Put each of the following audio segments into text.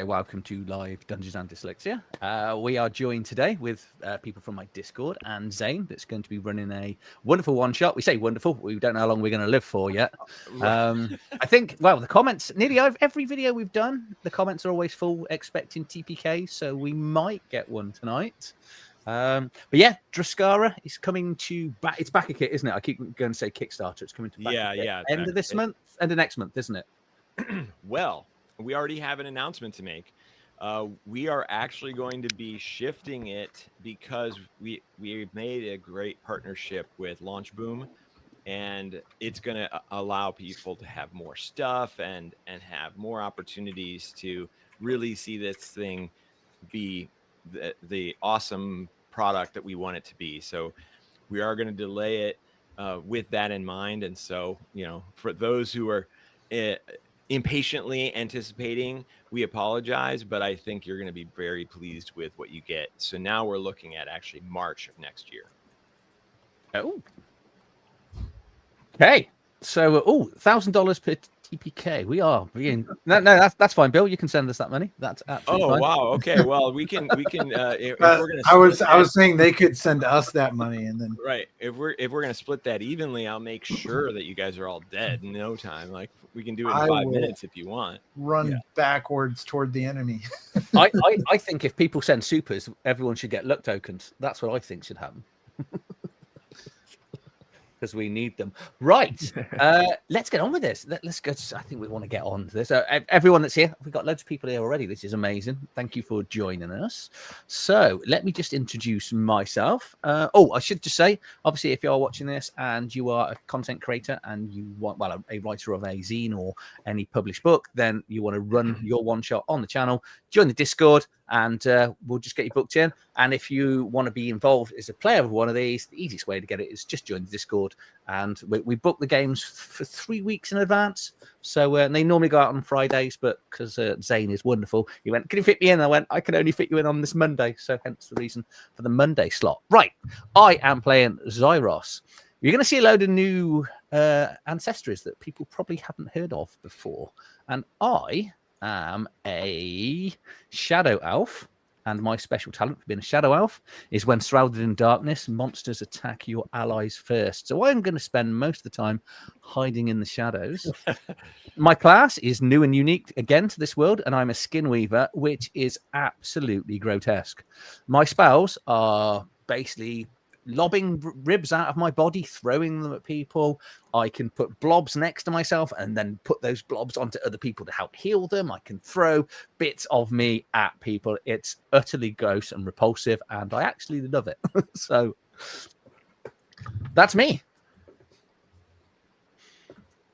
welcome to live Dungeons and Dyslexia. We are joined today with people from my Discord and Zane that's going to be running a wonderful one-shot. We say wonderful, we don't know how long we're going to live for yet. I think, well, the comments, nearly every video we've done, the comments are always full expecting TPK, so we might get one tonight. But yeah, Druskara is coming to back. It's back a kit, isn't it? I keep going to say Kickstarter. It's coming to back a kit. End of this month, end of next month, isn't it? Well, we already have an announcement to make. We are actually going to be shifting it because we made a great partnership with Launch Boom, and it's going to allow people to have more stuff and have more opportunities to really see this thing be the awesome product that we want it to be. So we are going to delay it with that in mind. And so, you know, for those who are impatiently anticipating, we apologize, but I think you're going to be very pleased with what you get. So now we're looking at actually March of next year. Oh, okay. So, $1,000 per TPK. We are being no, that's fine, Bill. You can send us that money. That's absolutely fine. Wow. Okay. Well, we can. If we're gonna I was saying they could send us that money, and then if we're gonna split that evenly, I'll make sure that you guys are all dead in no time. Like we can do it in 5 minutes if you want. Run backwards toward the enemy. I think if people send supers, everyone should get luck tokens. That's what I think should happen. Because we need them. Right. Let's get on with this. Let's go. I think we want to get on to this. Everyone that's here, we've got loads of people here already. This is amazing. Thank you for joining us. So let me just introduce myself. I should just say, obviously, if you are watching this and you are a content creator and you want, well, a writer of a zine or any published book, then you want to run your one shot on the channel, join the Discord, and we'll just get you booked in. And if you want to be involved as a player of one of these, the easiest way to get it is just join the Discord. And we book the games for 3 weeks in advance. So they normally go out on Fridays, but because Zane is wonderful, he went, "Can you fit me in?" And I went, "I can only fit you in on this Monday." So hence the reason for the Monday slot. Right. I am playing Zyros. You're going to see a load of new ancestries that people probably haven't heard of before. And I am a shadow elf, and my special talent for being a shadow elf is when surrounded in darkness, monsters attack your allies first. So I'm going to spend most of the time hiding in the shadows. My class is new and unique again to this world, and I'm a skin weaver, which is absolutely grotesque. My spells are basically lobbing ribs out of my body, throwing them at people. I can put blobs next to myself and then put those blobs onto other people to help heal them. I can throw bits of me at people. It's utterly gross and repulsive, and I actually love it. So that's me.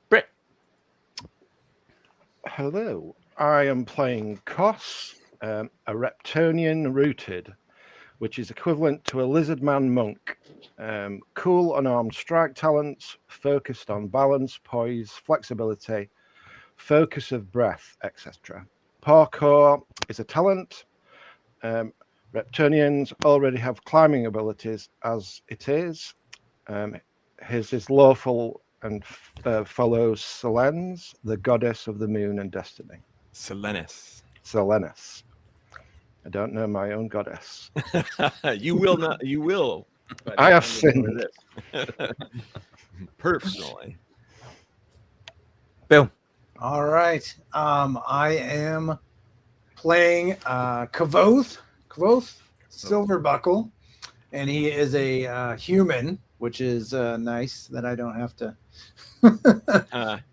Britt. Hello, I am playing Kos, a Reptonian rooted, which is equivalent to a lizard man monk. Cool unarmed strike talents, focused on balance, poise, flexibility, focus of breath, etc. Parkour is a talent. Reptonians already have climbing abilities as it is. His is lawful and follows Selene, the goddess of the moon and destiny. Selene. I don't know my own goddess. You will not. You will. I have sinned. Personally. Bill. All right. I am playing Kavoth Silverbuckle, and he is a human, which is nice that I don't have to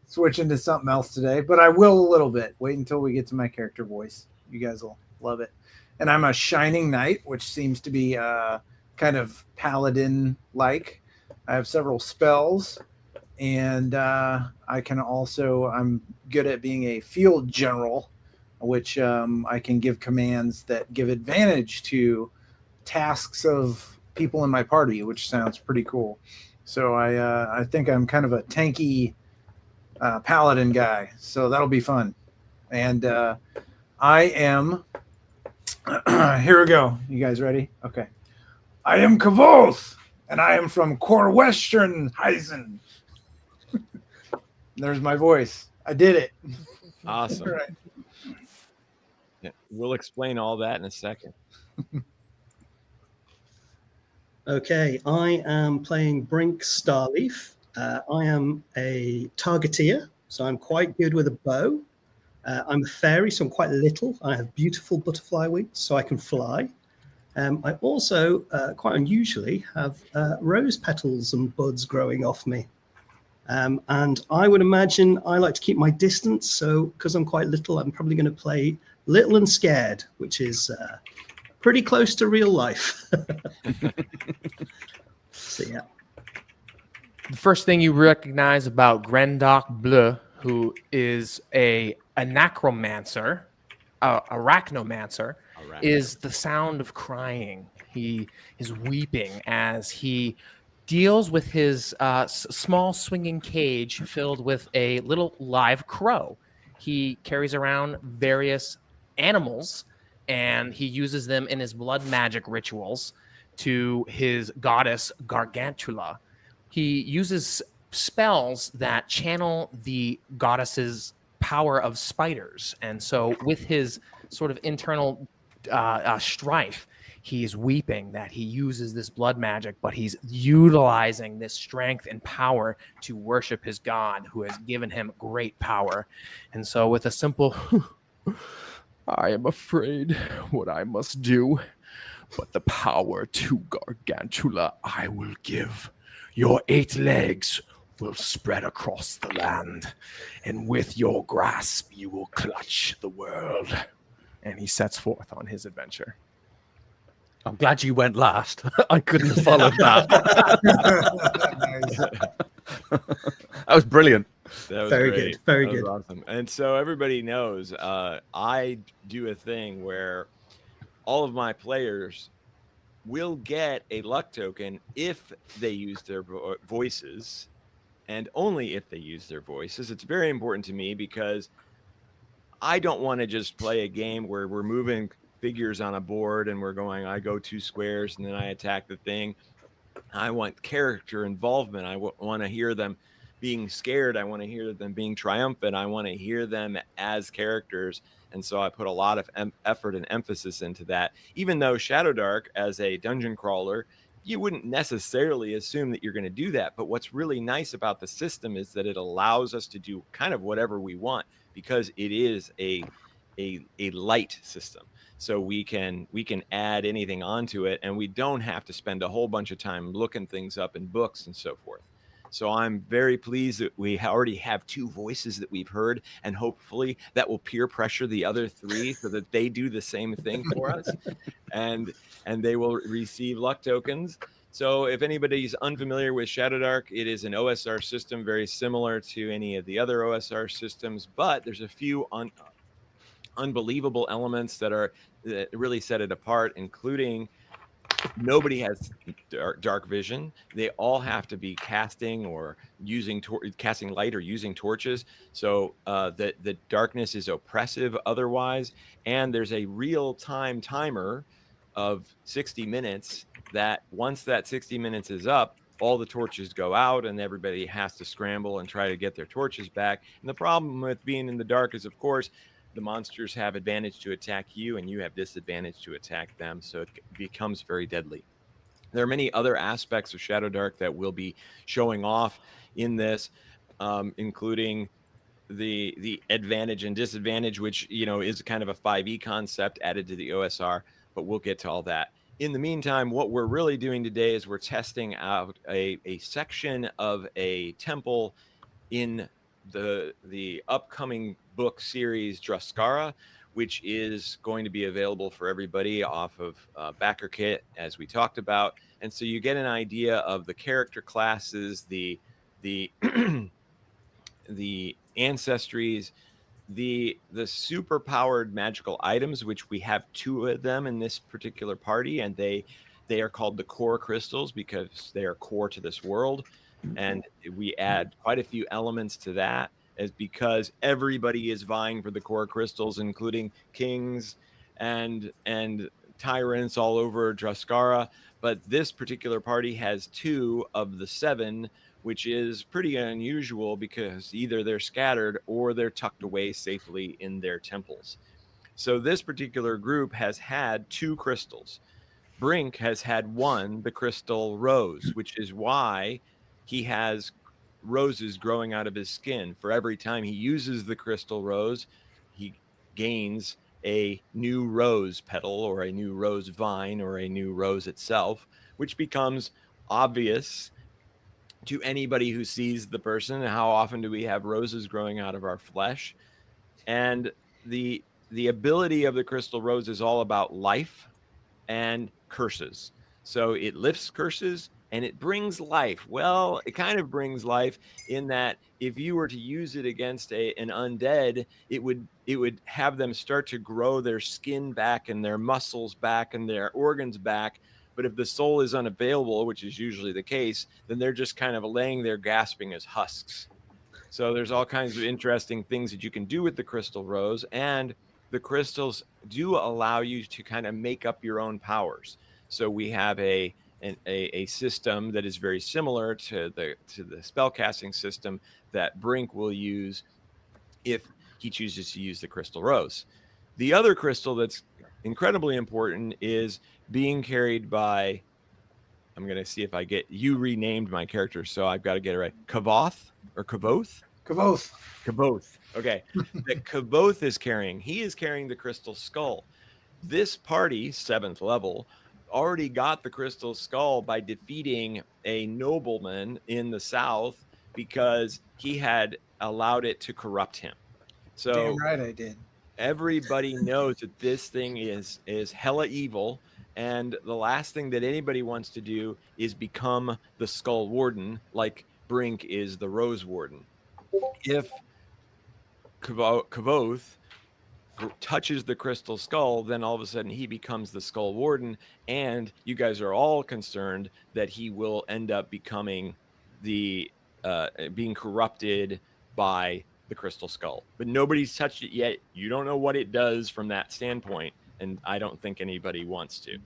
switch into something else today, but I will a little bit. Wait until we get to my character voice. You guys will love it. And I'm a Shining Knight, which seems to be kind of paladin-like. I have several spells, and I'm good at being a field general, which I can give commands that give advantage to tasks of people in my party, which sounds pretty cool. So I think I'm kind of a tanky paladin guy, so that'll be fun. And I am... Here we go. You guys ready? Okay. I am Kavoth, and I am from Corwestern Heisen. There's my voice. I did it. Awesome. Right. Yeah. we'll explain all that in a second. Okay, I am playing Brink Starleaf. I am a targeteer, so I'm quite good with a bow. I'm a fairy, so I'm quite little. I have beautiful butterfly wings, so I can fly. I also, quite unusually, have rose petals and buds growing off me. And I would imagine I like to keep my distance, so because I'm quite little, I'm probably going to play Little and Scared, which is pretty close to real life. So, yeah. The first thing you recognize about Grendoc Bleu, who is a necromancer, arachnomancer, is the sound of crying. He is weeping as he deals with his small swinging cage filled with a little live crow. He carries around various animals, and he uses them in his blood magic rituals to his goddess Gargantula. He uses spells that channel the goddess's power of spiders. And so with his sort of internal strife, he's weeping that he uses this blood magic, but he's utilizing this strength and power to worship his god who has given him great power. And so with a simple, I am afraid what I must do, but the power to Gargantula I will give. Your 8 legs will spread across the land, and with your grasp you will clutch the world. And he sets forth on his adventure. I'm glad you went last. I couldn't have followed that. That was brilliant. That was Very great. good. Very That was good. awesome. And so everybody knows, I do a thing where all of my players will get a luck token if they use their voices, and only if they use their voices. It's very important to me because I don't want to just play a game where we're moving figures on a board and we're going, I go 2 squares and then I attack the thing. I want character involvement. I want to hear them being scared. I want to hear them being triumphant. I want to hear them as characters. And so I put a lot of effort and emphasis into that. Even though Shadowdark, as a dungeon crawler, you wouldn't necessarily assume that you're going to do that. But what's really nice about the system is that it allows us to do kind of whatever we want, because it is a light system. So we can add anything onto it, and we don't have to spend a whole bunch of time looking things up in books and so forth. So I'm very pleased that we already have 2 voices that we've heard, and hopefully that will peer pressure the other 3 so that they do the same thing for us, and they will receive luck tokens. So if anybody's unfamiliar with Shadowdark, it is an OSR system very similar to any of the other OSR systems, but there's a few unbelievable elements that really set it apart, including nobody has dark vision. They all have to be casting or casting light or using torches. So the darkness is oppressive otherwise. And there's a real-time timer of 60 minutes that once that 60 minutes is up, all the torches go out and everybody has to scramble and try to get their torches back. And the problem with being in the dark is, of course, the monsters have advantage to attack you and you have disadvantage to attack them. So it becomes very deadly. There are many other aspects of Shadowdark that we'll be showing off in this, including the advantage and disadvantage, which, is kind of a 5e concept added to the OSR, but we'll get to all that. In the meantime, what we're really doing today is we're testing out a section of a temple in the upcoming book series Druskara, which is going to be available for everybody off of Backer Kit, as we talked about. And so you get an idea of the character classes, the the ancestries, the super powered magical items, which we have 2 of them in this particular party, and they are called the core crystals because they are core to this world. And we add quite a few elements to that, as because everybody is vying for the core crystals, including kings and tyrants all over Druskara. But this particular party has 2 of the 7, which is pretty unusual because either they're scattered or they're tucked away safely in their temples. So this particular group has had 2 crystals. Brink has had 1, the crystal rose, which is why he has roses growing out of his skin. For every time he uses the crystal rose, he gains a new rose petal or a new rose vine or a new rose itself, which becomes obvious to anybody who sees the person. How often do we have roses growing out of our flesh? And the ability of the crystal rose is all about life and curses. So it lifts curses and it brings life. Well, it kind of brings life in that if you were to use it against an undead, it would have them start to grow their skin back and their muscles back and their organs back. But if the soul is unavailable, which is usually the case, then they're just kind of laying there gasping as husks. So there's all kinds of interesting things that you can do with the crystal rose, and the crystals do allow you to kind of make up your own powers. So we have a system that is very similar to the spellcasting system that Brink will use if he chooses to use the crystal rose. The other crystal that's incredibly important is being carried by, I'm going to see if I get, you renamed my character, so I've got to get it right. Kavoth or Kavoth? Kavoth. Kavoth. Okay. That Kavoth is carrying. He is carrying the crystal skull. This party, 7th level, already got the crystal skull by defeating a nobleman in the south because he had allowed it to corrupt him. So Damn right I did. Everybody knows that this thing is hella evil, and the last thing that anybody wants to do is become the Skull Warden, like Brink is the Rose Warden. If Kavoth touches the crystal skull, then all of a sudden he becomes the Skull Warden, and you guys are all concerned that he will end up becoming the being corrupted by the crystal skull. But nobody's touched it yet. You don't know what it does from that standpoint, and I don't think anybody wants to.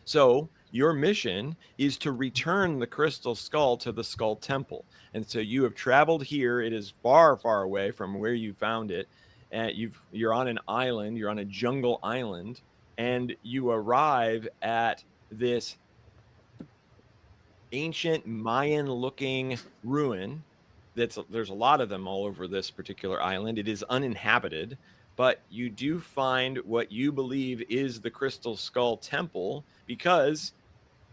So your mission is to return the crystal skull to the Skull Temple. And so you have traveled here. It is far, far away from where you found it. And you're on an island. You're on a jungle island. And you arrive at this ancient Mayan-looking ruin. There's a lot of them all over this particular island. It is uninhabited. But you do find what you believe is the Crystal Skull Temple, because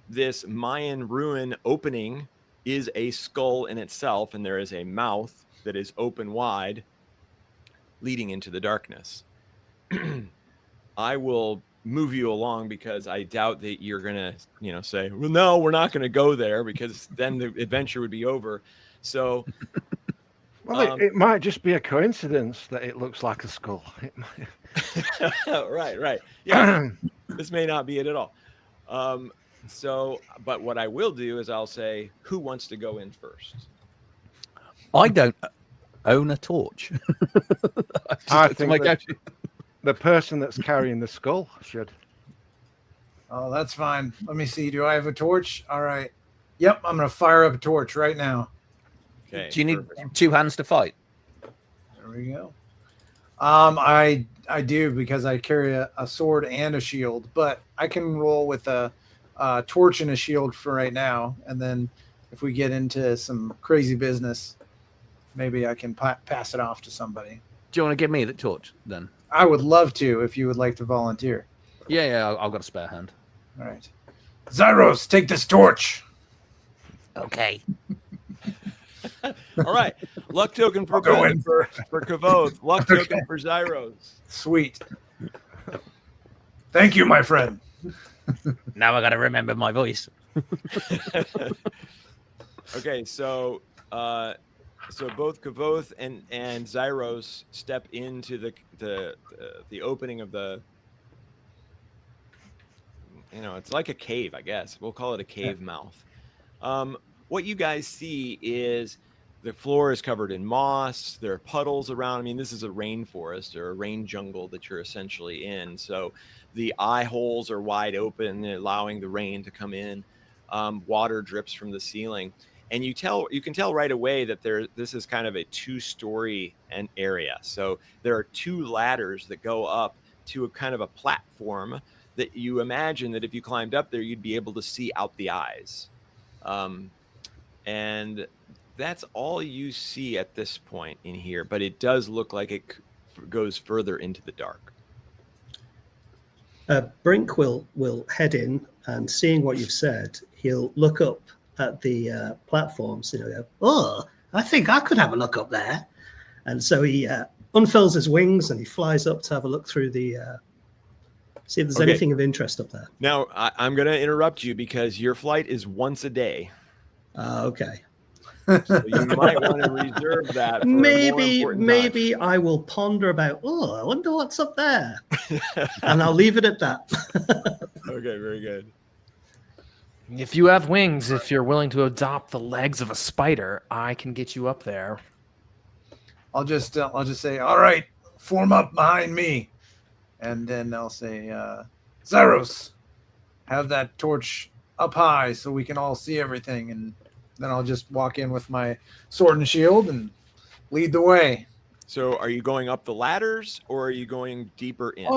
this Mayan ruin opening is a skull in itself, and there is a mouth that is open wide, leading into the darkness. I will move you along because I doubt that you're gonna, say, well, no, we're not gonna go there, because then the adventure would be over. So. Well, it might just be a coincidence that it looks like a skull. It might... Right. Yeah, this may not be it at all. But what I will do is I'll say, who wants to go in first? I don't own a torch. I think the person that's carrying the skull should. Oh, that's fine. Let me see. Do I have a torch? All right. Yep, I'm going to fire up a torch right now. Okay, do you need 2 hands to fight? There we go. I do, because I carry a sword and a shield, but I can roll with a torch and a shield for right now, and then if we get into some crazy business, maybe I can pass it off to somebody. Do you want to give me the torch then? I would love to, if you would like to volunteer. Yeah, I've got a spare hand. All right. Zyros, take this torch. Okay. All right. Luck token for Kavoth. Luck token for Zyros. Sweet. Thank you, my friend. Now I got to remember my voice. Okay, so both Kavoth and Zyros step into the opening of the. It's like a cave, I guess. We'll call it a cave mouth. What you guys see is the floor is covered in moss. There are puddles around. I mean, this is a rainforest or a rain jungle that you're essentially in. So the eye holes are wide open, allowing the rain to come in. Water drips from the ceiling. and you can tell right away that this is kind of a 2-story area. So there are 2 ladders that go up to a kind of a platform that you imagine that if you climbed up there, you'd be able to see out the eyes. And that's all you see at this point in here, but it does look like it goes further into the dark. Brink will head in, and seeing what you've said, he'll look up at the platforms. Go, oh, I think I could have a look up there. And so he unfurls his wings and he flies up to have a look through the. See if there's anything of interest up there. Now I'm going to interrupt you because your flight is once a day. Okay. So you might want to reserve that. For maybe I will ponder about. Oh, I wonder what's up there, and I'll leave it at that. Okay, very good. If you have wings, if you're willing to adopt the legs of a spider, I can get you up there. I'll just say, all right, form up behind me, and then I'll say, Zyros, have that torch up high so we can all see everything, and then I'll just walk in with my sword and shield and lead the way. So are you going up the ladders or are you going deeper in?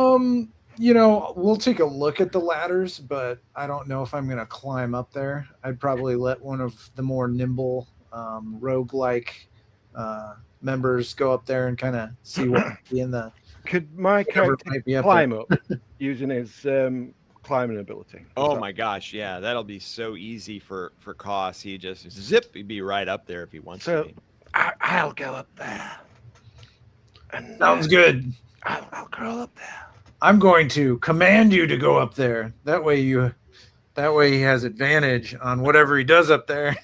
We'll take a look at the ladders, but I don't know if I'm going to climb up there. I'd probably let one of the more nimble rogue-like members go up there and kind of see what in the. Could my character climb up using his climbing ability? Oh my gosh, yeah, that'll be so easy for Koss. He just he'd be right up there if he wants to be. I'll go up there. And, sounds good. I'll crawl up there. I'm going to command you to go up there. That way he has advantage on whatever he does up there.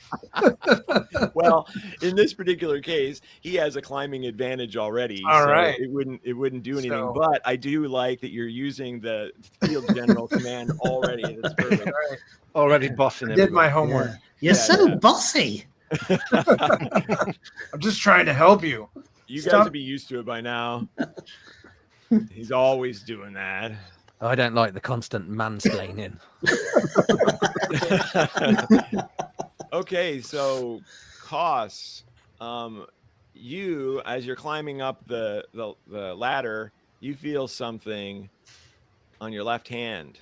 Well, in this particular case, he has a climbing advantage already. All right. It wouldn't do anything. But I do like that you're using the field general command already. That's perfect. Right. Already bossing him. Did my homework. Yeah. You're so bossy. I'm just trying to help you. You guys would be used to it by now. He's always doing that. I don't like the constant mansplaining. Okay, so Koss, you, as you're climbing up the ladder, you feel something on your left hand.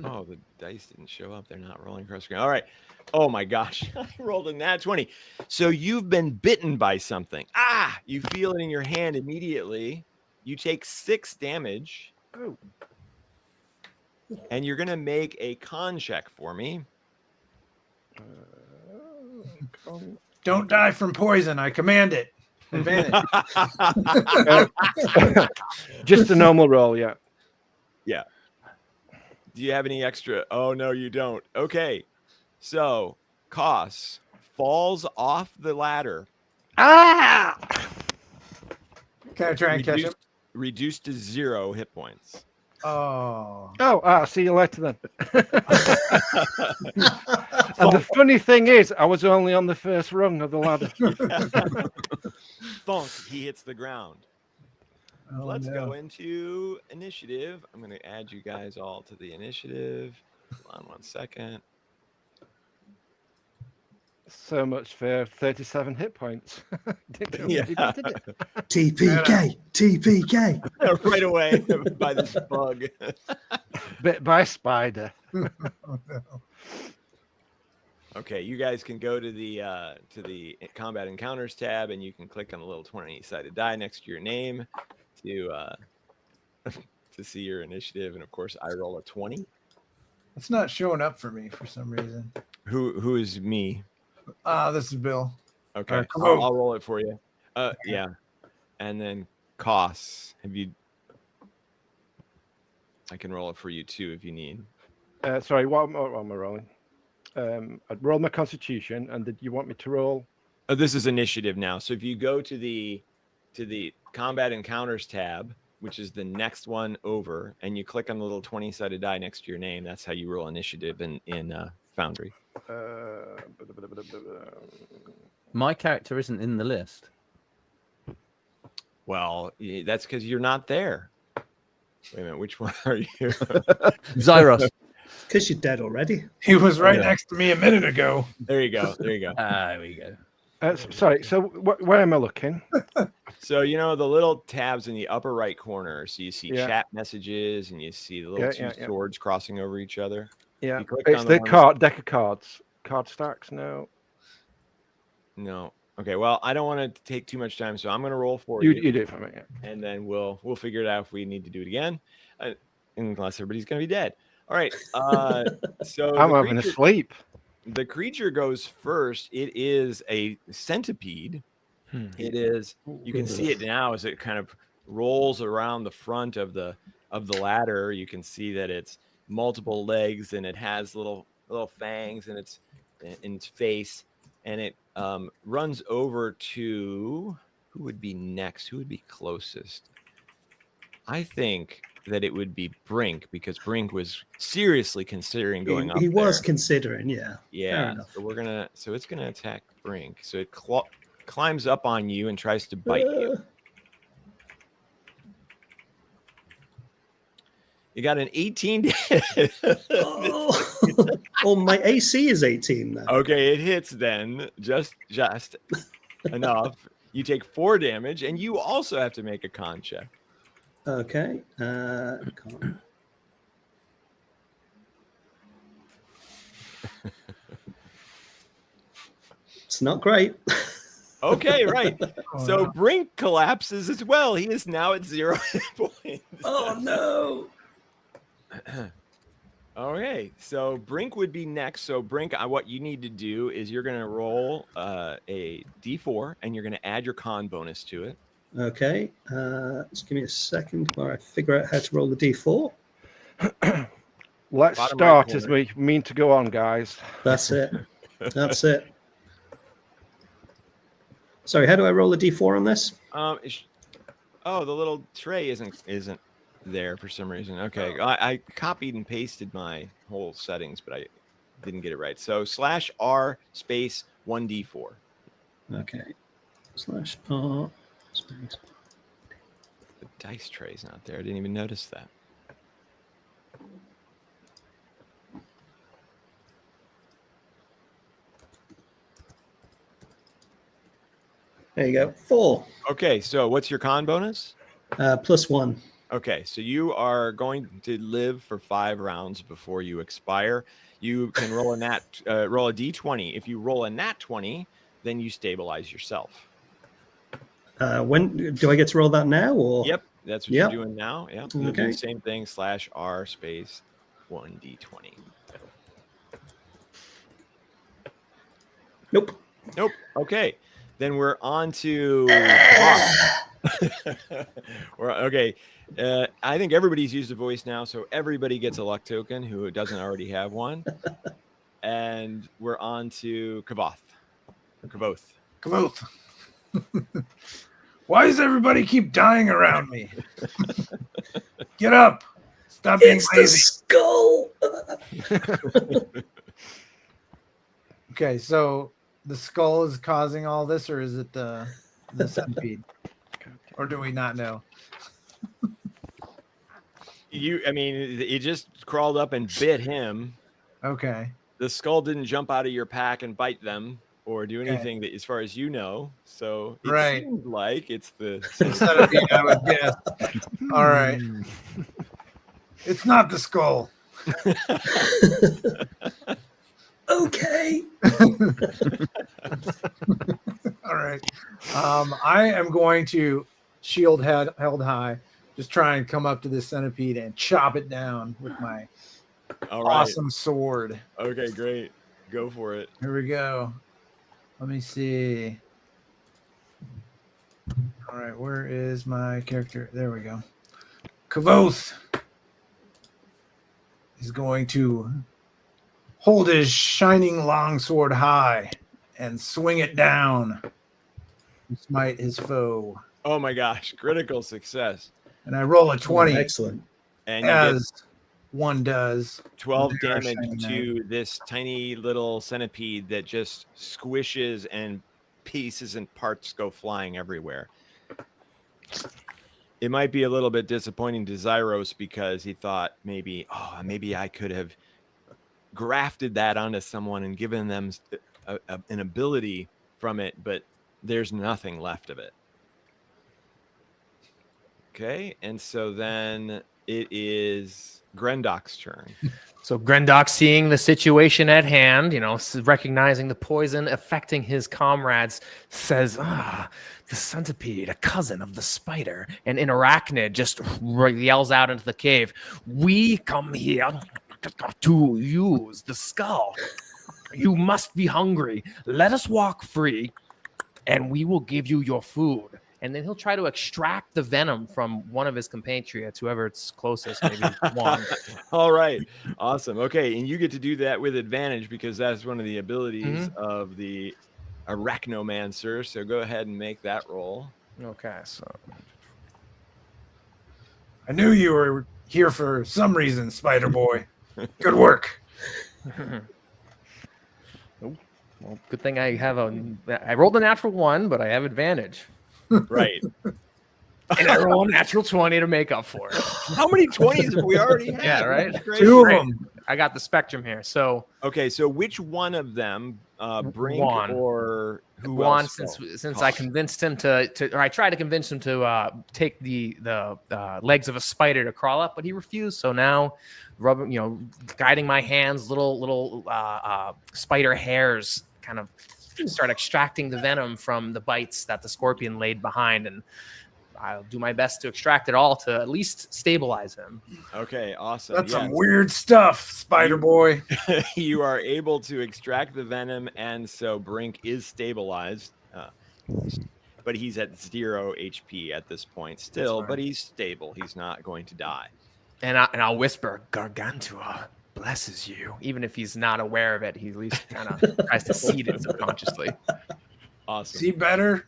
Oh, the dice didn't show up. They're not rolling across the screen. All right. Oh my gosh. I rolled a nat 20. So you've been bitten by something. You feel it in your hand immediately. You take 6 damage. Oh. And you're going to make a con check for me. Don't die from poison. I command it. Advantage. Just a normal roll, yeah. Yeah. Do you have any extra? Oh, no, you don't. Okay. So, Koss falls off the ladder. Can I try and catch him? Reduced to 0 hit points. Oh. I'll see you later then. And the funny thing is, I was only on the first rung of the ladder. Thunk, he hits the ground. Oh, Let's go into initiative. I'm going to add you guys all to the initiative. Hold on 1 second. So much for 37 hit points. Yeah. TPK. Right away by this bug. Bit by spider. Oh, no. Okay, you guys can go to the combat encounters tab, and you can click on the little 20-sided die next to your name to see your initiative. And of course, I roll a 20. It's not showing up for me for some reason. Who is me? This is Bill. Okay, I'll roll it for you. Yeah, and then Koss. I can roll it for you too if you need. Sorry, what am I rolling? I'd roll my Constitution, and did you want me to roll? This is initiative now. So if you go to the combat encounters tab, which is the next one over, and you click on the little 20-sided die next to your name, that's how you roll initiative in Foundry. My character isn't in the list. Well, that's because you're not there. Wait a minute, which one are you? Zyros. Because you're dead already. He was right next to me a minute ago. There you go. There you go. There we go. Sorry. So where am I looking? So the little tabs in the upper right corner. So you see Yeah. chat messages, and you see the little two swords crossing over each other. Yeah. You click It's on the one deck of cards. Card stacks. No. No. Okay. Well, I don't want to take too much time, so I'm going to roll for you. You do it for me. Yeah. And then we'll figure it out if we need to do it again, unless everybody's going to be dead. All right. So I'm having a sleep. The creature goes first. It is a centipede. It is. You can see it now as it kind of rolls around the front of the ladder. You can see that it's multiple legs, and it has little fangs in its face, and it runs over to who would be next? Who would be closest? I think that it would be Brink, because Brink was seriously considering going up. He was considering, yeah. Yeah. So it's gonna attack Brink. So it climbs up on you and tries to bite you. You got an 18 to hit. Oh, my AC is 18 now. Okay, it hits then. Just enough. You take 4 damage, and you also have to make a con check. Okay. Con. It's not great. Okay, right. So Brink collapses as well. He is now at 0 hit points. Oh no. Okay, so Brink would be next. So Brink, what you need to do is you're going to roll a d4, and you're going to add your con bonus to it. Okay. Just give me a second while I figure out how to roll the d4. Let's Bottom start right as we mean to go on, guys. That's it. That's it. Sorry, how do I roll a d4 on this? The little tray isn't there for some reason. Okay, I copied and pasted my whole settings, but I didn't get it right. So /R space 1d4. Okay. /R space. The dice tray's not there. I didn't even notice that. There you go. 4. Okay, so what's your con bonus? +1. Okay, so you are going to live for 5 rounds before you expire. You can roll a d20. If you roll a nat 20, then you stabilize yourself. When do I get to roll that now? Or Yep, that's what you're doing now. Yeah, you'll do Okay. the same thing. /R space 1d20. Nope. Okay, then we're on to. Okay. I think everybody's used a voice now, so everybody gets a luck token who doesn't already have one. And we're on to Kavoth. Why does everybody keep dying around me? Get up. Stop being It's lazy. the skull. Okay, so the skull is causing all this, or is it the centipede? Or do we not know? It just crawled up and bit him. Okay. The skull didn't jump out of your pack and bite them or do anything that, as far as you know. So it seemed like it's the Centipede, I would guess. All right. It's not the skull. Okay. All right. I am going to shield held high, just try and come up to this centipede and chop it down with my awesome sword. Okay, great. Go for it. Here we go. Let me see. All right, where is my character? There we go. Kavoth is going to hold his shining longsword high and swing it down and smite his foe. Oh my gosh, critical success. And I roll a 20. Excellent. And you As one does. 12 They are damage shining to this tiny little centipede that just squishes and pieces and parts go flying everywhere. It might be a little bit disappointing to Zyros because he thought maybe I could have grafted that onto someone and given them an ability from it, but there's nothing left of it. Okay, and so then it is Grendok's turn. So Grendok, seeing the situation at hand, recognizing the poison affecting his comrades, says, the centipede, a cousin of the spider. And an arachnid just yells out into the cave, we come here to use the skull. You must be hungry. Let us walk free, and we will give you your food. And then he'll try to extract the venom from one of his compatriots, whoever it's closest, maybe one. All right. Awesome. Okay. And you get to do that with advantage because that's one of the abilities of the Arachnomancer. So go ahead and make that roll. Okay. So I knew you were here for some reason, Spider Boy. Good work. Well, good thing I rolled a natural 1, but I have advantage. Right. And I roll a natural 20 to make up for it. How many 20s have we already had? Yeah, right? Two of them. I got the spectrum here. So okay, so which one of them, Brink Juan. or who Juan, else? since I convinced him or I tried to convince him to take the legs of a spider to crawl up, but he refused. So now, guiding my hands, little spider hairs kind of start extracting the venom from the bites that the scorpion laid behind, and I'll do my best to extract it all to at least stabilize him. Okay, awesome. That's some weird stuff, Spider Boy. You are able to extract the venom, and so Brink is stabilized, but he's at 0 HP at this point still, but he's stable. He's not going to die. And I'll whisper, Gargantua blesses you. Even if he's not aware of it, he at least kind of tries to seed it subconsciously. Awesome. Is he better?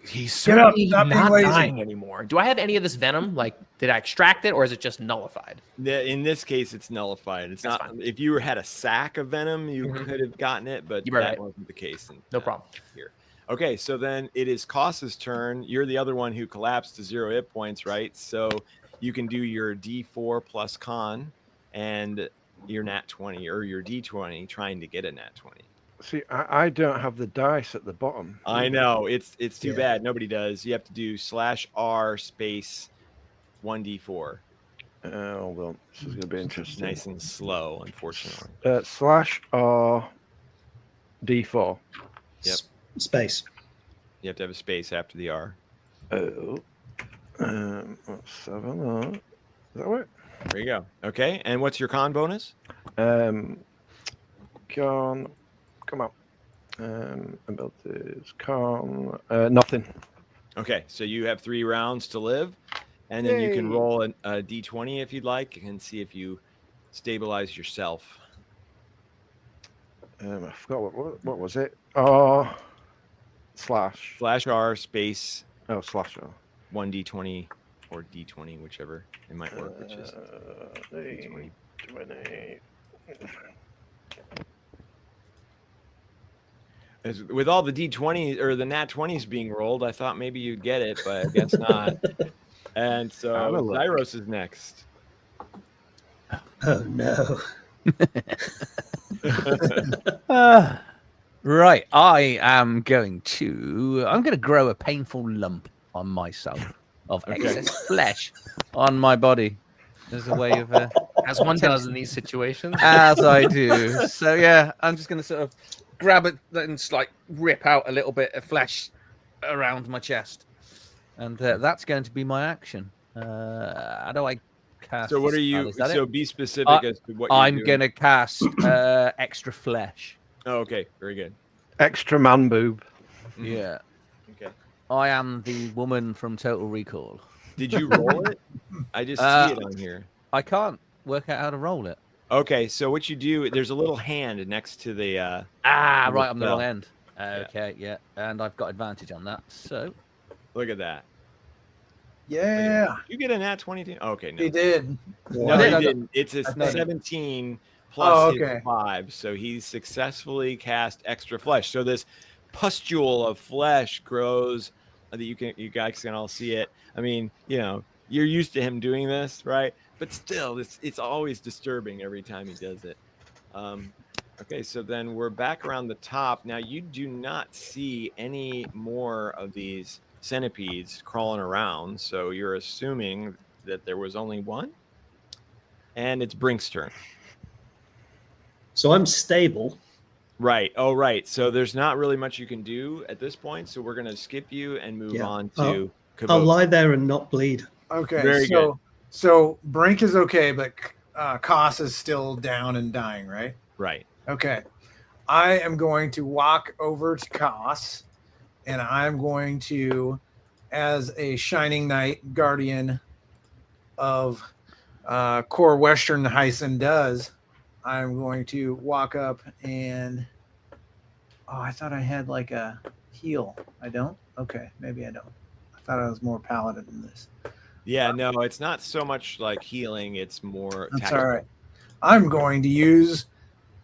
He's certainly stop being not lazy. dying anymore. Do I have any of this venom? Like, did I extract it, or is it just nullified? In this case, it's nullified. It's That's not. fine. If you had a sack of venom, you could have gotten it, but You're that right. wasn't the case. No problem. Here. Okay, so then it is Koss's turn. You're the other one who collapsed to 0 hit points, right? So you can do your D4 plus con and your nat 20 or your D20 trying to get a nat 20. See, I don't have the dice at the bottom. I know. It's too bad. Nobody does. You have to do /R space 1D4. Well, this is going to be interesting. Nice and slow, unfortunately. /R D4. Yep. Space. You have to have a space after the R. Oh. Let's have a look. Is that right? There you go. Okay. And what's your con bonus? Come on. Abilities, con, nothing. Okay. So you have 3 rounds to live. And then you can Yay. roll a D20 if you'd like and see if you stabilize yourself. I forgot what was it? R slash. /R space Oh, /R. 1D20 or D20, whichever. It might work, which is D20. With all the D20 or the nat 20s being rolled, I thought maybe you'd get it, but I guess not. And so Zyros is next. Oh no. Right, I'm going to grow a painful lump on myself of excess flesh on my body. There's a way of As one does in these situations. as I do. So yeah, I'm just going to sort of grab it and just like rip out a little bit of flesh around my chest, and that's going to be my action. How do I cast? So what are spell? you? Is that So it? be specific as to what you're I'm doing. going to cast extra flesh. Oh, okay, very good. Extra man boob. Yeah. Okay. I am the woman from Total Recall. Did you roll it? I just see it on here. I can't work out how to roll it. Okay, so what you do? There's a little hand next to the. Right, I'm the spell. wrong end. Okay, yeah, and I've got advantage on that. So Look at that. Yeah, You get a nat 20. Okay, no. he did. No, No, he no, didn't. It's a No. 17 plus his okay. 5. So he successfully cast extra flesh. So this pustule of flesh grows that you guys can all see it. I mean, you you're used to him doing this, right? But still, it's always disturbing every time he does it. Okay, so then we're back around the top. Now you do not see any more of these centipedes crawling around, so you're assuming that there was only one. And it's Brink's turn. So I'm stable. Right. Oh, right. So there's not really much you can do at this point. So we're going to skip you and move on to I'll lie there and not bleed. Okay. Very good. So Brink is okay, but Koss is still down and dying, right? Right. Okay. I am going to walk over to Koss, and I'm going to, as a Shining Knight guardian of Core Western Heisen does, I'm going to walk up and I thought I had like a heal. I don't? Okay, maybe I don't. I thought I was more paladin than this. Yeah, no, it's not so much like healing. It's more That's tactical. all right. I'm going to use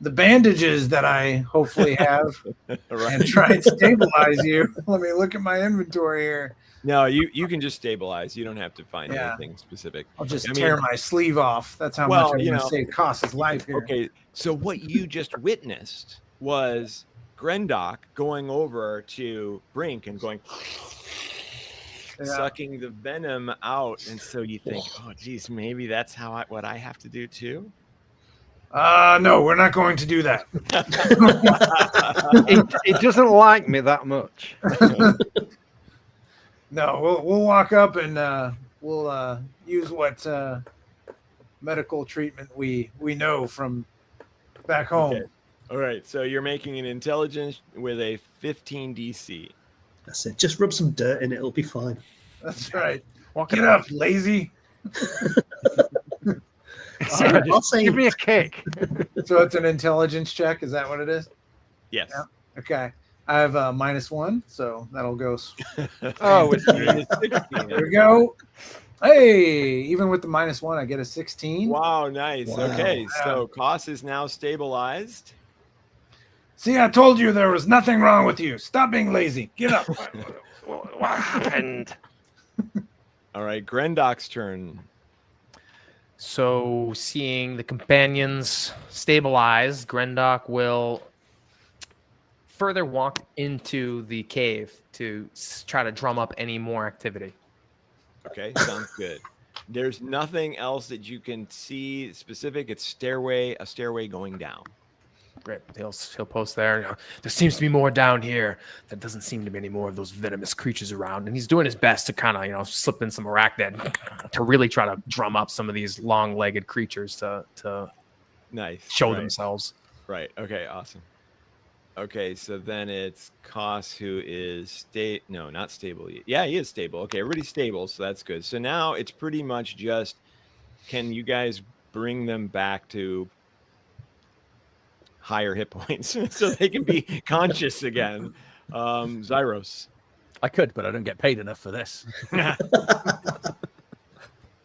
the bandages that I hopefully have and try and stabilize you. Let me look at my inventory here. No, you can just stabilize. You don't have to find anything specific. I'll just tear my sleeve off. That's how much I'm going to save Koss's life here. Okay, so what you just witnessed was Grendok going over to Brink and going sucking the venom out, and so you think, oh geez, maybe that's what I have to do too. No, we're not going to do that. It doesn't like me that much. No, we'll walk up and we'll use what medical treatment we know from back home. Okay. All right, so you're making an intelligence with a 15 DC. That's it. Just rub some dirt in it; it'll be fine. That's right. Get up, lazy. I'll say, give me a kick. So it's an intelligence check. Is that what it is? Yes. Yeah. Okay. I have a -1, so that'll go. Oh, it's 16. There we go. Hey, even with the -1, I get a 16. Wow, nice. Wow. Okay, so Koss is now stabilized. See, I told you there was nothing wrong with you. Stop being lazy. Get up. What happened? All right, Grendok's turn. So, seeing the companions stabilized, Grendok will further walk into the cave to try to drum up any more activity. Okay, sounds good. There's nothing else that you can see specific. It's a stairway going down. Great. He'll post there. There seems to be more down here. There doesn't seem to be any more of those venomous creatures around. And he's doing his best to kind of, slip in some arachnid to really try to drum up some of these long-legged creatures to Nice. show themselves. Right. Okay, awesome. Okay, so then it's Koss who is not stable yet. Yeah, he is stable. Okay, everybody's stable, so that's good. So now it's pretty much just, can you guys bring them back to higher hit points so they can be conscious again? Zyros. I could, but I don't get paid enough for this.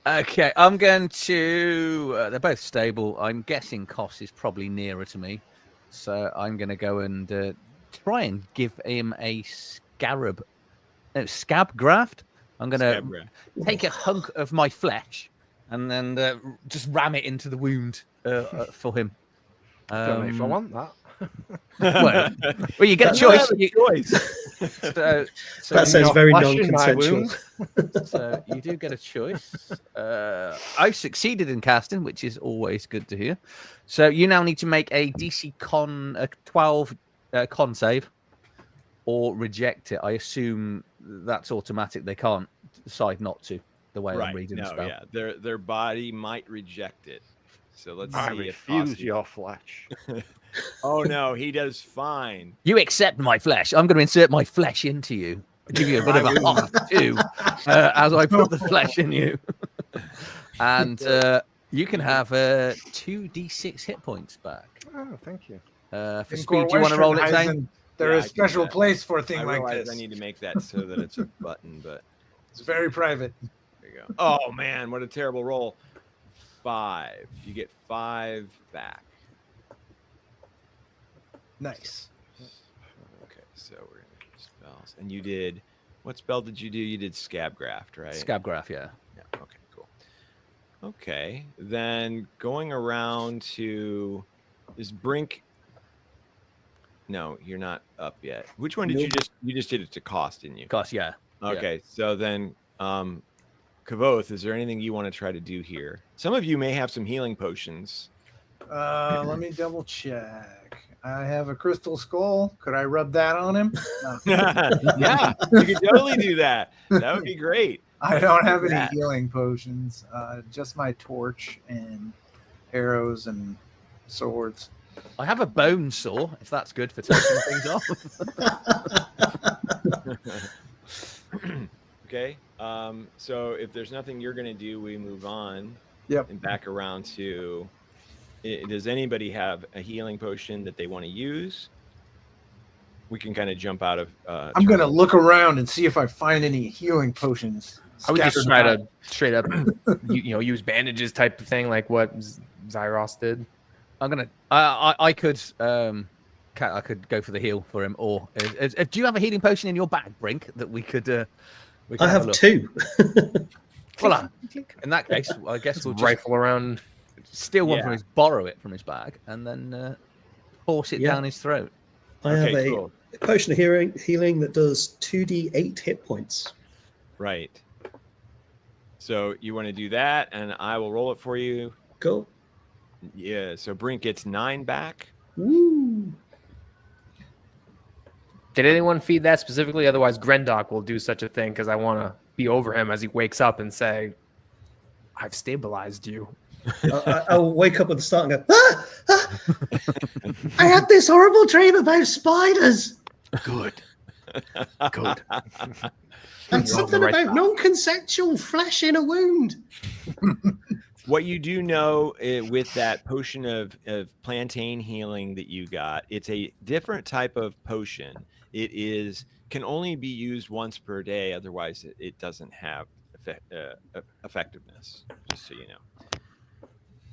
Okay, I'm going to... they're both stable. I'm guessing Koss is probably nearer to me. So I'm going to go and try and give him a scab graft. I'm going to take a hunk of my flesh and then just ram it into the wound for him. Don't know if I want that. Well, you get a choice. choice. So that sounds very flashing my non-consensual. So you do get a choice. I succeeded in casting, which is always good to hear. So you now need to make a DC 12 con save or reject it. I assume that's automatic. They can't decide not to, the way I'm reading the spell. Yeah, their body might reject it. So let's I see. refuse your flesh. Oh no, he does fine. You accept my flesh. I'm going to insert my flesh into you. Give you a bit of a hug too, as I put the flesh in you. And you can have 2d6 hit points back. Oh, thank you. For In speed, do you want to roll it down? Heisen, there is a special place for a thing like this. I need to make that so that it's a button, but It's very private. there you go. Oh man, what a terrible roll. 5. You get 5 back. Nice. Okay, so we're gonna do spells, and you did What spell did you do? You did Scab Graft, right? Scab Graft, yeah. Yeah. Okay, cool. Okay, then going around to is Brink. No, you're not up yet. Which one did you just did it to cost, didn't you? Cost, yeah. Okay, so then Kavoth, is there anything you want to try to do here? Some of you may have some healing potions. Let me double check. I have a crystal skull. Could I rub that on him? No. Yeah, you could totally do that. That would be great. I don't have any healing potions. Just my torch and arrows and swords. I have a bone saw, if that's good for taking things off. Okay. So if there's nothing you're going to do, we move on. Yep. And back around to, does anybody have a healing potion that they want to use? We can kind of jump out of. I'm going to look around and see if I find any healing potions. I would just try to straight up, use bandages type of thing, like what Zyros did. I'm gonna. I could go for the heal for him. Or do you have a healing potion in your bag, Brink, that we could? I have 2. Well, in that case, I guess we'll just rifle around, steal one from borrow it from his bag, and then force it down his throat. I have a potion of healing that does 2d8 hit points. Right. So you want to do that, and I will roll it for you. Cool. Yeah, so Brink gets 9 back. Woo! Did anyone feed that specifically? Otherwise, Grendok will do such a thing because I want to be over him as he wakes up and say, I've stabilized you. I'll wake up at the start and go, I had this horrible dream about spiders. Good. And something about non-consensual flesh in a wound. What you do know with that potion of plantain healing that you got, it's a different type of potion. It can only be used once per day. Otherwise, it doesn't have effectiveness, just so you know.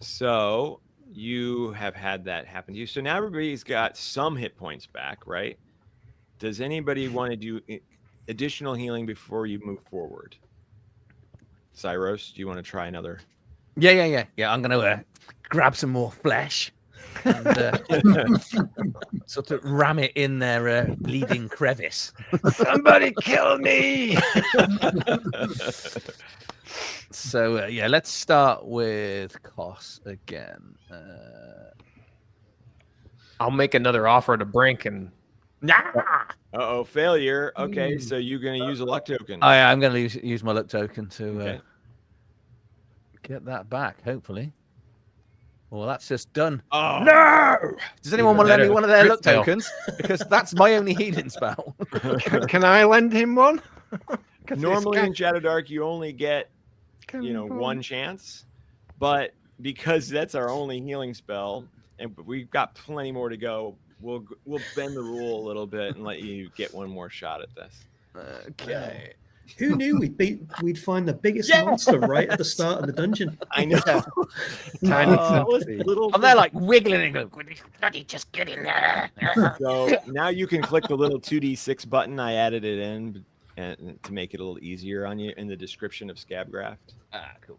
So you have had that happen to you. So now everybody's got some hit points back, right? Does anybody want to do additional healing before you move forward? Cyros, do you want to try another? Yeah. I'm gonna grab some more flesh and sort of ram it in their bleeding crevice. Somebody kill me! So let's start with Kos again. I'll make another offer to Brink and. Uh-oh, failure. Okay, so you're going to use a luck token. I'm going to use my luck token to get that back, hopefully. Well, that's just done. Oh no! Does anyone want to lend me one of their luck tokens? Because that's my only healing spell. Can I lend him one? Normally in Shadowdark, you only get, one chance. But because that's our only healing spell, and we've got plenty more to go, we'll bend the rule a little bit and let you get one more shot at this. Okay. Who knew we'd find the biggest monster right at the start of the dungeon? I know. I'm there like wiggling and going, bloody just get in there. So now you can click the little 2d6 button. I added it in and to make it a little easier on you in the description of Scabgraft. Cool.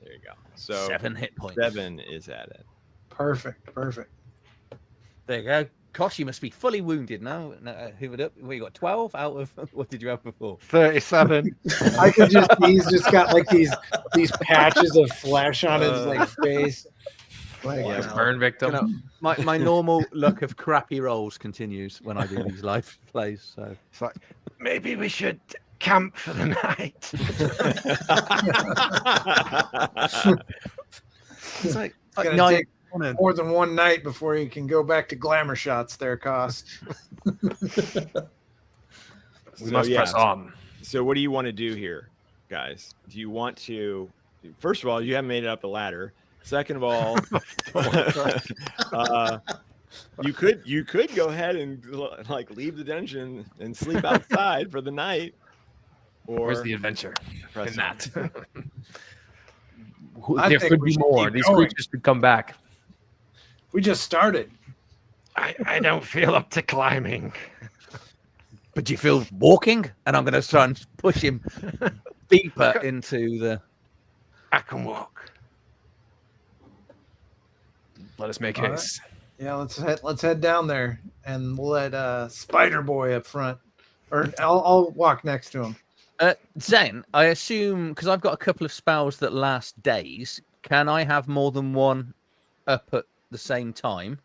There you go. So 7 hit points. 7 is added. Perfect. There you go. Kosh, you must be fully wounded now. Hoovered up. Well, you got 12 out of what did you have before? 37. I could he's just got like these patches of flesh on his face. Burn victim. My normal luck of crappy rolls continues when I do these live plays. So It's like, maybe we should camp for the night. it's like gonna 9 take more than one night before you can go back to glamour shots there, Cost. We must press on. So what do you want to do here, guys? Do you want to, first of all, you haven't made it up the ladder. Second of all, you could go ahead and like leave the dungeon and sleep outside for the night. Or where's the adventure in that? I There think could we be should more. keep These going. creatures could come back. We just started. I don't feel up to climbing. but do you feel walking? And I'm going to try and push him deeper into the. I can walk. Let us make All right. haste. Yeah, let's head down there and let Spider Boy up front, or I'll walk next to him. Zane, I assume because I've got a couple of spells that last days, can I have more than one up at the same time?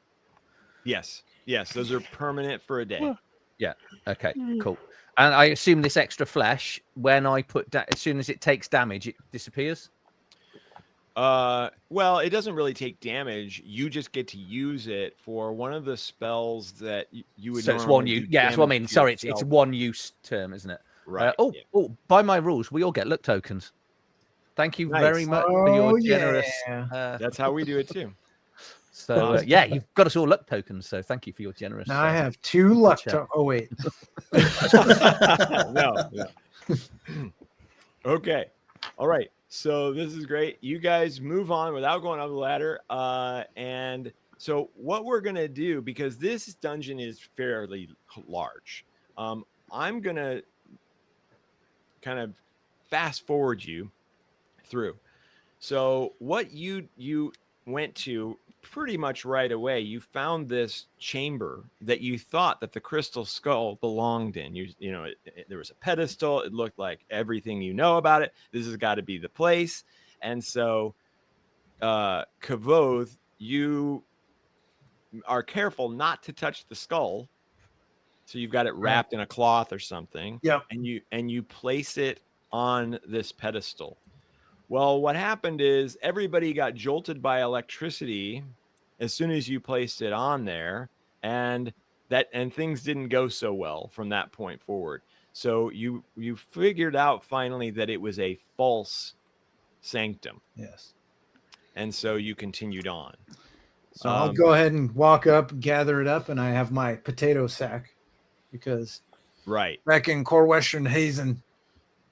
Yes, those are permanent for a day. Yeah. Okay. Cool. And I assume this extra flesh, when I put as soon as it takes damage, it disappears. Well, it doesn't really take damage. You just get to use it for one of the spells that you would. So it's one use. Yeah, that's what I mean. Sorry, it's a one use term, isn't it? Right. Oh! By my rules, we all get luck tokens. Thank you Nice. very much for your generous. That's how we do it too. So yeah, you've got us all luck tokens. So thank you for your generous. Now I have 2 luck tokens. Oh wait. No. Okay. All right. So this is great. You guys move on without going up the ladder. And so what we're gonna do, because this dungeon is fairly large, I'm gonna kind of fast forward you through. So what you went to pretty much right away, you found this chamber that you thought that the crystal skull belonged in. You know, there was a pedestal. It looked like everything you know about it. This has got to be the place. And so, Kavoth, you are careful not to touch the skull. So you've got it wrapped in a cloth or something. Yeah. And you place it on this pedestal. Well, what happened is everybody got jolted by electricity as soon as you placed it on there, and things didn't go so well from that point forward. So you figured out finally that it was a false sanctum. Yes. And so you continued on. So I'll go ahead and walk up, gather it up, and I have my potato sack because back in Core Western Hazen,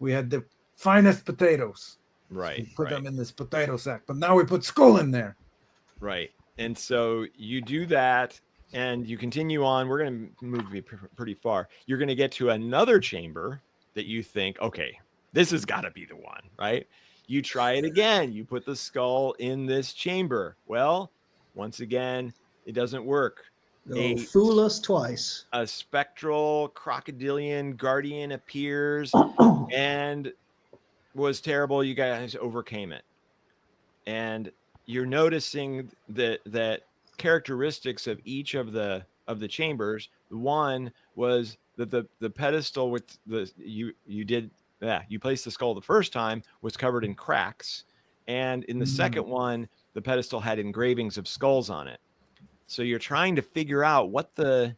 we had the finest potatoes. Right. We put them in this potato sack, but now we put skull in there. Right. And so you do that and you continue on. We're going to move pretty far. You're going to get to another chamber that you think, okay, this has got to be the one, right? You try it again. You put the skull in this chamber. Well, once again, it doesn't work. They'll fool us twice. A spectral crocodilian guardian appears and was terrible. You guys overcame it. And you're noticing that characteristics of each of the chambers. One was that the pedestal with you placed the skull the first time was covered in cracks, and in the second one the pedestal had engravings of skulls on it. So you're trying to figure out what the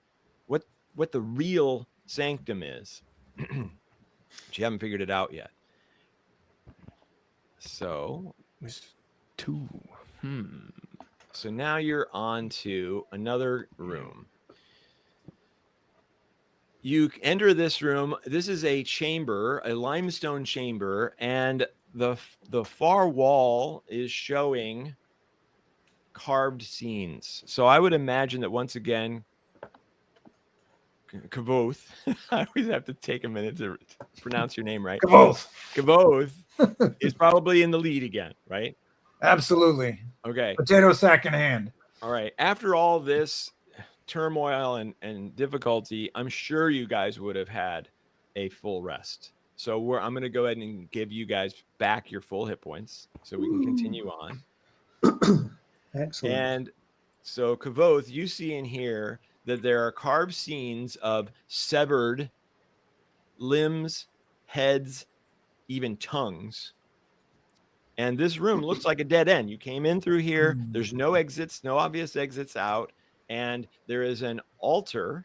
real sanctum is, but you haven't figured it out yet. So There's 2. So now you're on to another room. You enter this room. This is a chamber, a limestone chamber, and the far wall is showing carved scenes. So I would imagine that once again, Kavoth, I always have to take a minute to pronounce your name right. Kavoth is probably in the lead again, right? Absolutely. Okay. Potato sack in hand. All right. After all this turmoil and difficulty, I'm sure you guys would have had a full rest. So I'm going to go ahead and give you guys back your full hit points so we can continue on. Excellent. And so, Kavoth, you see in here that there are carved scenes of severed limbs, heads, even tongues. And this room looks like a dead end. You came in through here. There's no exits, no obvious exits out. And there is an altar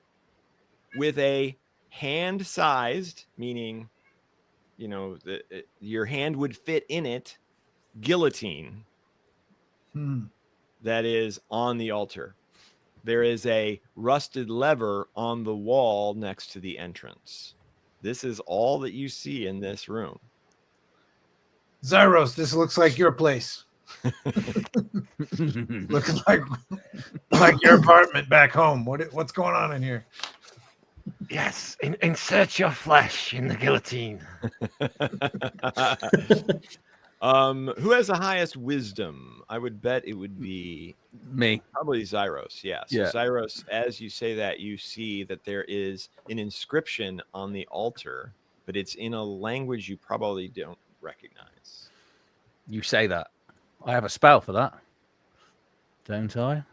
with a hand-sized, meaning, you know, your hand would fit in it, guillotine that is on the altar. There is a rusted lever on the wall next to the entrance. This is all that you see in this room. Zyros, this looks like your place. Looks like your apartment back home. What's going on in here? Yes, insert your flesh in the guillotine. Who has the highest wisdom? I would bet it would be Me. probably Zyros. Yeah. So Yeah. Zyros, as you say that, you see that there is an inscription on the altar, but it's in a language you probably don't recognize. You say that. I have a spell for that. Don't I?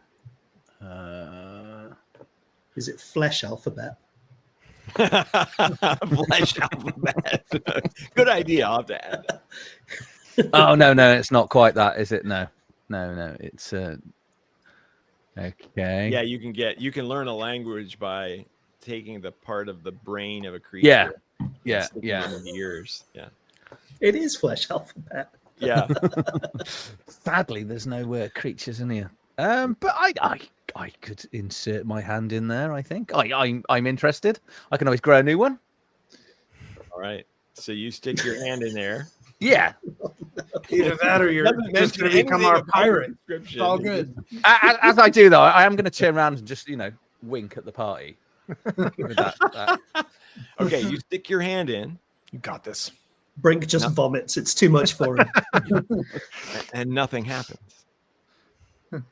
Is it flesh alphabet? Flesh alphabet. Good idea. I'll have to add that. Oh no, it's not quite that, is it? No. It's okay. Yeah, you can learn a language by taking the part of the brain of a creature. Yeah. sticking it in the ears. Yeah. It is flesh alphabet. Yeah. Sadly, there's no creatures in here. But I could insert my hand in there. I think I'm interested. I can always grow a new one. All right. So you stick your hand in there. Yeah. Either that or you're Doesn't just going to mention become anything our about pirate. the description. It's all good. As I do though, I am going to turn around and just wink at the party. With that. Okay, you stick your hand in, You got this. Brink just vomits. It's too much for him. and nothing happens. I'm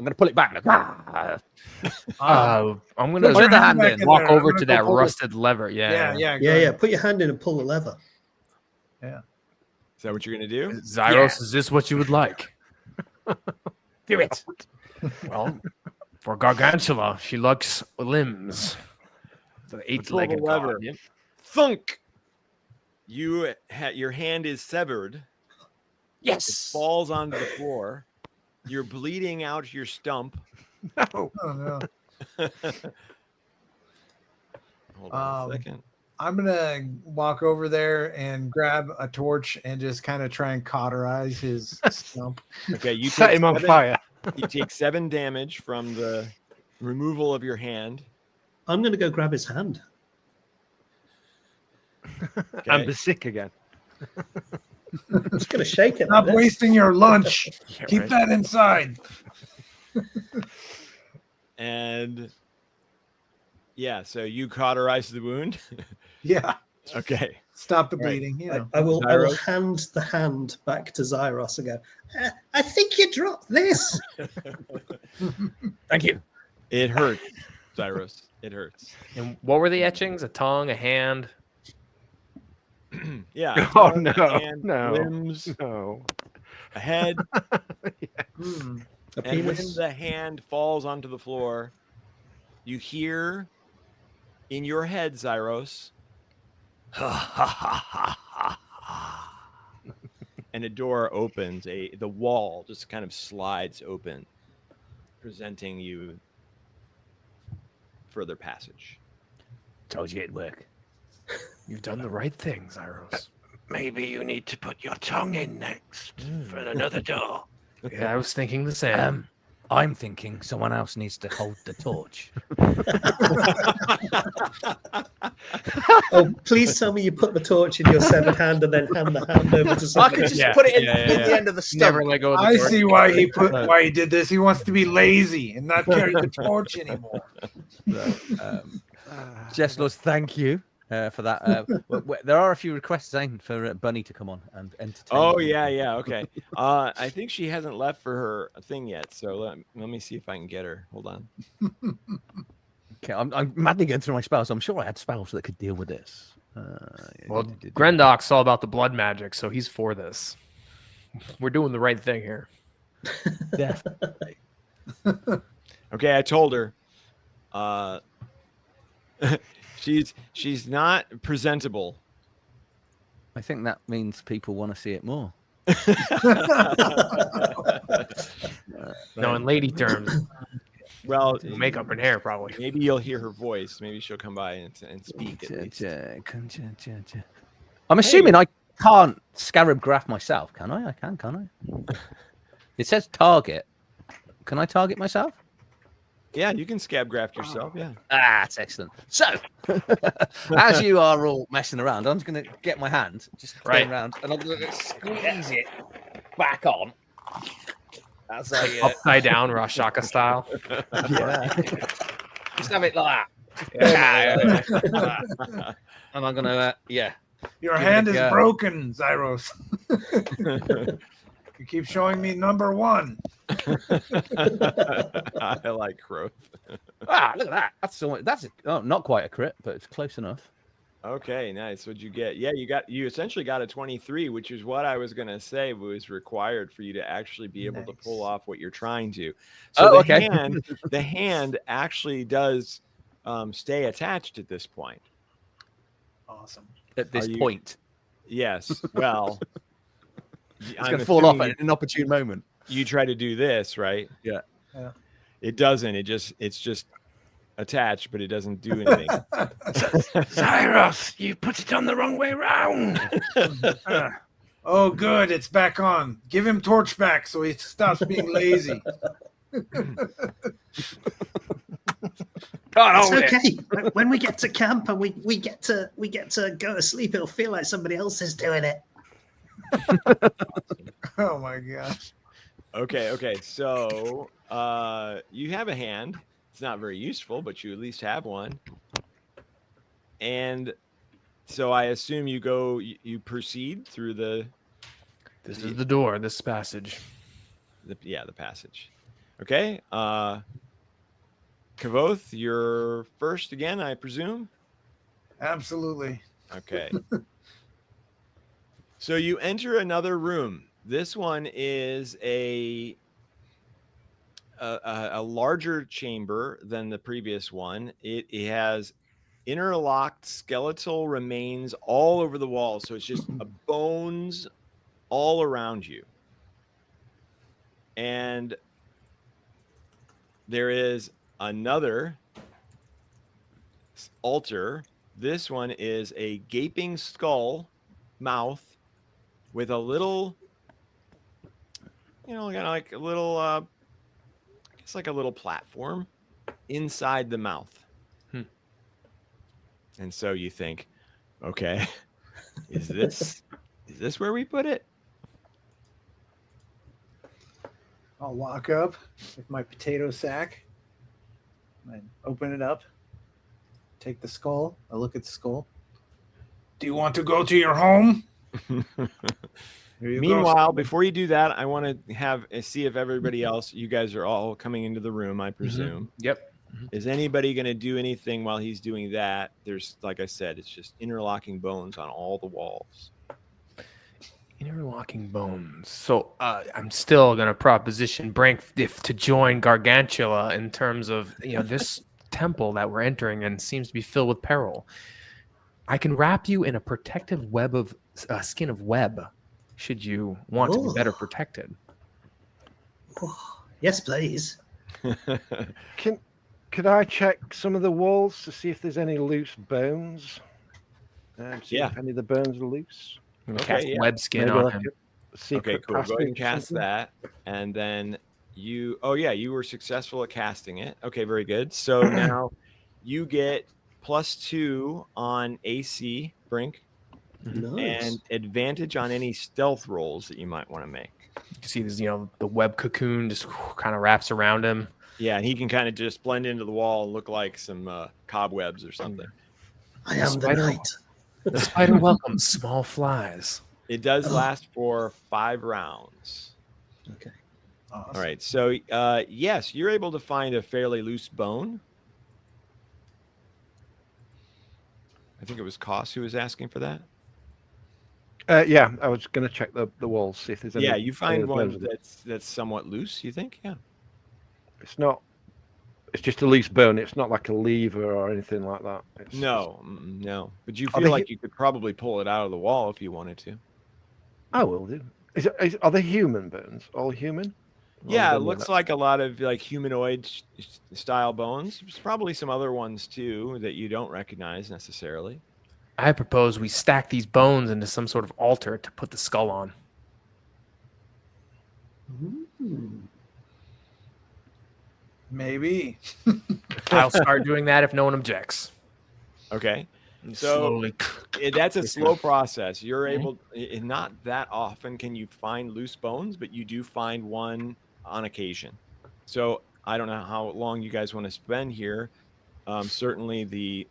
going to pull it back. I'm Put gonna your hand back in. in walk there. I'm over gonna to go that pull it. rusted lever. Yeah. Yeah, go ahead. Put your hand in and pull the lever. Is that what you're gonna do? Zyros, is this what you would like? Do it. Well, for Gargantula, she likes limbs. The Pull eight-legged the lever. god. Yep. Thunk. Your hand is severed. It Yes. falls onto the floor. You're bleeding out your stump. No. Oh, no. Hold on a second. I'm going to walk over there and grab a torch and just kind of try and cauterize his stump. Okay, you Set take him on 7 fire. You take 7 damage from the removal of your hand. I'm going to go grab his hand. Okay. And be sick again. I'm just going to shake it. Stop like this. wasting your lunch. Yeah, Keep right. that inside. And yeah, so you cauterize the wound. Yeah. Okay. Stop the Right. bleeding. You know. I will Zyros? hand the hand back to Zyros and go, I think you dropped this. Thank you. It hurts, Zyros. It hurts. And what were the etchings? A tongue, a hand. Yeah. Oh, tongue, no, hand, no. limbs, No. a head, A and when penis. the hand falls onto the floor, you hear in your head, Zyros, and a door opens. The wall just kind of slides open, presenting you further passage. Told you it'd work. You've done the right thing, Zyros. Maybe you need to put your tongue in next for another door. Yeah, I was thinking the same. I'm thinking someone else needs to hold the torch. Oh, please tell me you put the torch in your severed hand and then hand the hand over to I someone could else. just Yeah, put it in, yeah, in yeah. the end of the stump. Never let go of the I torch. see why he did this. He wants to be lazy and not carry the torch anymore. Jeslos, thank you for that. There are a few requests, Zane, for Bunny to come on and entertain. Oh you. yeah, okay. I think she hasn't left for her thing yet, so let me see if I can get her. Hold on. Okay, I'm madly going through my spells. So I'm sure I had spells that could deal with this. Well, Grendok's all about the blood magic, so he's for this. We're doing the right thing here. Definitely. Okay, I told her. She's not presentable. I think that means people want to see it more. No, in lady terms, Well, makeup and hair probably. maybe you'll hear her voice. Maybe she'll come by and speak. At least. I'm assuming I can't scarab graph myself, can I? I can, can't I? It says target. Can I target myself? Yeah, you can scab graft yourself. Yeah. Ah, that's excellent. So, as you are all messing around, I'm just going to get my hand, just turn around, and I'm going to squeeze it back on. As I, Upside down, Rashaka style. yeah. Just have it like that. And I'm gonna, Your Give it a hand is go. broken, Zyros. You keep showing me number 1. I like growth. look at that. That's not quite a crit, but it's close enough. Okay, nice. What'd you get? Yeah, you essentially got a 23, which is what I was gonna say was required for you to actually be able to pull off what you're trying to. So okay. The hand actually does stay attached at this point. Awesome. At this point, Yes. Well, it's going to fall off at an opportune moment. You try to do this, right? Yeah. It doesn't. It's just attached, but it doesn't do anything. Cyrus, you put it on the wrong way round. Oh, good. It's back on. Give him torch back so he stops being lazy. It's okay. When we get to camp and we get to go to sleep, it'll feel like somebody else is doing it. Oh my gosh. Okay. So you have a hand. It's not very useful, but you at least have one. And so I assume you proceed through the. This is the door. This passage. The passage. Okay. Kavoth, you're first again, I presume? Absolutely. Okay. So you enter another room. This one is a larger chamber than the previous one. It has interlocked skeletal remains all over the wall. So it's just bones all around you. And there is another altar. This one is a gaping skull mouth with a little, kind of like a little, I guess like a little platform inside the mouth. And so you think, okay, is this where we put it? I'll walk up with my potato sack and open it up. Take the skull. I look at the skull. Do you want to go to your home? Meanwhile, before you do that, I want to see if everybody else, you guys are all coming into the room, I presume. Mm-hmm. Yep. Is anybody going to do anything while he's doing that? There's, like I said, it's just interlocking bones on all the walls. Interlocking bones. So I'm still going to proposition Brink to join Gargantula in terms of, this temple that we're entering and seems to be filled with peril. I can wrap you in a protective web of skin of web, should you want to be better protected. Yes, please. Could I check some of the walls to see if there's any loose bones? See if any of the bones are loose. Cast web skin on him. Okay, cool. Go ahead and cast that. And then you were successful at casting it. Okay, very good. So now you get +2 on AC, Brink. Nice. And advantage on any stealth rolls that you might want to make. You can see this, the web cocoon just kind of wraps around him. Yeah, and he can kind of just blend into the wall and look like some cobwebs or something. I am the knight. The spider welcomes small flies. It does last for 5 rounds. Okay. Awesome. All right. So, yes, you're able to find a fairly loose bone. I think it was Koss who was asking for that. Yeah, I was going to check the walls, see if there's any. Yeah, you find one that's somewhat loose, you think? Yeah. It's not. It's just a loose bone. It's not like a lever or anything like that. No. But you feel like you could probably pull it out of the wall if you wanted to. I will do. Are they human bones? All human? Yeah, it looks like a lot of like humanoid style bones. There's probably some other ones too that you don't recognize necessarily. I propose we stack these bones into some sort of altar to put the skull on. Maybe. I'll start doing that if no one objects. Okay. So slowly. That's a slow process. You're able, not that often can you find loose bones, but you do find one on occasion. So I don't know how long you guys want to spend here. certainly the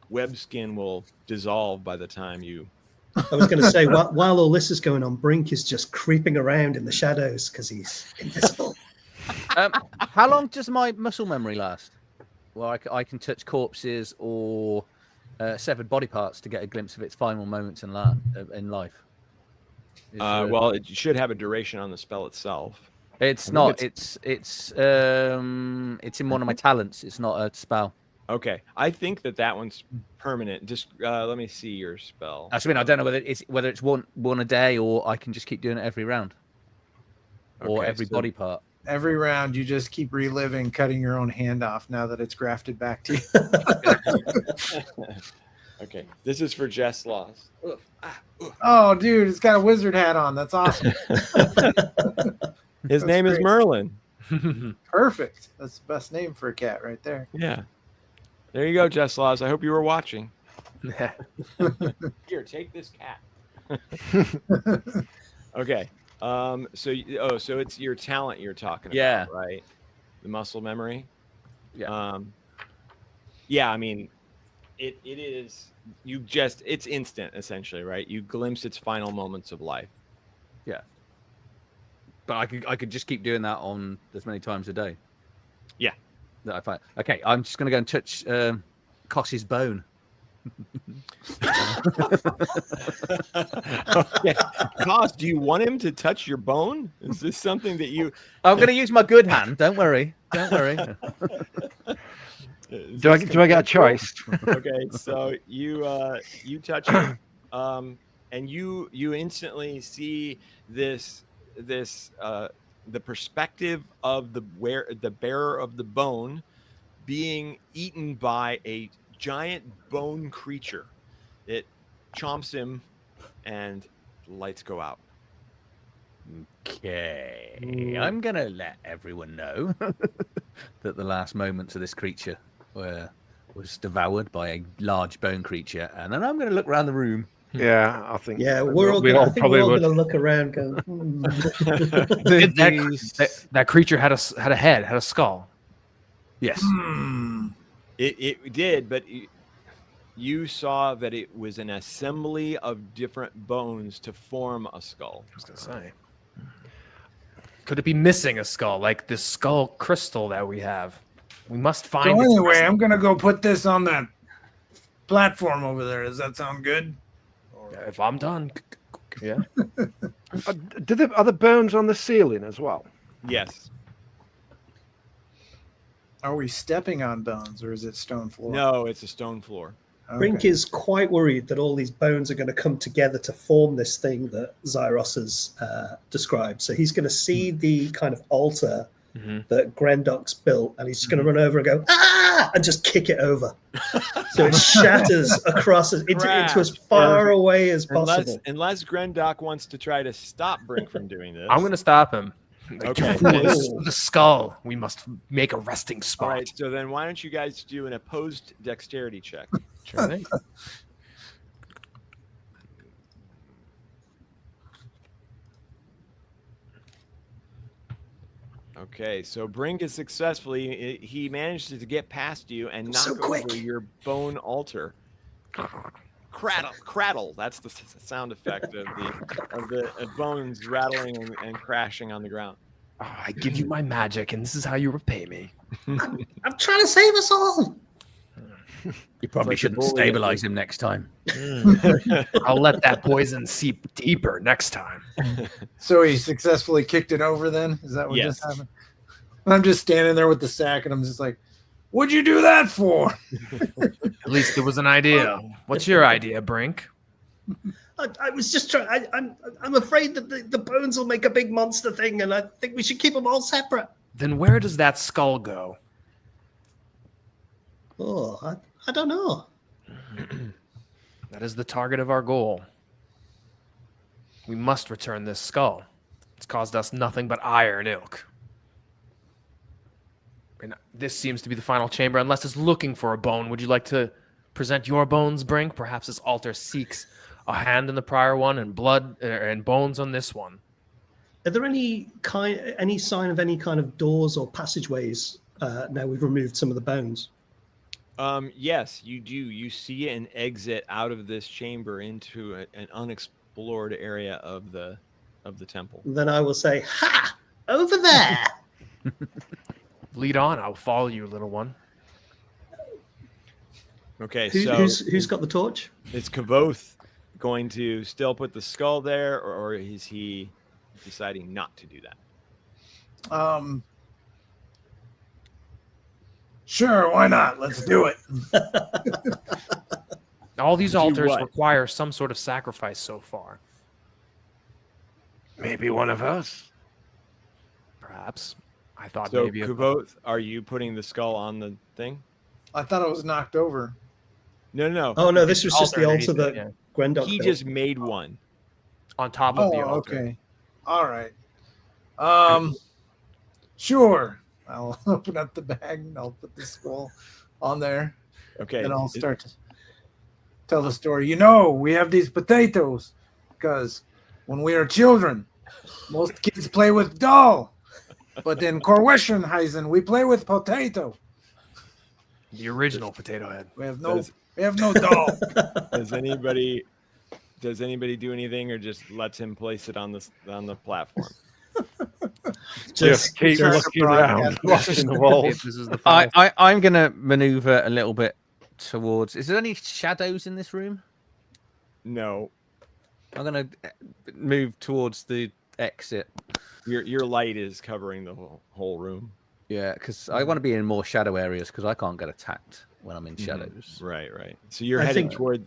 web skin will dissolve by the time you. I was going to say, while all this is going on, Brink is just creeping around in the shadows because he's invisible. How long does my muscle memory last? Well, I can touch corpses or severed body parts to get a glimpse of its final moments in life. Well, it should have a duration on the spell itself. It's not. It's in one of my talents. It's not a spell. Okay, I think that one's permanent. Just let me see your spell. I mean, I don't know whether it's one a day or I can just keep doing it every round, or every body part. Every round, you just keep reliving cutting your own hand off now that it's grafted back to you. Okay, this is for Jess Laws. Oh, dude, it's got a wizard hat on. That's awesome. His name is Merlin. Perfect. That's the best name for a cat right there. Yeah. There you go, Jess Laws. I hope you were watching. Here, take this cat. Okay. So it's your talent you're talking about, right? The muscle memory. Yeah. Yeah. I mean, it is. It's instant, essentially, right? You glimpse its final moments of life. Yeah. But I could just keep doing that on as many times a day. Yeah. That I find. Okay, I'm just going to go and touch Koss's bone. Okay. Koss, do you want him to touch your bone? Is this something that you... I'm going to use my good hand. Don't worry. Don't worry. Do I get a choice? Okay, so you touch it, and you instantly see this the perspective of the bearer of the bone being eaten by a giant bone creature. It chomps him, and the lights go out. Okay, I'm gonna let everyone know that the last moments of this creature was devoured by a large bone creature, and then I'm gonna look around the room. Yeah, I think. Yeah, we're all going to look around. Go. That creature had a head, had a skull. Yes, it did, but you saw that it was an assembly of different bones to form a skull. I was gonna say, could it be missing a skull, like this skull crystal that we have? We must find. So anyway, I'm gonna go put this on that platform over there. Does that sound good? If I'm done, yeah. Are the bones on the ceiling as well? Yes. Are we stepping on bones, or is it stone floor? No, it's a stone floor. Okay. Brink is quite worried that all these bones are going to come together to form this thing that Zyros has described. So he's going to see the kind of altar that Grendok's built, and he's just going to run over and go, ah, and just kick it over. So it shatters across into as far away as possible. Unless Grendok wants to try to stop Brink from doing this. I'm going to stop him. Okay. The skull. We must make a resting spot. All right, so then why don't you guys do an opposed dexterity check? Sure thing. Okay, so Brink is he managed to get past you and knock over your bone altar. Crattle. That's the sound effect of the bones rattling and crashing on the ground. Oh, I give you my magic, and this is how you repay me. I'm trying to save us all. You probably shouldn't stabilize him next time. I'll let that poison seep deeper next time. So he successfully kicked it over then? Is that what just happened? I'm just standing there with the sack, and I'm just like, what'd you do that for? At least there was an idea. What's your idea, Brink? I was just trying. I'm afraid that the bones will make a big monster thing, and I think we should keep them all separate. Then where does that skull go? Oh, I don't know. That is the target of our goal. We must return this skull. It's caused us nothing but ire and ilk. And this seems to be the final chamber, unless it's looking for a bone. Would you like to present your bones, Brink? Perhaps this altar seeks a hand in the prior one and blood and bones on this one. Are there any sign of any kind of doors or passageways now we've removed some of the bones? Yes, you do. You see an exit out of this chamber into an unexplored area of the temple. Then I will say, "Ha! Over there." Lead on. I'll follow you, little one. Okay, Who's got the torch? is Kavoth going to still put the skull there, or is he deciding not to do that? Sure, why not? Let's do it. All these Do altars what? require some sort of sacrifice so far. Maybe one of us. Perhaps. I thought So, maybe. Kavoth, are you putting the skull on the thing? I thought it was knocked over. No. Oh no, this was just the altar altar that yeah. Gwendok He built. just made one. On top of the Oh, altar. okay. All right. Sure. I'll open up the bag and I'll put the skull on there. Okay. And I'll start to tell the story. You know, we have these potatoes because when we are children, most kids play with doll. But in Corweshenheisen, we play with potato. The original potato head. We have no doll. Does anybody do anything, or just lets him place it on the platform? Just keep trying to looking around, watching the walls. This is the final. I'm going to maneuver a little bit towards. Is there any shadows in this room? No. I'm going to move towards the exit. Your light is covering the whole room. Yeah, because I want to be in more shadow areas because I can't get attacked when I'm in shadows. Right. So you're I heading think- toward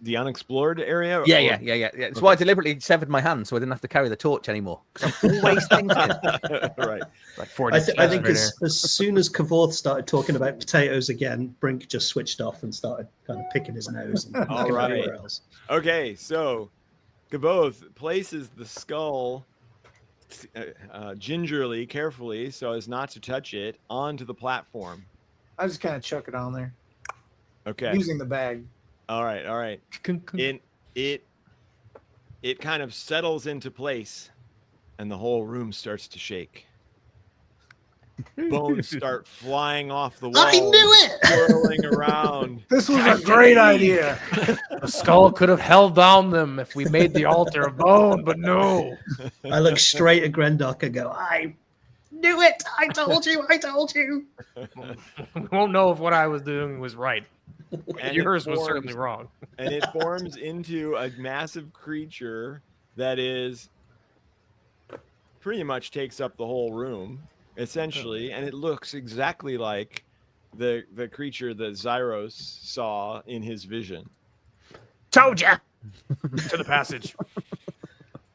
the unexplored area? Yeah. It's why I deliberately severed my hand so I didn't have to carry the torch anymore. 'Cause I'm always thinking. Right. Like 40 I steps think right as soon as Kavoth started talking about potatoes again, Brink just switched off and started kind of picking his nose and looking All right. everywhere else. Okay, so Kavoth places the skull gingerly, carefully, so as not to touch it, onto the platform. I just kind of chuck it on there Okay. using the bag. All right. It kind of settles into place, and the whole room starts to shake. Bones start flying off the wall. I knew it! Swirling around. This was a great idea. The skull could have held down them if we made the altar of bone, but no. I look straight at Grendok and go, I knew it! I told you! We won't know if what I was doing was right. And Yours it was forms- certainly wrong. And it forms into a massive creature that is pretty much takes up the whole room, essentially, and it looks exactly like the creature that Zyros saw in his vision. Told ya! To the passage.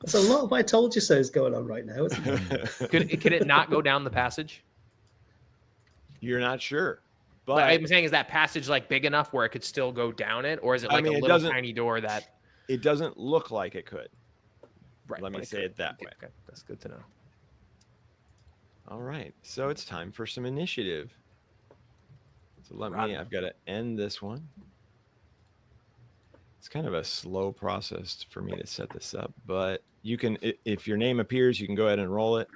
There's a lot of I told you so's going on right now, isn't there? Could it not go down the passage? You're not sure, but Like, I'm saying, is that passage like big enough where it could still go down it, or is it like mean, a it little doesn't- tiny door that? it doesn't look like it could. Right, Let me but say could. it that way. Okay, that's good to know. All right, so it's time for some initiative. So I've got to end this one. It's kind of a slow process for me to set this up, but you can, if your name appears, you can go ahead and roll it.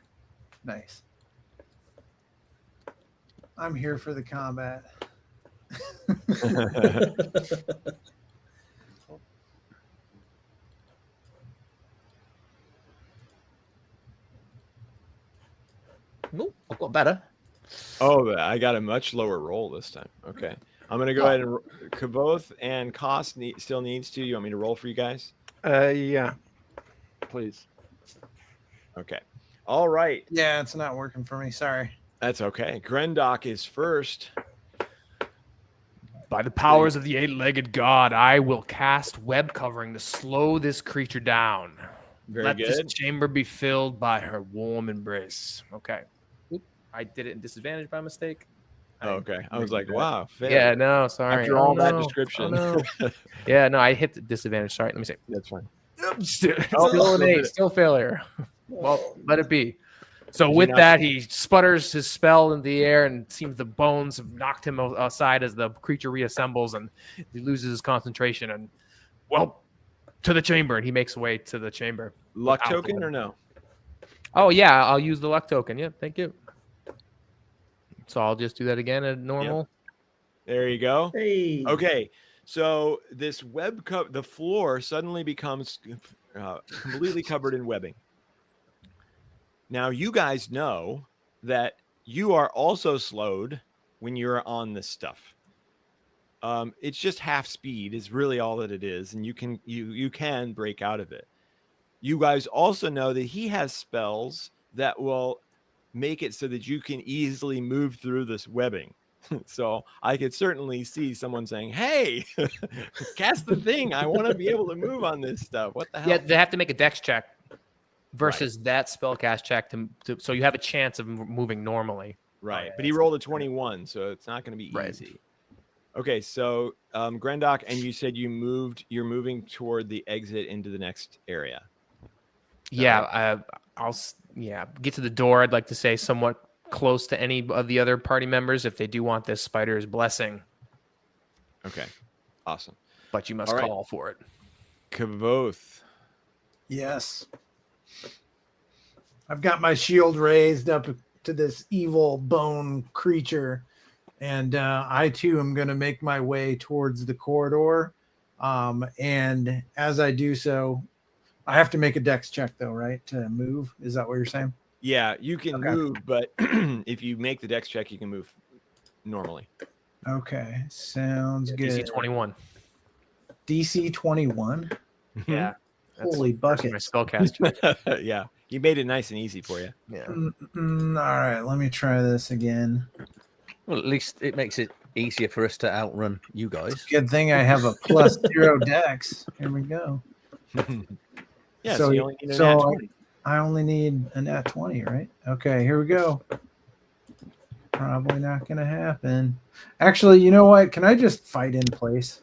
Nice. I'm here for the combat. Oh, I've got better. Oh, I got a much lower roll this time. Okay. I'm going to go ahead and Kavoth and Koss still needs to. You want me to roll for you guys? Yeah. Please. Okay. All right. Yeah, it's not working for me. Sorry. That's okay. Grendok is first. By the powers of the eight-legged god, I will cast web covering to slow this creature down. Very Let this good. chamber be filled by her warm embrace. Okay. Oop, I did it in disadvantage by mistake. Okay. I was like, wow. Fair. Yeah, no, sorry. After all that no. description. Oh, no. Yeah, no, I hit the disadvantage. Sorry, let me see. That's fine. Still, Oh, still an still did 8, it. still failure. Well, let it be. So Did with you not- that, he sputters his spell in the air, and it seems the bones have knocked him aside as the creature reassembles, and he loses his concentration. And well, to the chamber, and he makes way to the chamber. Luck Without token the- or no? Oh yeah, I'll use the luck token. Yep, thank you. So I'll just do that again at normal. There you go. Hey. Okay, so this the floor suddenly becomes completely covered in webbing. Now you guys know that you are also slowed when you're on this stuff. It's just half speed is really all that it is, and you can break out of it. You guys also know that he has spells that will make it so that you can easily move through this webbing. So I could certainly see someone saying, "Hey, cast the thing. I want to be able to move on this stuff. What the hell?" Yeah, they have to make a dex check versus that spellcast check so you have a chance of moving normally. Right. But he rolled a 21, so it's not going to be easy. Okay, so Grendok, and you said you're moving toward the exit into the next area. Yeah, I'll get to the door. I'd like to say somewhat close to any of the other party members if they do want this spider's blessing. Okay, awesome. But you must call for it. Kavoth. Yes. I've got my shield raised up to this evil bone creature, and I too am going to make my way towards the corridor. And as I do so, I have to make a dex check though, right? To move. Is that what you're saying? Yeah, you can move, but if you make the dex check, you can move normally. Okay, sounds good. DC 21. DC 21. Yeah. Holy bucket. My spellcast. Yeah, you made it nice and easy for you. Yeah. All right, let me try this again. Well, at least it makes it easier for us to outrun you guys. Good thing I have a +0 dex. Here we go. Yeah, so you only need a nat 20. I only need a nat 20, right? Okay, here we go. Probably not going to happen. Actually, you know what? Can I just fight in place?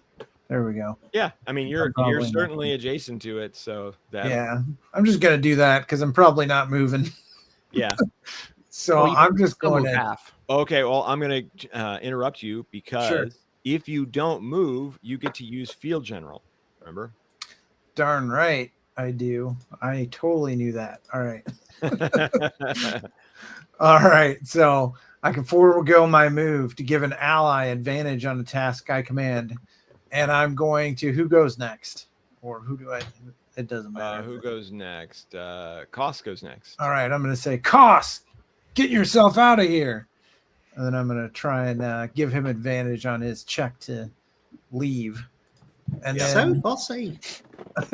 There we go. Yeah, I mean you're certainly adjacent to it, so that. Yeah, I'm just going to do that because I'm probably not moving. Yeah. So I'm just going in half. Okay, well I'm going to interrupt you because if you don't move, you get to use Field General. Remember? Darn right. I do. I totally knew that. All right. All right. So I can forego my move to give an ally advantage on a task I command. And I'm going to, who goes next? Or who do I, it doesn't matter. Who goes next? Koss goes next. All right. I'm going to say, Koss, get yourself out of here. And then I'm going to try and give him advantage on his check to leave. And then, so bossy. For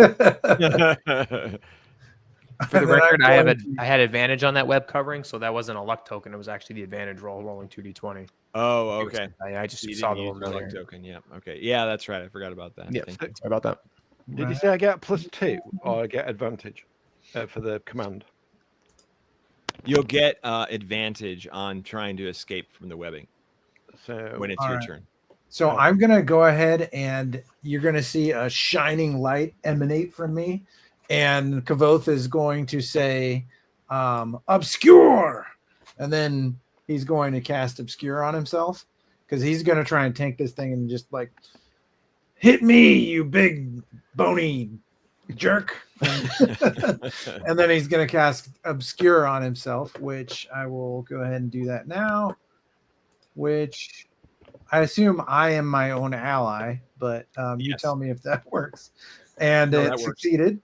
the record, I had advantage on that web covering, so that wasn't a luck token. It was actually the advantage roll rolling 2d20. Oh, okay. I just You saw didn't the use luck token. Yeah. Okay. Yeah, that's right. I forgot about that. Yeah, sorry about that. Did you say I get +2 or I get advantage for the command? You'll get advantage on trying to escape from the webbing. So when it's your turn. So I'm going to go ahead and you're going to see a shining light emanate from me. And Kavoth is going to say, obscure. And then he's going to cast obscure on himself because he's going to try and tank this thing and just like, hit me, you big bony jerk. And then he's going to cast obscure on himself, which I will go ahead and do that now, which I assume I am my own ally, but you tell me if that works. And it succeeded.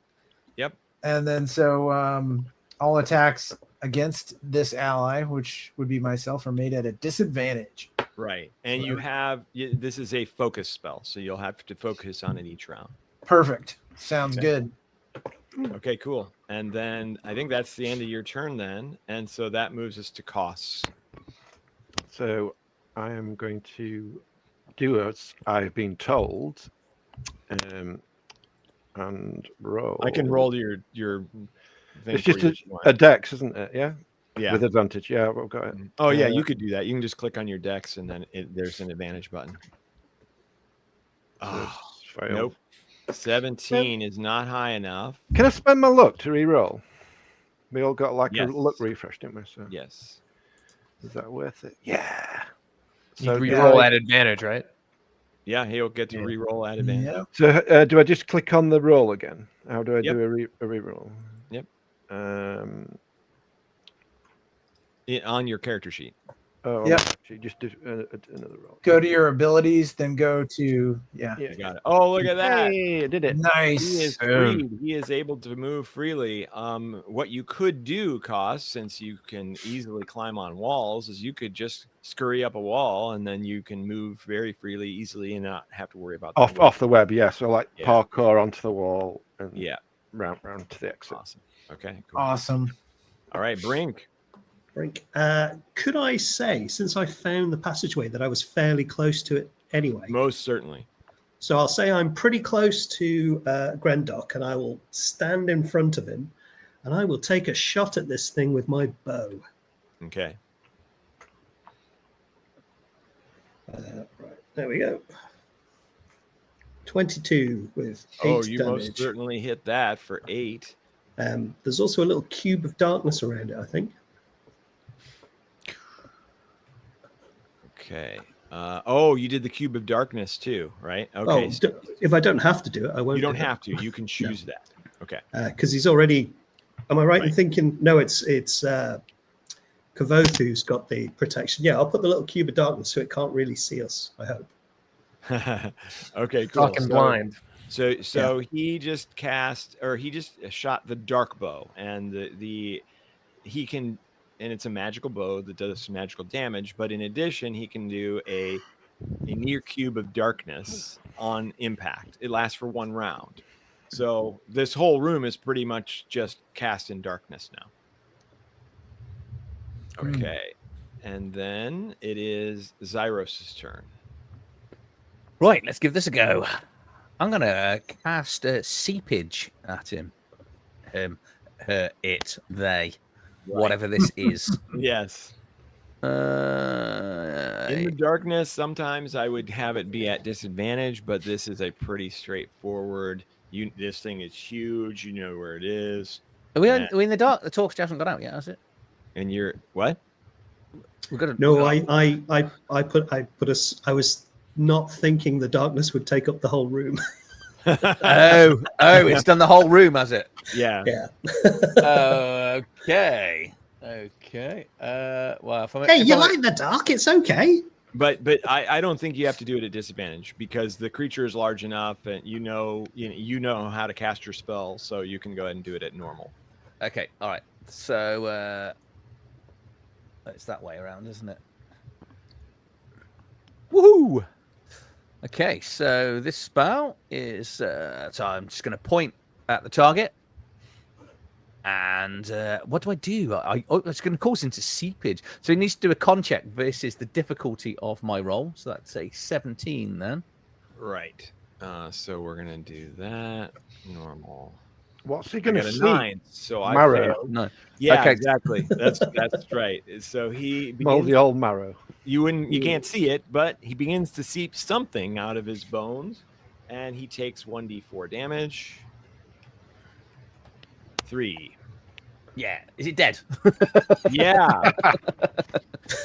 Yep. And then so all attacks against this ally, which would be myself, are made at a disadvantage. Right. And this is a focus spell, so you'll have to focus on it each round. Perfect. Sounds good. Okay, cool. And then I think that's the end of your turn then. And so that moves us to Koss. So I am going to do as I've been told, and roll. I can roll your thing. It's just a dex, isn't it? Yeah. Yeah. With advantage. Yeah, we've got it. Oh yeah, you could do that. You can just click on your dex, and then there's an advantage button. Oh, nope. 17 is not high enough. Can I spend my luck to re-roll? We all got like a luck refresh, didn't we? So yes. Is that worth it? Yeah. So re-roll at advantage, right? Yeah, he'll get to re-roll at advantage. Yep. So do I just click on the roll again? How do I do a re-roll? Yep. On On your character sheet. Oh, Yep. actually, just do another roll. Go to your abilities, then go to Yeah. You got it. Oh, look at that. Hey, I did it. He nice. is free. He is able to move freely. What you could do, Koss, since you can easily climb on walls, is you could just scurry up a wall, and then you can move very freely, easily, and not have to worry about Off the web, yeah. So like Yeah. parkour onto the wall and Yeah, round to the exit. awesome. Okay, cool. Awesome. All right, Brink. Brink. Could I say, since I found the passageway, that I was fairly close to it anyway? Most certainly. So I'll say I'm pretty close to Grendok, and I will stand in front of him, and I will take a shot at this thing with my bow. Okay. Right, there we go. 22 with 8 Oh, you damage. most certainly hit that for 8. There's also a little cube of darkness around it, I think. Okay. You did the cube of darkness too, right? Okay. If I don't have to do it, I won't. You don't do it. have to. You can choose that. Okay. Because he's already. Am I right in thinking? No, it's Kavoth who's got the protection. Yeah, I'll put the little cube of darkness so it can't really see us. I hope. Okay, cool. Fucking blind. So he just shot the dark bow, and he can, and it's a magical bow that does magical damage. But in addition, he can do a near cube of darkness on impact. It lasts for 1 round. So this whole room is pretty much just cast in darkness now. Okay, and then it is Zyros's turn. Right, let's give this a go. I'm going to cast seepage at him. Her, it, they, whatever this is. Yes. In the darkness, sometimes I would have it be at disadvantage, but this is a pretty straightforward. This thing is huge. You know where it is. Are we in the dark? The talk hasn't got out yet, has it? And you're what? We've got to. No, I was not thinking the darkness would take up the whole room. Oh, it's done the whole room, has it? Yeah. Yeah. Okay. Well, you like the dark? It's okay. But I don't think you have to do it at disadvantage, because the creature is large enough, and you know how to cast your spell, so you can go ahead and do it at normal. Okay. All right. So it's that way around, isn't it? Woohoo! Okay, so this spell is so I'm just going to point at the target, and what do I do? It's going to cause into seepage, so he needs to do a con check versus the difficulty of my roll. So that's a 17 then. Right. So we're gonna do that normal. What's he going to see? 9, so I Marrow. failed. No. Yeah, Okay. exactly. That's right. So he Moldy old marrow. You can't see it, but he begins to seep something out of his bones, and he takes 1d4 damage. 3. Yeah. Is it dead? Yeah.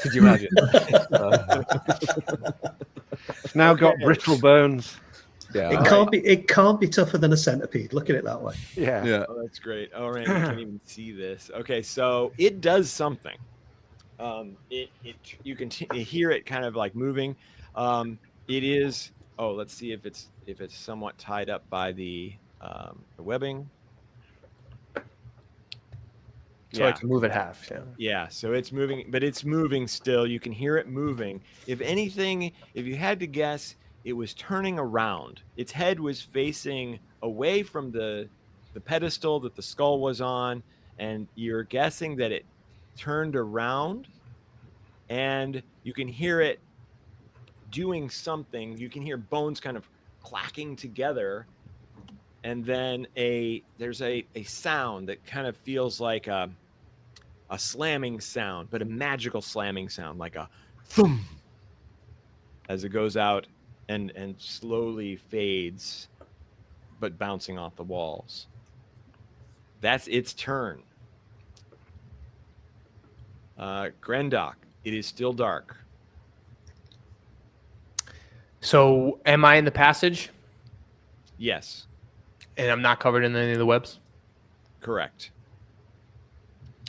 Could you imagine? It's now got brittle bones. Yeah. It can't be tougher than a centipede. Look at it that way. Yeah. Yeah. Oh, that's great. Oh, man, you can't even see this. Okay, so it does something. You can hear it kind of like moving. It is. Oh, let's see if it's somewhat tied up by the webbing. So I can move it half. Yeah. Yeah, so it's moving, but it's moving still. You can hear it moving. If anything, if you had to guess, it was turning around. Its head was facing away from the pedestal that the skull was on, and you're guessing that it turned around, and you can hear it doing something. You can hear bones kind of clacking together, and then there's a sound that kind of feels like a slamming sound, but a magical slamming sound, like a thump, as it goes out and slowly fades, but bouncing off the walls. That's its turn. Grendok, it is still dark. So am I in the passage? Yes, And I'm not covered in any of the webs? correct.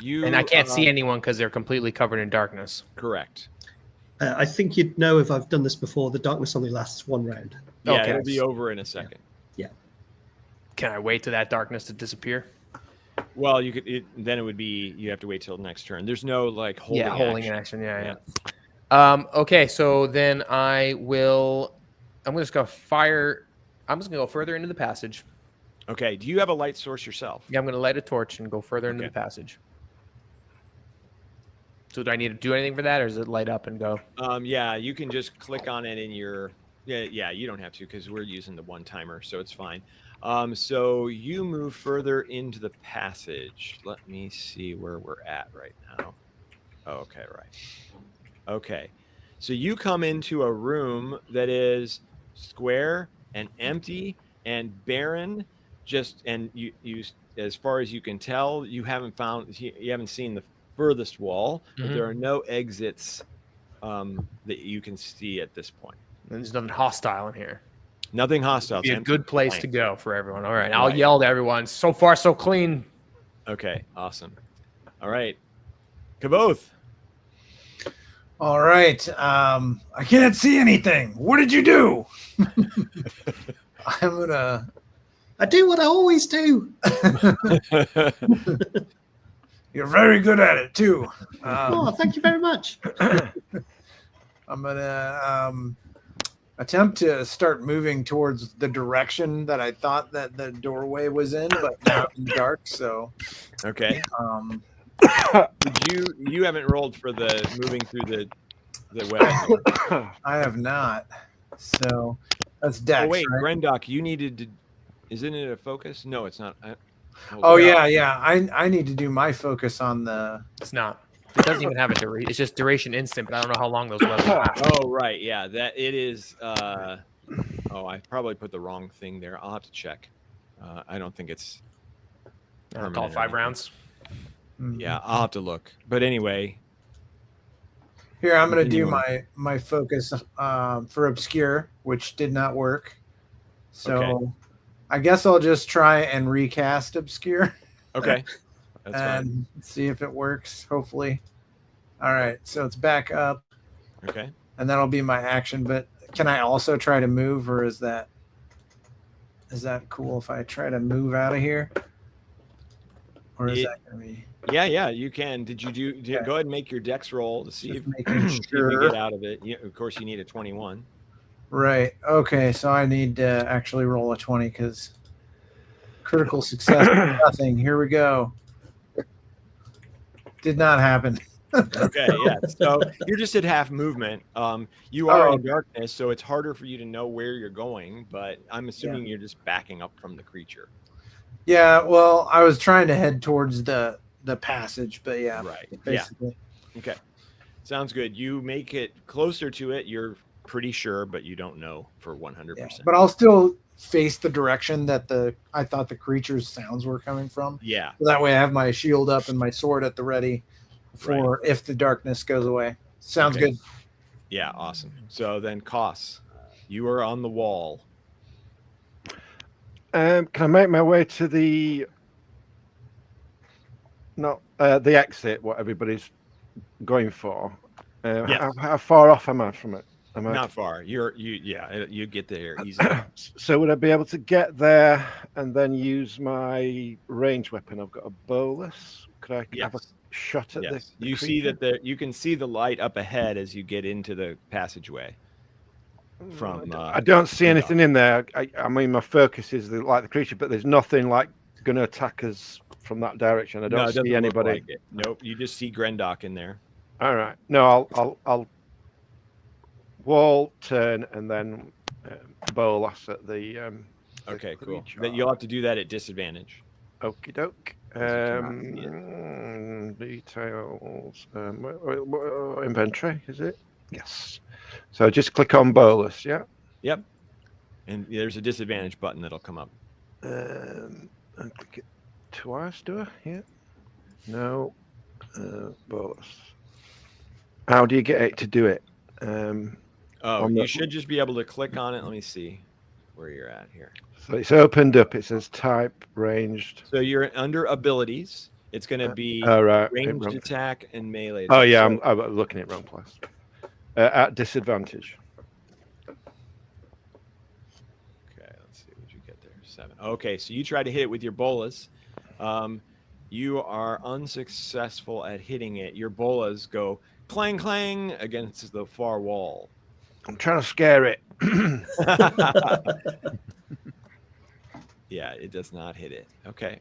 And I can't see anyone because they're completely covered in darkness. Correct. I think you'd know if I've done this before. The darkness only lasts 1 round. Yeah, Okay. it'll be over in a second. Yeah. Can I wait till that darkness to disappear? Well, you could. Then it would be you have to wait till the next turn. There's no like holding action. Yeah. Okay, so then I'm just gonna fire. I'm just gonna go further into the passage. Okay. Do you have a light source yourself? Yeah, I'm gonna light a torch and go further into the passage. So do I need to do anything for that, or does it light up and go? Yeah, you can just click on it in your. Yeah. You don't have to because we're using the one timer, so it's fine. So you move further into the passage. Let me see where we're at right now. Okay, right. Okay. So you come into a room that is square and empty and barren. And you as far as you can tell, you haven't seen the furthest wall, but there are no exits that you can see at this point. There's nothing hostile in here. Nothing hostile. It'd be a good place to go for everyone. All right, Right. I'll yell to everyone. So far, so clean. Okay, awesome. All right, Kavoth. All right. I can't see anything. What did you do? I'm gonna. I do what I always do. You're very good at it too. Thank you very much. I'm gonna attempt to start moving towards the direction that I thought that the doorway was in, but now it's dark. So, Okay. You haven't rolled for the moving through the web. I have not. So that's Dex. Oh wait, right? Grendock, you needed to. Isn't it a focus? No, it's not. Yeah. I need to do my focus on the. It's not. It doesn't even have a duration. It's just duration instant, but I don't know how long those webs last. Oh right, yeah. That it is. I probably put the wrong thing there. I'll have to check. I don't think it's. I'll call it 5 rounds. Yeah, I'll have to look. But anyway. Here, I'm going to do my focus for obscure, which did not work. So Okay. I guess I'll just try and recast obscure. Okay. That's and fine. see if it works, hopefully. All right, so it's back up. Okay. And that'll be my action. But can I also try to move, or is that cool if I try to move out of here? Or is that going to be... Yeah, you can. Did you Okay. go ahead and make your dex roll to see if making you sure. get out of it? Of course, you need a 21. Right. Okay, so I need to actually roll a 20 because critical success, nothing. Here we go. Did not happen. Okay, yeah. So you're just at half movement. You are in darkness, so it's harder for you to know where you're going, but I'm assuming you're just backing up from the creature. Yeah, well, I was trying to head towards the passage, but yeah. Right. Basically. Yeah. Okay. Sounds good. You make it closer to it. You're pretty sure, but you don't know for 100%. Yeah, but I'll still face the direction that I thought the creature's sounds were coming from. Yeah. So that way I have my shield up and my sword at the ready for if the darkness goes away. Sounds good. Yeah, awesome. So then Koss, you are on the wall. Can I make my way to the exit, what everybody's going for? Yes. How far off am I from it? Not far. You get there easily. So would I be able to get there and then use my ranged weapon? I've got a bolus. Could I have a shot at this? You see that you can see the light up ahead as you get into the passageway. I don't see anything in there. I mean, my focus is the creature, but there's nothing like going to attack us from that direction. I don't see anybody. Like it. Nope, you just see Grendock in there. All right. No, I'll wall turn and then bolus at the. Okay, cool. Then you'll have to do that at disadvantage. Okie doke. Details. Inventory, is it? Yes. So just click on bolus, yeah? Yep. And there's a disadvantage button that'll come up. And click it twice, do I? Yeah. No. Bolus. How do you get it to do it? You should just be able to click on it. Let me see where you're at here. So it's opened up. It says type, ranged. So you're under abilities, It's going to be right. ranged attack and melee. Oh yeah, I'm looking at wrong place. At disadvantage. Okay, let's see what you get there. 7. Okay, so you try to hit it with your bolas. You are unsuccessful at hitting it. Your bolas go clang clang against the far wall. I'm trying to scare it. Yeah, it does not hit it. Okay.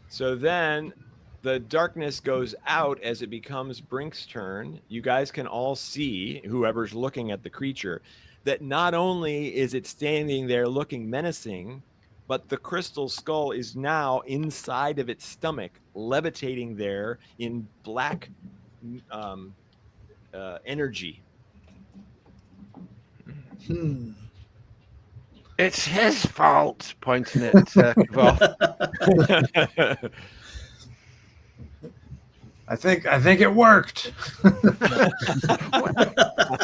So then the darkness goes out as it becomes Brink's turn. You guys can all see, whoever's looking at the creature, that not only is it standing there looking menacing, but the crystal skull is now inside of its stomach, levitating there in black energy. It's his fault. Pointing at Kvoth. I think it worked.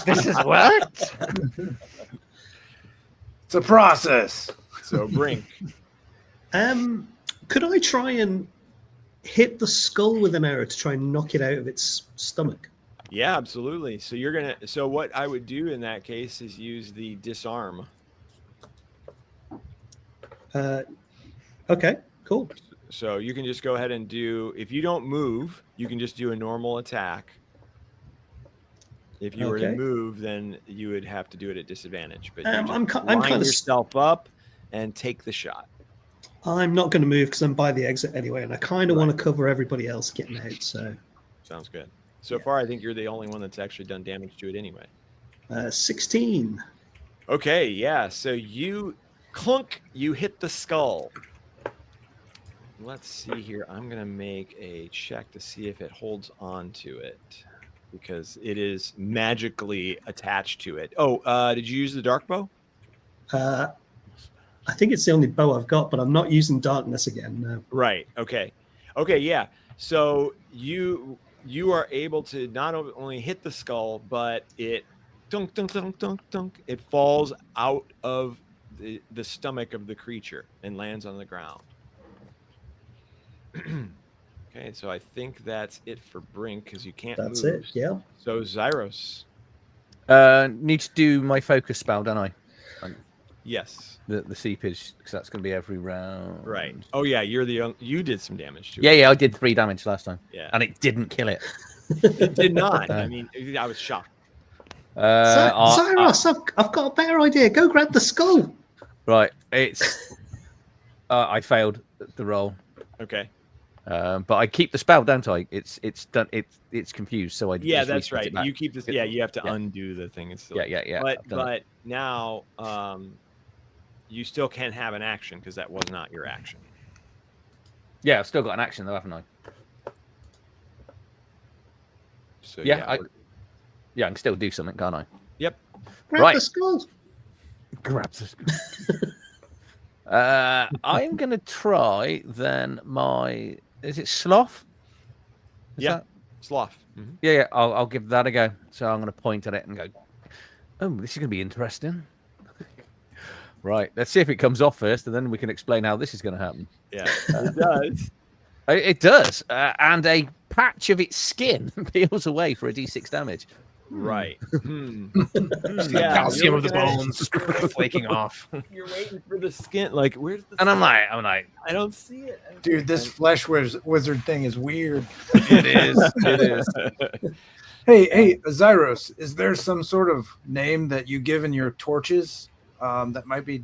This has worked. It's a process. So Brink. Could I try and hit the skull with an arrow to try and knock it out of its stomach? Yeah, absolutely. So so what I would do in that case is use the disarm. Okay, cool. So you can just go ahead and do, if you don't move, you can just do a normal attack. If you were to move, then you would have to do it at disadvantage. But I'm kind line of yourself up and take the shot. I'm not going to move because I'm by the exit anyway, and I kind of want to cover everybody else getting out. So sounds good. So far, I think you're the only one that's actually done damage to it anyway. 16. Okay, yeah. So you clunk, you hit the skull. Let's see here. I'm going to make a check to see if it holds on to it because it is magically attached to it. Oh, did you use the dark bow? I think it's the only bow I've got, but I'm not using darkness again. No. Right. Okay. Okay. Yeah. So you are able to not only hit the skull, but it dunk, dunk, dunk, dunk, dunk. It falls out of the stomach of the creature and lands on the ground. Okay, so I think that's it for Brink because you can't move. That's it, yeah. So Zyros. Need to do my focus spell, don't I? Yes. The seepage, because that's going to be every round. Right. Oh yeah, you did some damage to it. Yeah, I did 3 damage last time. Yeah. And it didn't kill it. It did not. I mean, I was shocked. Zyros, I've got a better idea. Go grab the skull. Right. It's I failed the roll. Okay. But I keep the spell, don't I? It's done. It's confused. So I that's right. You keep this. Yeah, you have to undo the thing. It's still, yeah. But now you still can't have an action because that was not your action. Yeah, I've still got an action though, haven't I? So I can still do something, can't I? Yep. Grab the skull. Grab the skull. I'm going to try then is it sloth? Sloth. Mm-hmm. Yeah, I'll give that a go. So I'm going to point at it and go, oh, this is going to be interesting. Right, let's see if it comes off first, and then we can explain how this is going to happen. Yeah, it does. It does. And a patch of its skin peels away for a d6 damage. Right. Calcium of the bones flaking off. You're waiting for the skin. Like, where's the? And I'm like, I don't see it. Dude, this flesh wizard thing is weird. It is. It is. Hey, Zyros, is there some sort of name that you give in your torches that might be?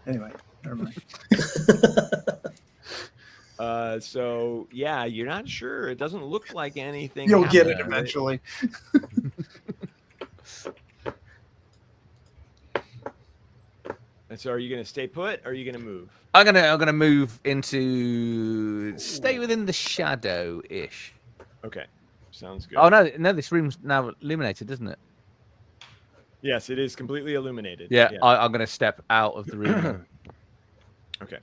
Anyway, never mind. So yeah, you're not sure. It doesn't look like anything. You'll get it eventually. And so, are you going to stay put? Or are you going to move? I'm gonna move into stay within the shadow-ish. Okay, sounds good. Oh no, this room's now illuminated, isn't it? Yes, it is completely illuminated. Yeah. I'm gonna step out of the room. Okay.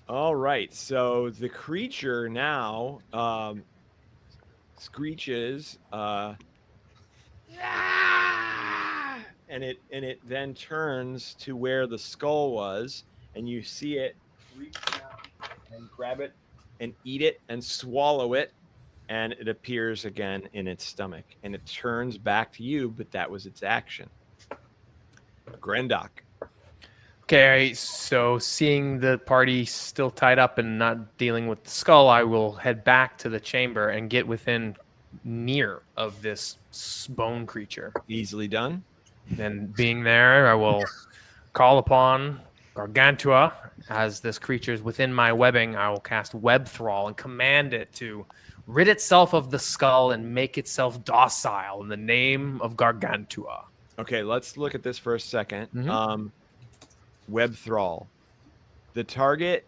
All right, so the creature now screeches, and it then turns to where the skull was, and you see it reach out and grab it and eat it and swallow it, and it appears again in its stomach, and it turns back to you, but that was its action. Grendok. Okay, so seeing the party still tied up and not dealing with the skull, I will head back to the chamber and get within near of this bone creature. Easily done. And being there, I will call upon Gargantua. As this creature is within my webbing, I will cast Web Thrall and command it to rid itself of the skull and make itself docile in the name of Gargantua. Okay, let's look at this for a second. Mhm. Web Thrall. The target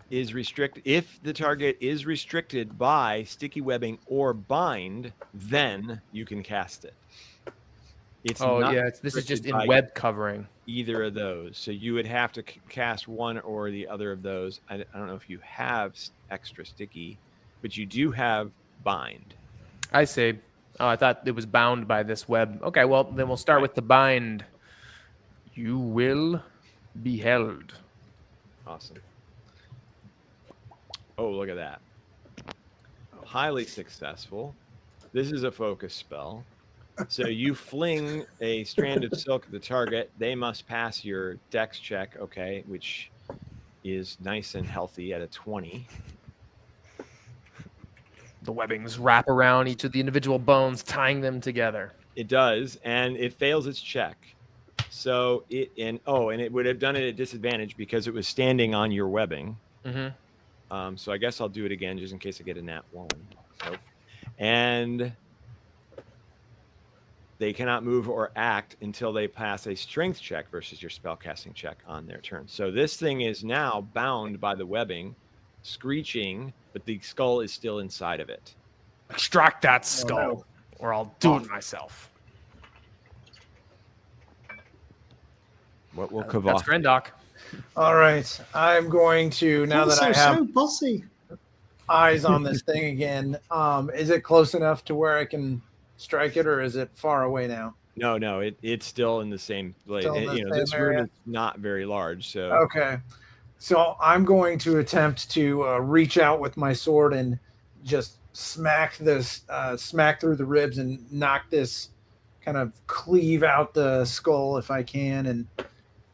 is restricted. If the target is restricted by sticky webbing or bind, then you can cast it. It's not this is just restricted in by web covering. either of those. So you would have to cast one or the other of those. I don't know if you have extra sticky, but you do have bind. I see. Oh, I thought it was bound by this web. Okay, well, then we'll start with the bind. You will be held. Awesome. Oh, look at that. Highly successful. This is a focus spell. So you fling a strand of silk at the target. They must pass your dex check, okay, which is nice and healthy at a 20. The webbings wrap around each of the individual bones, tying them together. It does, and it fails its check. So it would have done it at disadvantage because it was standing on your webbing. Mm-hmm. So I guess I'll do it again just in case I get a nat 1. Nope. And they cannot move or act until they pass a strength check versus your spellcasting check on their turn. So this thing is now bound by the webbing, screeching, but the skull is still inside of it. Extract that skull, or I'll do it myself. What will That's Kavoth? Grendok. All right. I'm going to, now that I have so bossy. eyes on this thing again, is it close enough to where I can strike it, or is it far away now? No, it's still in the same place. Still in the same this area? room is not very large, so Okay. So I'm going to attempt to reach out with my sword and just smack through the ribs and knock this, kind of cleave out the skull if I can,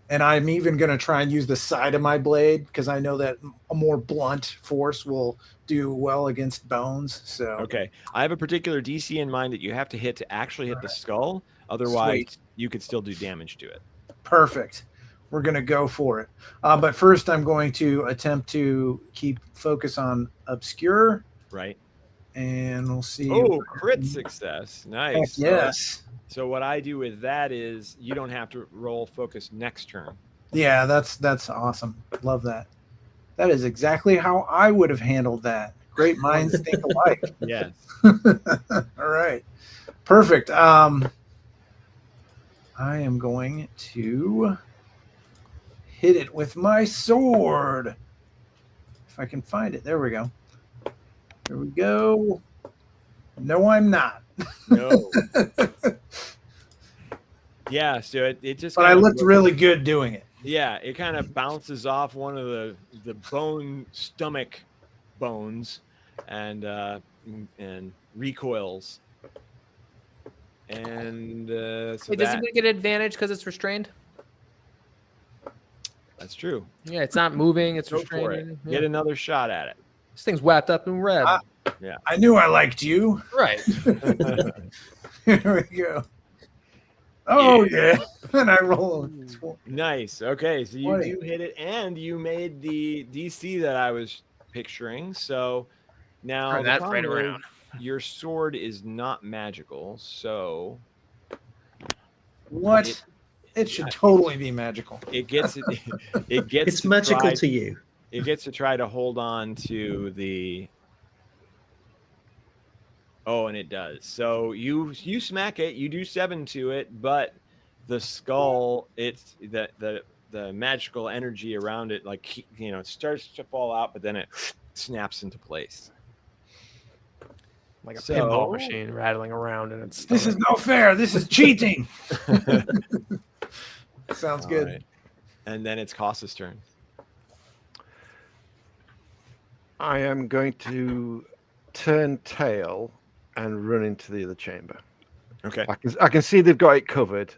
and I'm even going to try and use the side of my blade because I know that a more blunt force will do well against bones. So okay. I have a particular DC in mind that you have to hit to actually hit the skull. Otherwise, Sweet. You could still do damage to it. Perfect. We're going to go for it. But first, I'm going to attempt to keep focus on obscure. Right. And we'll see. Oh, crit success. Nice. Heck yes. So what I do with that is you don't have to roll focus next turn. Yeah, that's awesome. Love that. That is exactly how I would have handled that. Great minds think alike. Yes. All right. Perfect. I am going to hit it with my sword. If I can find it. There we go. There we go. No, I'm not. No. Yeah, so it just. But I looked really good doing it. Yeah, it kind of bounces off one of the stomach bones, and recoils. And so Hey, does it get an advantage because it's restrained? That's true. Yeah, it's not moving. It's Go for it. restrained. Get another shot at it. This thing's wrapped up in red. I knew I liked you. Right. Here we go. Oh yeah. And I roll. Nice. Okay, so you 20. do hit it, and you made the DC that I was picturing. So now Turn the that problem right is around. your sword is not magical, so What? It should totally be magical. it gets it gets It's magical to you. It gets to try to hold on to the. Oh, and it does. So you smack it, you do 7 to it, but the skull, it's the magical energy around it, like it starts to fall out, but then it snaps into place. Like a pinball machine rattling around in its stomach. This is no fair. This is cheating. Sounds good. Right. And then it's Koss's turn. I am going to turn tail and run into the other chamber. Okay. I can see they've got it covered,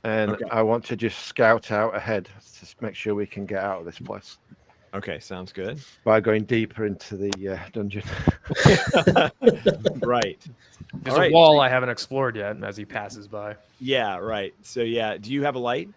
and Okay. I want to just scout out ahead to make sure we can get out of this place Okay, sounds good. by going deeper into the dungeon. Right. There's All a right. wall I haven't explored yet as he passes by. Yeah, right. So yeah, do you have a light?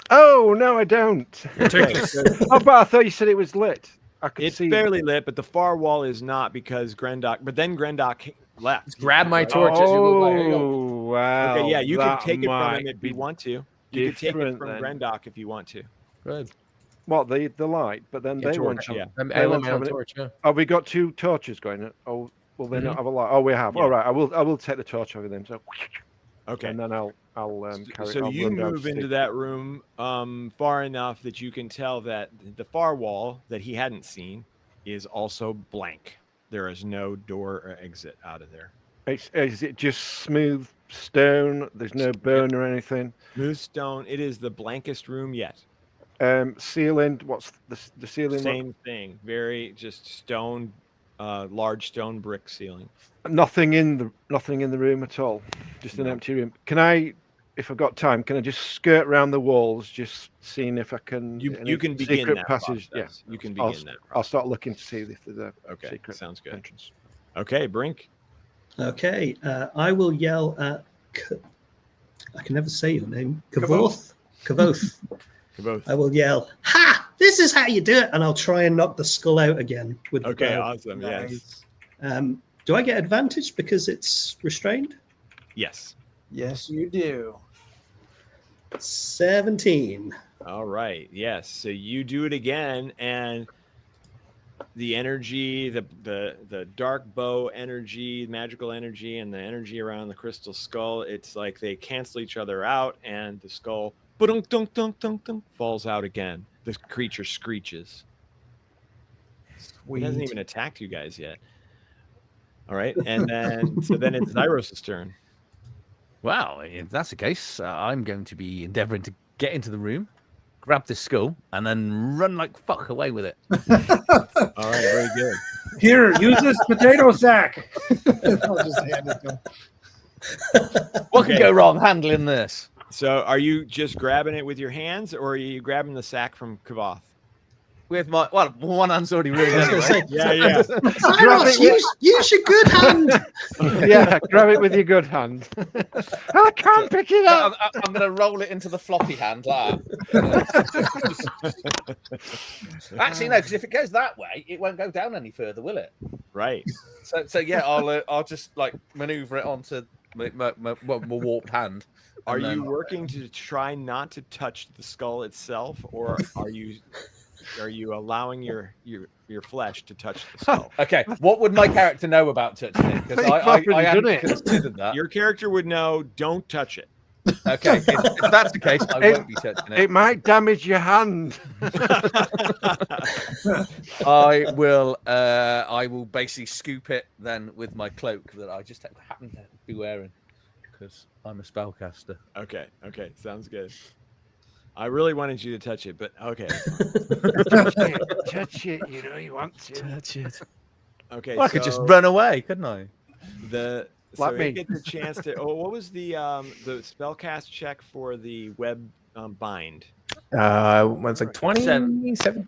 Oh no, I don't. Okay, so Oh, but I thought you said it was lit. I could it's see. fairly lit, but the far wall is not because Grendock. But then Grendock left. Just grab my Right? torch as you look like, here you go. Oh wow! Okay, yeah, you can that take it from him might if be you want to. You could take it different from then. Grendock if you want to. Good. What the light? But then Yeah, they torch, won't. Have, yeah. I they lit won't my have own it. torch, yeah. Oh, we got 2 torches going. Oh, will they not have a light? Oh, we have. Yeah. All right, I will take the torch over them. So, Okay. and then I'll carry. So I'll you run down move to into Steve. that room far enough that you can tell that the far wall that he hadn't seen is also blank. There is no door or exit out of there. Is it just smooth stone? There's no bone or anything. Smooth stone. It is the blankest room yet. Ceiling. What's the ceiling? Same thing. Very just stone, large stone brick ceiling. Nothing in the room at all. Just an No. empty room. Can I, if I've got time, can I just skirt around the walls, just seeing if I can? You can begin secret that passage. process. Yeah, You can I'll begin that. I'll start looking to see if there's a Okay, secret sounds good. entrance. Okay, Brink. Okay, I will yell at. I can never say your name. Kavoth. Kavoth. Both. I will yell, "Ha! This is how you do it!" And I'll try and knock the skull out again with the Okay, bow. awesome. Yes. Do I get advantage because it's restrained? Yes. Yes, you do. 17. All right. Yes. So you do it again, and the energy, the dark bow energy, magical energy, and the energy around the crystal skull, it's like they cancel each other out, and the skull falls out again. The creature screeches. He hasn't even attacked you guys yet. All right, and then then it's Zyros' turn. Well, if that's the case, I'm going to be endeavoring to get into the room, grab this skull, and then run like fuck away with it. All right, very good. Here, use this potato sack. I'll just hand it to him. What can go wrong handling this? So, are you just grabbing it with your hands, or are you grabbing the sack from Kavoth? With my one hand's already ruined I was anyway. going to say, Yeah. Zyros, use your good hand. Yeah, grab it with your good hand. I can't pick it up. I'm going to roll it into the floppy hand like that. Actually, no, because if it goes that way, it won't go down any further, will it? Right. So yeah, I'll just like maneuver it onto my warped hand. Are And you then- working to try not to touch the skull itself, or are you allowing your flesh to touch the skull? Okay, what would my character know about touching it? Because You've I already hadn't done it. considered that. Your character would know, don't touch it. Okay, if that's the case, I won't be touching it. It might damage your hand. I will basically scoop it then with my cloak that I just happen to be wearing because I'm a spellcaster. Okay, sounds good. I really wanted you to touch it, but okay. Touch it, you know you want to. Touch it. Okay, Well, I could just run away, couldn't I? So Like me. it gets a chance to. Oh, what was the spellcast check for the web bind? It's like 27.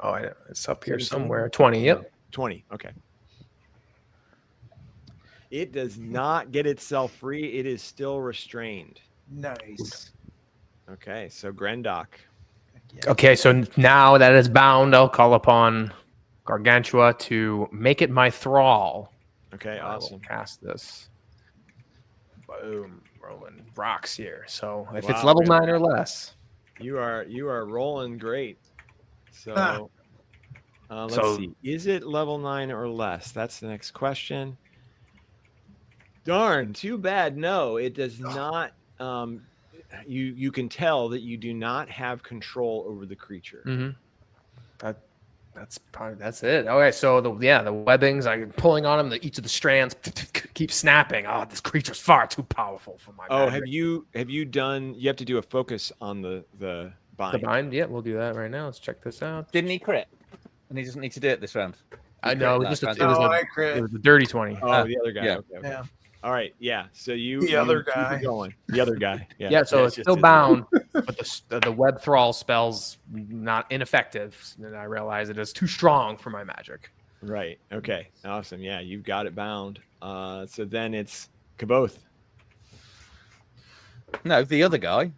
Oh, it's up here 17? somewhere. 20. Yep. 20. Okay. It does not get itself free. It is still restrained. Nice. Okay, so Grendock. Okay, so now that it's bound, I'll call upon Gargantua to make it my thrall. Okay, I will awesome. cast this. Boom, rolling rocks here. So if Wow, it's level man. 9 or less. You are rolling great. So let's So- see. Is it level 9 or less? That's the next question. Darn, too bad. No, it does not. You can tell that you do not have control over the creature. Mm-hmm. That's it. Okay, so the webbings, I'm pulling on them. Each of the strands keep snapping. Oh, this creature's far too powerful for my. Oh, magic. have you done? You have to do a focus on the bind. The bind? Yeah, we'll do that right now. Let's check this out. Didn't he crit? And he doesn't need to do it this round. I know it was I crit. it was a dirty 20. Oh, the other guy. yeah. Okay. Yeah. All right. Yeah. So you The you other keep it guy. going. The other guy. Yeah. Yeah, so it's just still his- bound, but the web thrall spell's not ineffective. And I realize it is too strong for my magic. Right. Okay. Awesome. Yeah, you've got it bound. So then it's Kaboth. No, the other guy.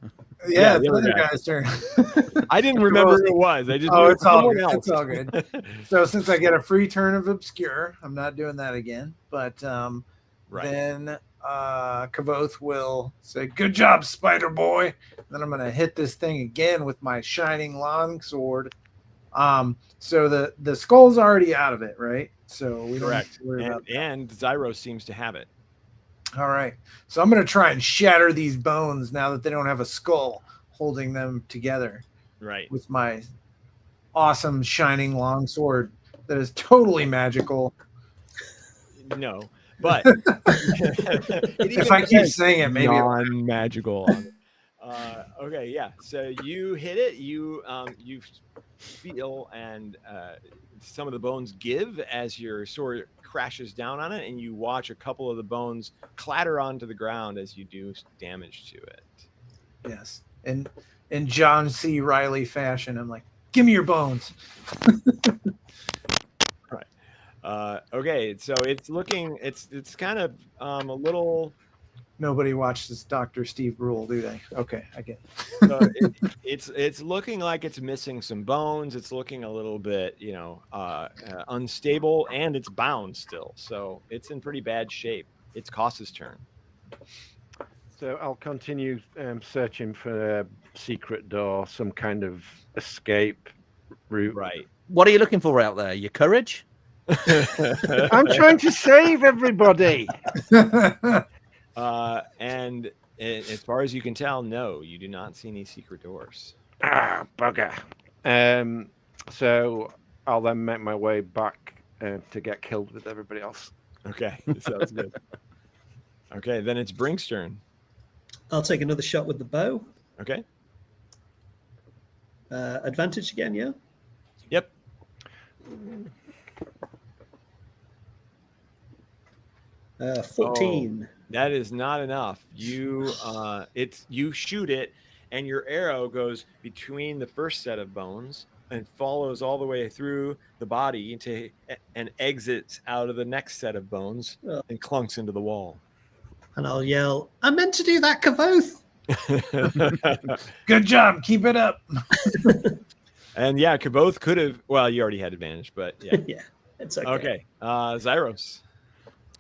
Yeah, the the other other guy. guy's turn. I didn't remember who it was. I just Oh, knew it's all someone good. else. It's all good. So since I get a free turn of Obscure, I'm not doing that again. But Right. then Kavoth will say, "Good job, Spider Boy." Then I'm going to hit this thing again with my shining longsword. So the skull's already out of it, right? So we don't have Correct. to worry about that. And Zyros seems to have it. All right. So I'm going to try and shatter these bones now that they don't have a skull holding them together Right. with my awesome shining longsword that is totally magical. No. But If I keep saying it, maybe it'll- non-magical. Okay, yeah. So you hit it. You feel and some of the bones give as your sword crashes down on it, and you watch a couple of the bones clatter onto the ground as you do damage to it. Yes. And in John C. Riley fashion, I'm like, "Give me your bones." Okay, so it's looking. It's kind of a little. Nobody watches Dr. Steve Brule, do they? Okay, I get So it's looking like it's missing some bones. It's looking a little bit, unstable, and it's bound still. So it's in pretty bad shape. It's Koss's turn. So I'll continue searching for a secret door, some kind of escape route. Right. What are you looking for out there? Your courage? I'm trying to save everybody. it. And as far as you can tell, no, you do not see any secret doors. Ah, bugger. So I'll then make my way back to get killed with everybody else. Okay, sounds good. Okay, then it's Brink's turn. I'll take another shot with the bow. Okay. Advantage again, yeah? Yep. 14. That is not enough. You shoot it, and your arrow goes between the first set of bones and follows all the way through the body and exits out of the next set of bones and clunks into the wall. And I'll yell, "I meant to do that, Kavoth!" Good job. Keep it up. And yeah, Kaboth could have. Well, you already had advantage, but yeah. Yeah, it's okay. Okay, Zyros.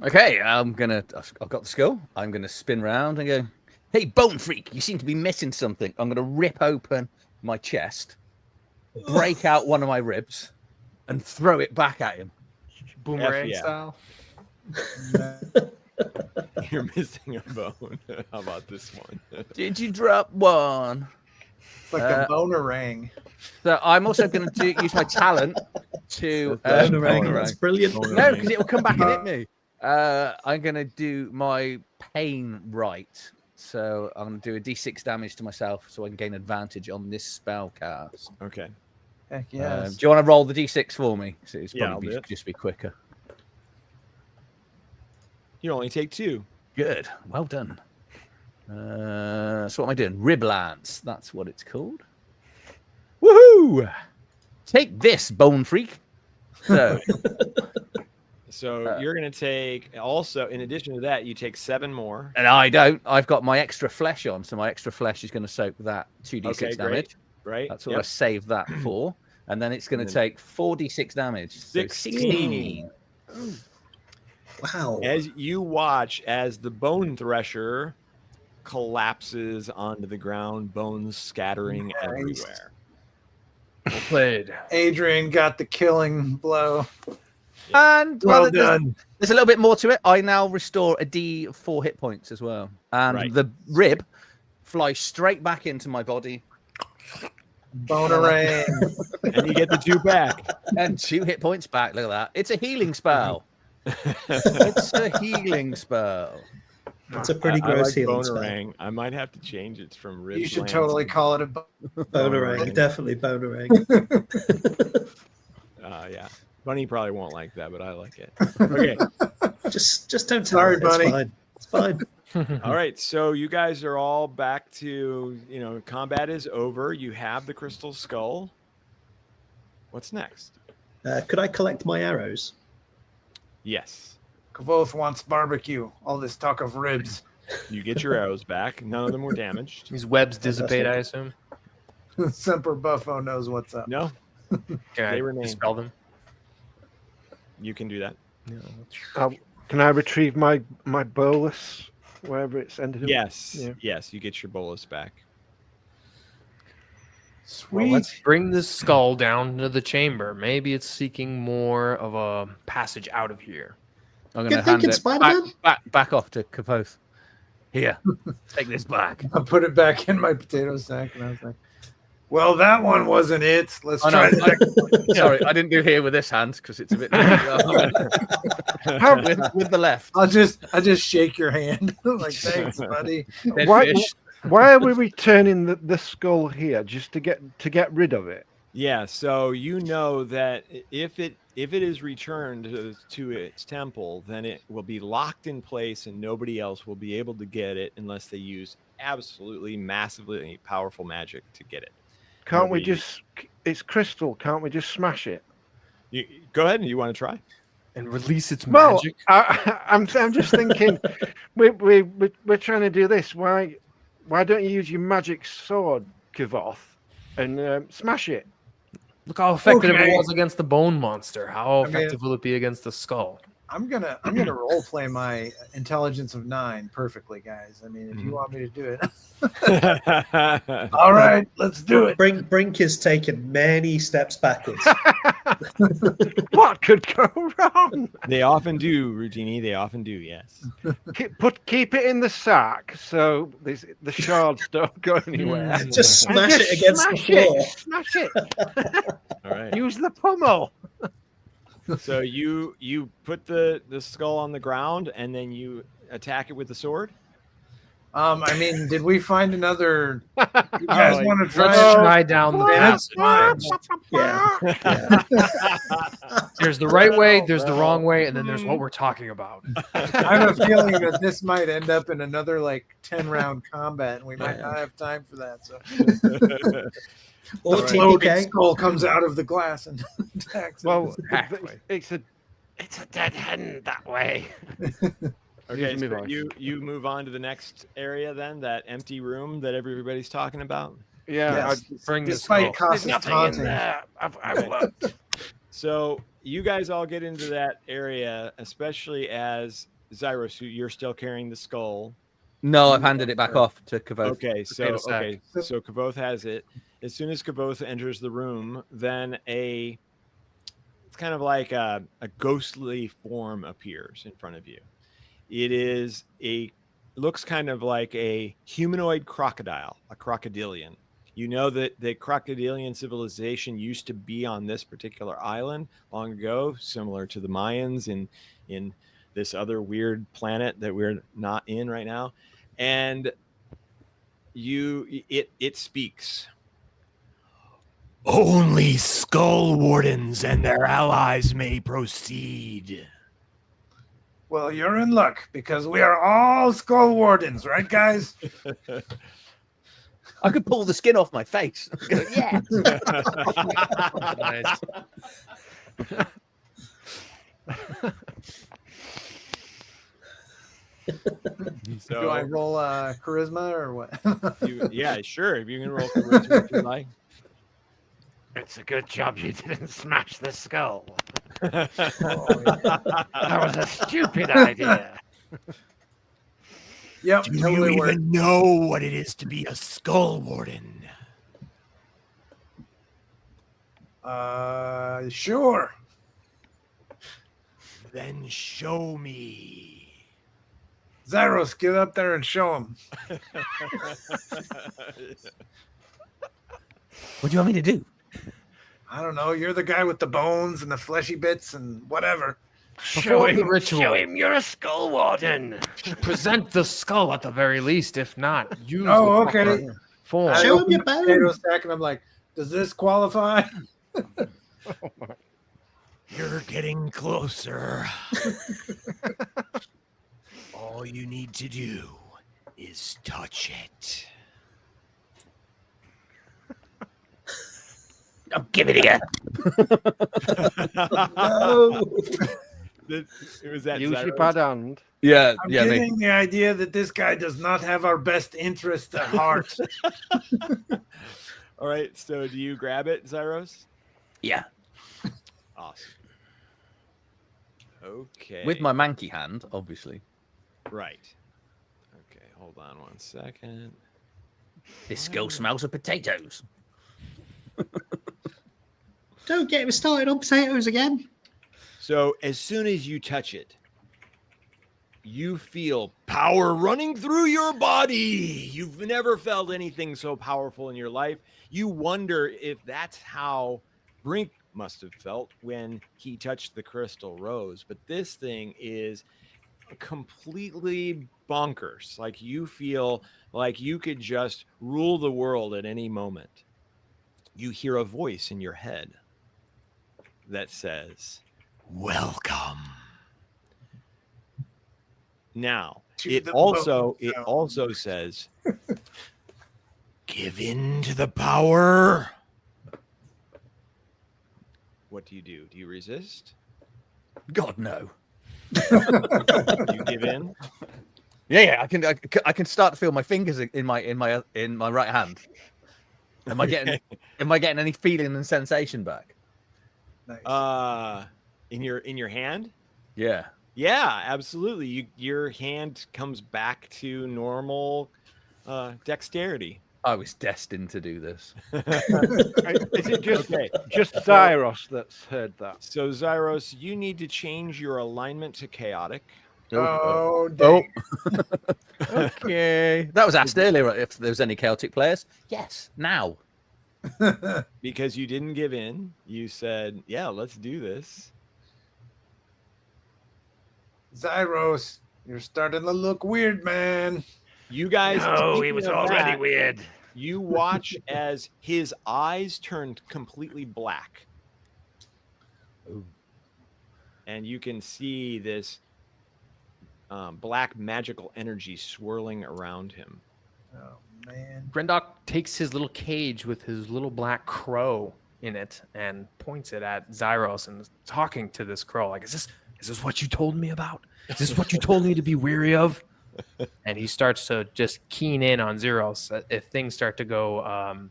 Okay, I've got the skull. I'm gonna spin round and go, "Hey, bone freak, you seem to be missing something." I'm gonna rip open my chest, break out one of my ribs, and throw it back at him. Boomerang yeah. style. You're missing a bone. How about this one? Did you drop one? It's like a bonerang. So I'm also going to use my talent to Boomerang, that's brilliant. no, because it will come back and hit me. I'm going to do my pain right. So I'm going to do a d6 damage to myself so I can gain advantage on this spell cast. Okay. Heck yes. Do you want to roll the d6 for me? So it's Yeah, probably I'll do it. just be quicker. You only take 2. Good. Well done. So what am I doing? Rib lance. That's what it's called. Woohoo! Take this, bone freak. So So you're going to take also, in addition to that, you take 7 more. and I don't. I've got my extra flesh on, so my extra flesh is going to soak that 2d6 Okay, damage. Right? That's what I saved that for. And then it's going to And then- take 4d6 damage. So 16. Wow. As you watch as the bone thresher collapses onto the ground, bones scattering Nice. everywhere. Well played. Adrian got the killing blow. And Well well, done. there's a little bit more to it. I now restore a d4 hit points as well. And Right. the rib flies straight back into my body. Bonerang. And you get the 2 back. And 2 hit points back. Look at that. It's a healing spell. It's a healing spell. That's a pretty I gross like healing spell. Bonerang. I might have to change it from rib. You should lance. totally call it a Bonerang, definitely Bonerang. Yeah. Bunny probably won't like that, but I like it. Okay. Just don't tell Sorry, her. Bunny. It's fine. It's fine. All right. So you guys are all back to, combat is over. You have the crystal skull. What's next? Could I collect my arrows? Yes. Kavoth wants barbecue. All this talk of ribs. You get your arrows back. None of them were damaged. These webs dissipate, I assume. Semper Buffo knows what's up. No. Can They I remain. dispel them? You can do that. Can I retrieve my bolus wherever it's ended up? Yes. Yeah. Yes. You get your bolus back. Sweet. Well, let's bring this skull down to the chamber. Maybe it's seeking more of a passage out of here. I'm going Good to hand thinking, it Spider-Man. back off to Kavoth. Here, take this back. I put it back in my potato sack, and I was like, "Well, that one wasn't it. Let's Oh, try no, the next one." Sorry, I didn't do here with this hand because it's a bit with the left. I just shake your hand. Like, thanks, buddy. Dead Why, fish. why are we returning the skull here? Just to get rid of it? Yeah, so you know that if it is returned to its temple, then it will be locked in place and nobody else will be able to get it unless they use absolutely massively powerful magic to get it. Can't we Nobody- just? It's crystal. Can't we just smash it? You, go ahead and you want to try? And release its Well, magic. I'm just thinking, we're trying to do this. Why don't you use your magic sword, Kavoth, and smash it? Look how effective Okay. it was against the bone monster. How I mean- effective will it be against the skull? I'm gonna role play my intelligence of 9 perfectly, guys. I mean, if you want me to do it, all right, let's do it. Brink is taken many steps backwards. What could go wrong? They often do, Rugini. They often do, yes. Keep it in the sack so the shards don't go anywhere. Just smash And it against the floor. Smash it. All right. Use the pummel. So you put the skull on the ground and then you attack it with the sword? I mean, did we find another? You guys want to try? Let's it? try down the That's passage. fine. Yeah. There's the right way, there's the wrong way, and then there's what we're talking about. I have a feeling that this might end up in another 10-round combat, and we might not have time for that. So, Or the floating TPK. skull comes out of the glass and attacks. it. Well, Exactly. it's a dead end that way. Okay, Use me so voice. you move on to the next area then, that empty room that everybody's talking about. Yeah, Yes, bring this despite skull. there's Costa's nothing in taunting. there. I've looked. So you guys all get into that area, especially as Zyros, you're still carrying the skull. No, I've handed it back off to Kavoth. Okay, so potato sack. okay, so Kavoth has it. As soon as Kavoth enters the room, then it's kind of like a ghostly form appears in front of you. It looks kind of like a humanoid crocodile, a crocodilian. You know that the crocodilian civilization used to be on this particular island long ago, similar to the Mayans in this other weird planet that we're not in right now. And it speaks. Only Skull Wardens and their allies may proceed. Well, you're in luck because we are all skull wardens, right, guys? I could pull the skin off my face. Yeah. Nice. Do I roll charisma or what? Yeah, sure. If you can roll charisma if you like. It's a good job you didn't smash the skull. Oh, yeah. That was a stupid idea. Yep, Do totally you worked. even know what it is to be a Skull Warden? Sure. Then show me. Zyros, get up there and show him. What do you want me to do? I don't know. You're the guy with the bones and the fleshy bits and whatever. Before the ritual, Show him you're a skull warden. present the skull at the very least. If not, use Oh, the okay. proper form. I Show him open your the potato bone. sack and I'm like, does this qualify? You're getting closer. All you need to do is touch it. Oh, give it again. No. Was that Use your Zyros? bad hand. Yeah, I'm yeah. getting the idea that this guy does not have our best interest at heart. All right, so do you grab it, Zyros? Yeah. Awesome. Okay. With my manky hand, obviously. Right. Okay, hold on 1 second. This skull smells of potatoes. Don't get me started on potatoes again. So as soon as you touch it, you feel power running through your body. You've never felt anything so powerful in your life. You wonder if that's how Brink must have felt when he touched the crystal rose. But this thing is completely bonkers. Like you feel like you could just rule the world at any moment. You hear a voice in your head that says, "Welcome." Now, it also says, "Give in to the power." What do? Do you resist? God, no. You give in? Yeah. I can start to feel my fingers in my right hand. Am I getting any feeling and sensation back? Nice. In your hand? Yeah. Yeah, absolutely. Your hand comes back to normal dexterity. I was destined to do this. Is it just Okay. just Zyros that's heard that? So Zyros, you need to change your alignment to chaotic. Oh, dang. Okay. That was asked earlier if there was any chaotic players. Yes, now. Because you didn't give in. You said, yeah, let's do this. Zyros, you're starting to look weird, man. You guys, speaking of that, weird. you watch as his eyes turned completely black. Ooh. And you can see this black magical energy swirling around him. Oh, man. Grendok takes his little cage with his little black crow in it and points it at Zyros and is talking to this crow. Like, is this what you told me about? Is this what you told me to be weary of? And he starts to just keen in on Zyros if things start to go,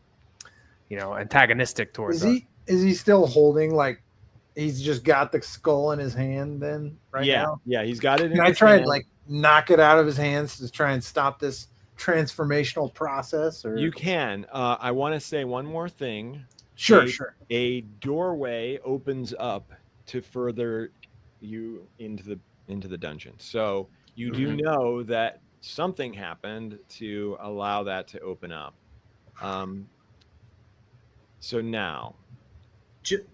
antagonistic towards us. Is he still holding, like, he's just got the skull in his hand then now? Yeah, he's got it in Can I his try hand. and, like, knock it out of his hands to try and stop this transformational process? Or You can. I want to say one more thing. Sure. A doorway opens up to further you into the dungeon. So you do know that something happened to allow that to open up. So now,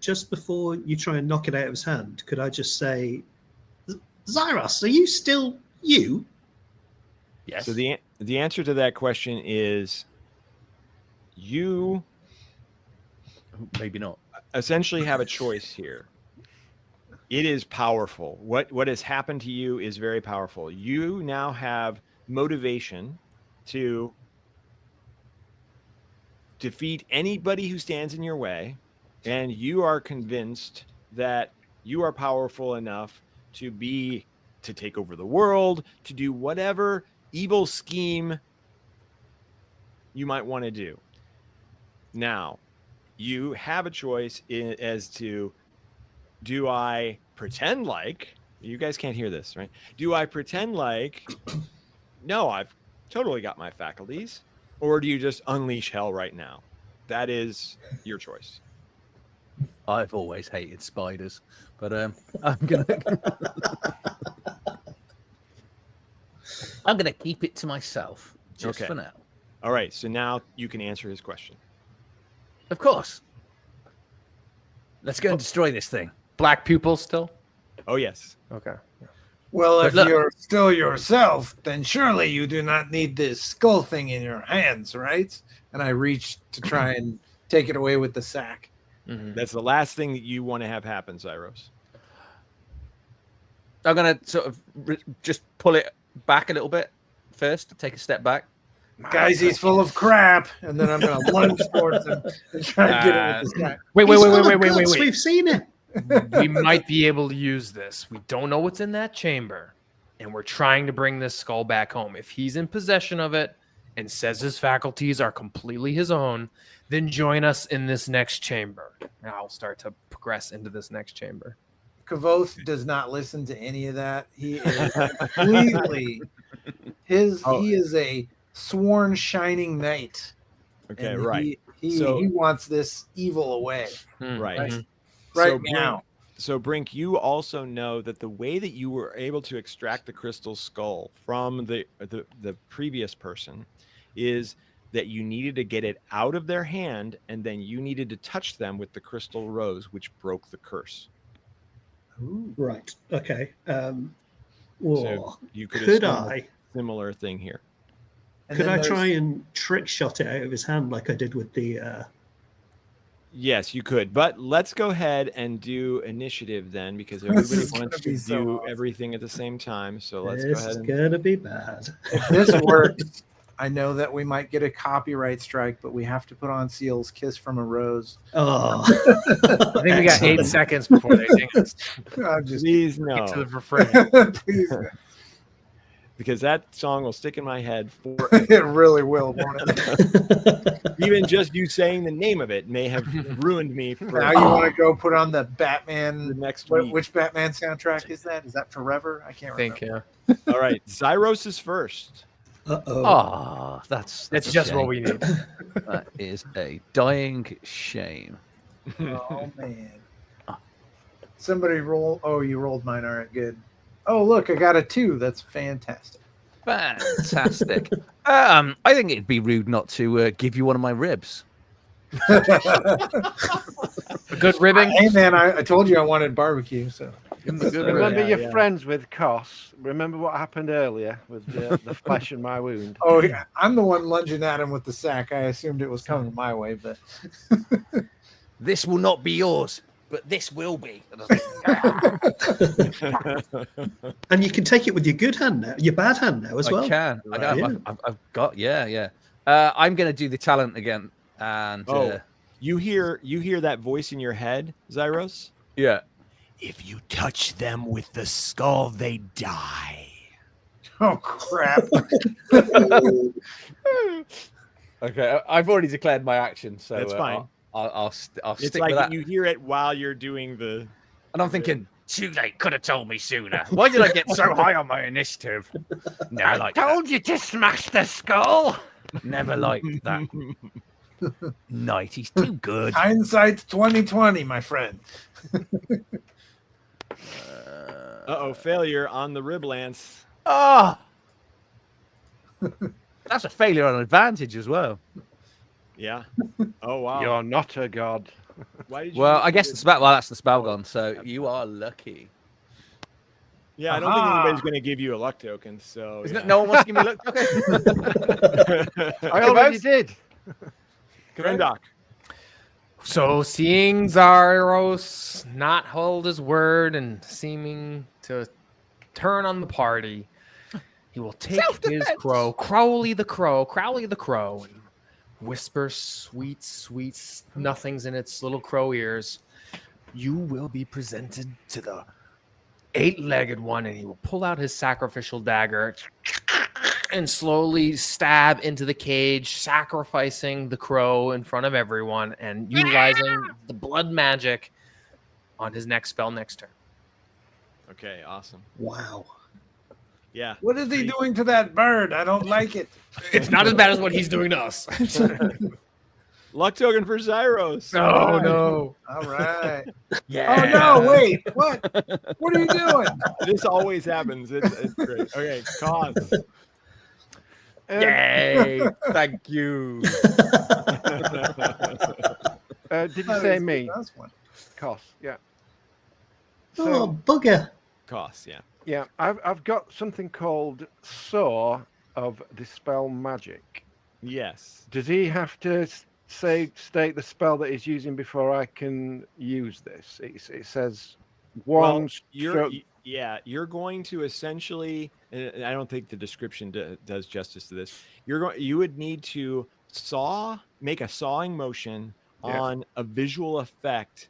Just before you try and knock it out of his hand, could I just say, Zyros, are you still you? Yes. so the answer to that question is you Maybe not. essentially have a choice here. It is powerful. What has happened to you is very powerful. You now have motivation to defeat anybody who stands in your way, and you are convinced that you are powerful enough to take over the world, to do whatever evil scheme you might want to do. Now, you have a choice as to, do I pretend like, you guys can't hear this, right? Do I pretend like, no, I've totally got my faculties, or do you just unleash hell right now? That is your choice. I've always hated spiders, but I'm gonna keep it to myself just Okay. for now. All right, so now you can answer his question. Of course. Let's go and destroy this thing. Black pupils still? Oh, yes. Okay. Well, But if look- you're still yourself, then surely you do not need this skull thing in your hands, right? And I reach to try and take it away with the sack. Mhm. That's the last thing that you want to have happen, Zyros. I'm gonna sort of just pull it back a little bit first. Take a step back. Guys, he's full of crap, and then I'm gonna lunge towards him and try to get it with this guy. Wait. We've seen it. We might be able to use this. We don't know what's in that chamber, and we're trying to bring this skull back home. If he's in possession of it and says his faculties are completely his own, then join us in this next chamber. And I'll start to progress into this next chamber. Kavoth does not listen to any of that. He is completely he is a sworn shining knight. Okay, and right. He wants this evil away. Right. Right now. So Brink, you also know that the way that you were able to extract the crystal skull from the previous person is that you needed to get it out of their hand, and then you needed to touch them with the crystal rose, which broke the curse. Ooh. Right. Okay. So you could could assume I? a similar thing here. And Could then I try there's- and trick shot it out of his hand like I did with the? Yes, you could, but let's go ahead and do initiative then, because everybody is wants gonna to be so do awesome. everything at the same time. So let's go This ahead is and gonna be bad. If this works, I know that we might get a copyright strike, but we have to put on Seal's "Kiss from a Rose." Oh, I think we got 8 seconds before they ding us. I'm just please To no, the refrain. please. because that song will stick in my head for It really will, won't it? even just you saying the name of it may have ruined me for Now you want to go put on the Batman. the next week. Which Batman soundtrack is that? Is that Forever? I can't I think, remember. yeah. All right, Zyros is first. Uh-oh. Oh, that's That's a just shame. what we need. That is a dying shame. Oh man. Somebody roll. Oh, you rolled mine. All right, good. Oh, look, I got a 2. That's fantastic. Fantastic. I think it'd be rude not to give you one of my ribs. A good ribbing. Hey man, I told you I wanted barbecue. So Give 'em a good Remember rib. Yeah, you're yeah. friends with Kos. Remember what happened earlier with the flesh in my wound. oh yeah, I'm the one lunging at him with the sack. I assumed it was coming my way, but This will not be yours, but this will be. And I was like, And you can take it with your good hand now, your bad hand now as well. I can. I Right. can. I've got. Yeah. I'm going to do the talent again, and You hear that voice in your head, Zyros? yeah. If you touch them with the skull, they die. oh crap! Okay, I've already declared my action, so That's fine. I'll It's stick like with that. you hear it while you're doing the. And I'm thinking, too late. Could have told me sooner. Why did I get so high on my initiative? Never like that. you to smash the skull. Never liked that. Knight, he's too good. Hindsight's 2020, my friend. Failure on the rib lance. Oh, that's a failure on advantage as well. Yeah. Oh wow. You're not a god. Why did you Well, use I guess the- the spell. Well, that's the spell gone. So you are lucky. Yeah, I don't think Aha. anybody's going to give you a luck token. So Isn't yeah. it? No one wants to give me a look. Okay. I already did. Grendok. So, seeing Zyros not hold his word and seeming to turn on the party, he will take his crow, Crowley the crow, and whisper sweet, sweet nothings in its little crow ears. You will be presented to the 8-legged one, and he will pull out his sacrificial dagger and slowly stab into the cage, sacrificing the crow in front of everyone and utilizing the blood magic on his next spell next turn. Okay, awesome. Wow. Yeah. What is he doing to that bird? I don't like it. It's not as bad as what he's doing to us. Luck token for Zyros. Oh, no. All right. Yeah. Oh no! Wait. What? What are you doing? This always happens. It's great. Okay, cause. Yay! Thank you. Did you That say is the me? best one. Kos, yeah. Oh, bugger. Cost, yeah. Yeah, I've got something called Saw of Dispel Magic. Yes. Does he have to state the spell that he's using before I can use this? It says one Well, Yeah, you're going to essentially, and I don't think the description does justice to this. You would need to make a sawing motion on a visual effect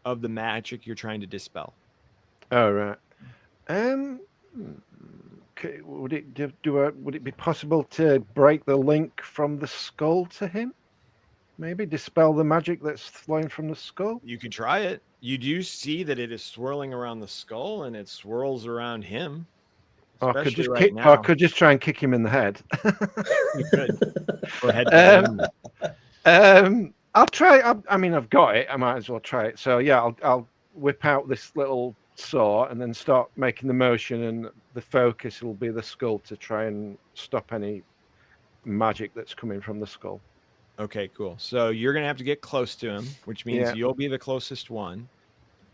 of the magic you're trying to dispel. Oh, right. Would it be possible to break the link from the skull to him? Maybe dispel the magic that's flowing from the skull? You could try it. You do see that it is swirling around the skull and it swirls around him. Or I Now. could just try and kick him in the head. You could. Or head. I'll try. I mean, I've got it. I might as well try it. So yeah, I'll whip out this little saw and then start making the motion, and the focus will be the skull to try and stop any magic that's coming from the skull. Okay, cool. So you're gonna have to get close to him, which means you'll be the closest one.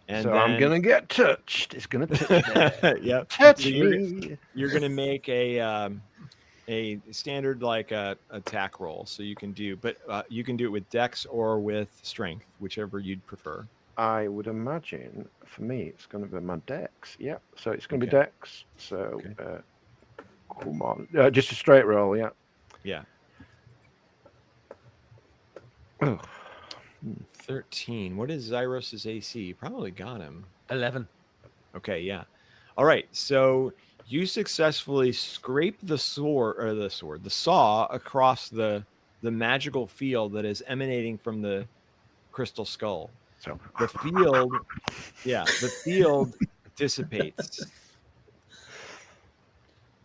And so then... I'm gonna get touched. It's gonna touch me. Yep. Touch So me. You're gonna make a standard attack roll. So you can do, but you can do it with Dex or with Strength, whichever you'd prefer. I would imagine for me it's going to be my Dex. Yeah, so it's going to be Dex. So come on, just a straight roll. Yeah. Yeah. 13. What is Zyros's AC? You probably got him. 11. Okay, yeah. All right. So you successfully scrape the saw across the magical field that is emanating from the crystal skull. So the field dissipates.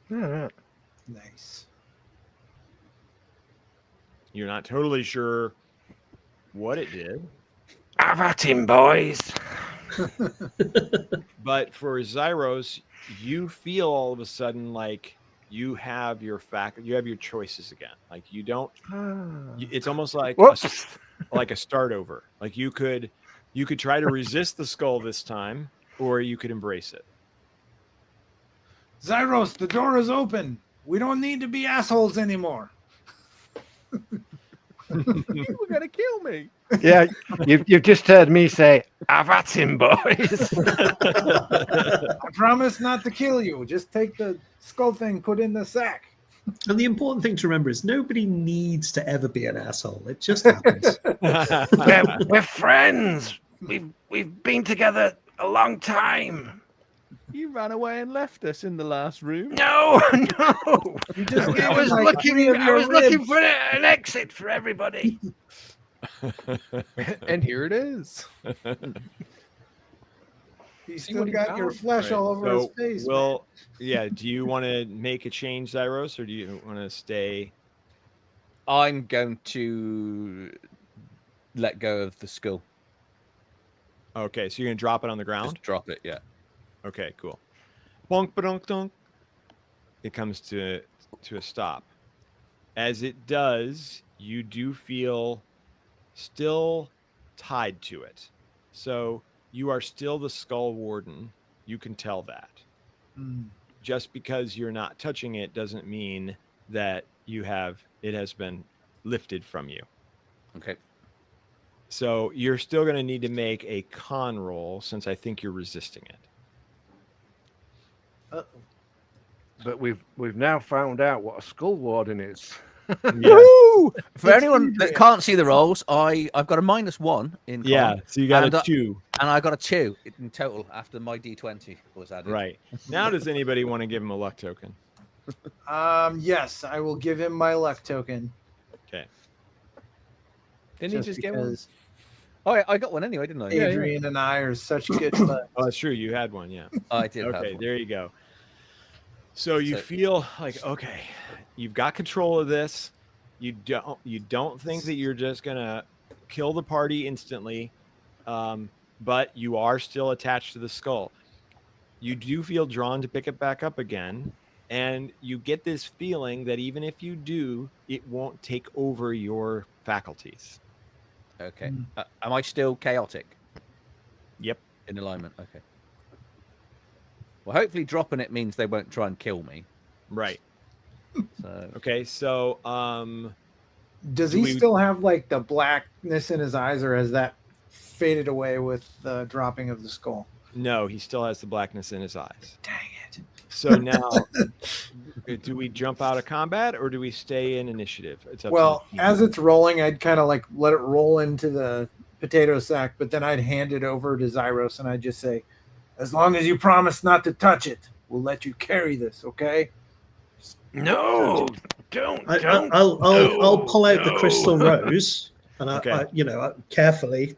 Nice. You're not totally sure what it did. I've at him, boys. But for Zyros, you feel all of a sudden like you have your choices again. Like you don't. It's almost like a start over. Like you could try to resist the skull this time, or you could embrace it. Zyros, the door is open. We don't need to be assholes anymore. You were gonna kill me. Yeah, you've just heard me say, "I've at him, boys." I promise not to kill you. Just take the skull thing, put in the sack. And the important thing to remember is nobody needs to ever be an asshole. It just happens. We're friends. We've been together a long time. You ran away and left us in the last room. No. I was like looking for an exit for everybody. And here it is. You still got your flesh all over his face. Well, yeah. Do you want to make a change, Zyros, or do you want to stay? I'm going to let go of the skull. Okay, so you're gonna drop it on the ground. Just drop it, yeah. Okay, cool. Bonk, badonk, donk. It comes to a stop. As it does, you do feel still tied to it. So you are still the skull warden. You can tell that. Just because you're not touching it doesn't mean that it has been lifted from you. Okay. So you're still going to need to make a con roll since I think you're resisting it. But we've now found out what a skull warden is. Woo! For anyone that can't see the rolls, I've got a -1 in con. Yeah, so you got a 2. And I got a 2 in total after my D20 was added. Right. Now does anybody want to give him a luck token? Yes, I will give him my luck token. Okay. Didn't he just get one? Oh, I got one anyway, didn't I? Adrian and I are such good buds. Oh, that's true. You had one, yeah. I did. Okay, there you go. So you feel like, okay, you've got control of this. You don't think that you're just gonna kill the party instantly, but you are still attached to the skull. You do feel drawn to pick it back up again, and you get this feeling that even if you do, it won't take over your faculties. Okay. Am I still chaotic? Yep. In alignment. Okay. Well, hopefully dropping it means they won't try and kill me. Right. So. Okay. So, does he still have like the blackness in his eyes, or has that faded away with the dropping of the skull? No, he still has the blackness in his eyes. Dang it. So now, do we jump out of combat or do we stay in initiative? It's up Well, to the as it's rolling, I'd kind of like let it roll into the potato sack, but then I'd hand it over to Zyros and I'd just say, as long as you promise not to touch it, we'll let you carry this, okay? No, don't. I'll pull out the crystal rose, and Okay. I carefully,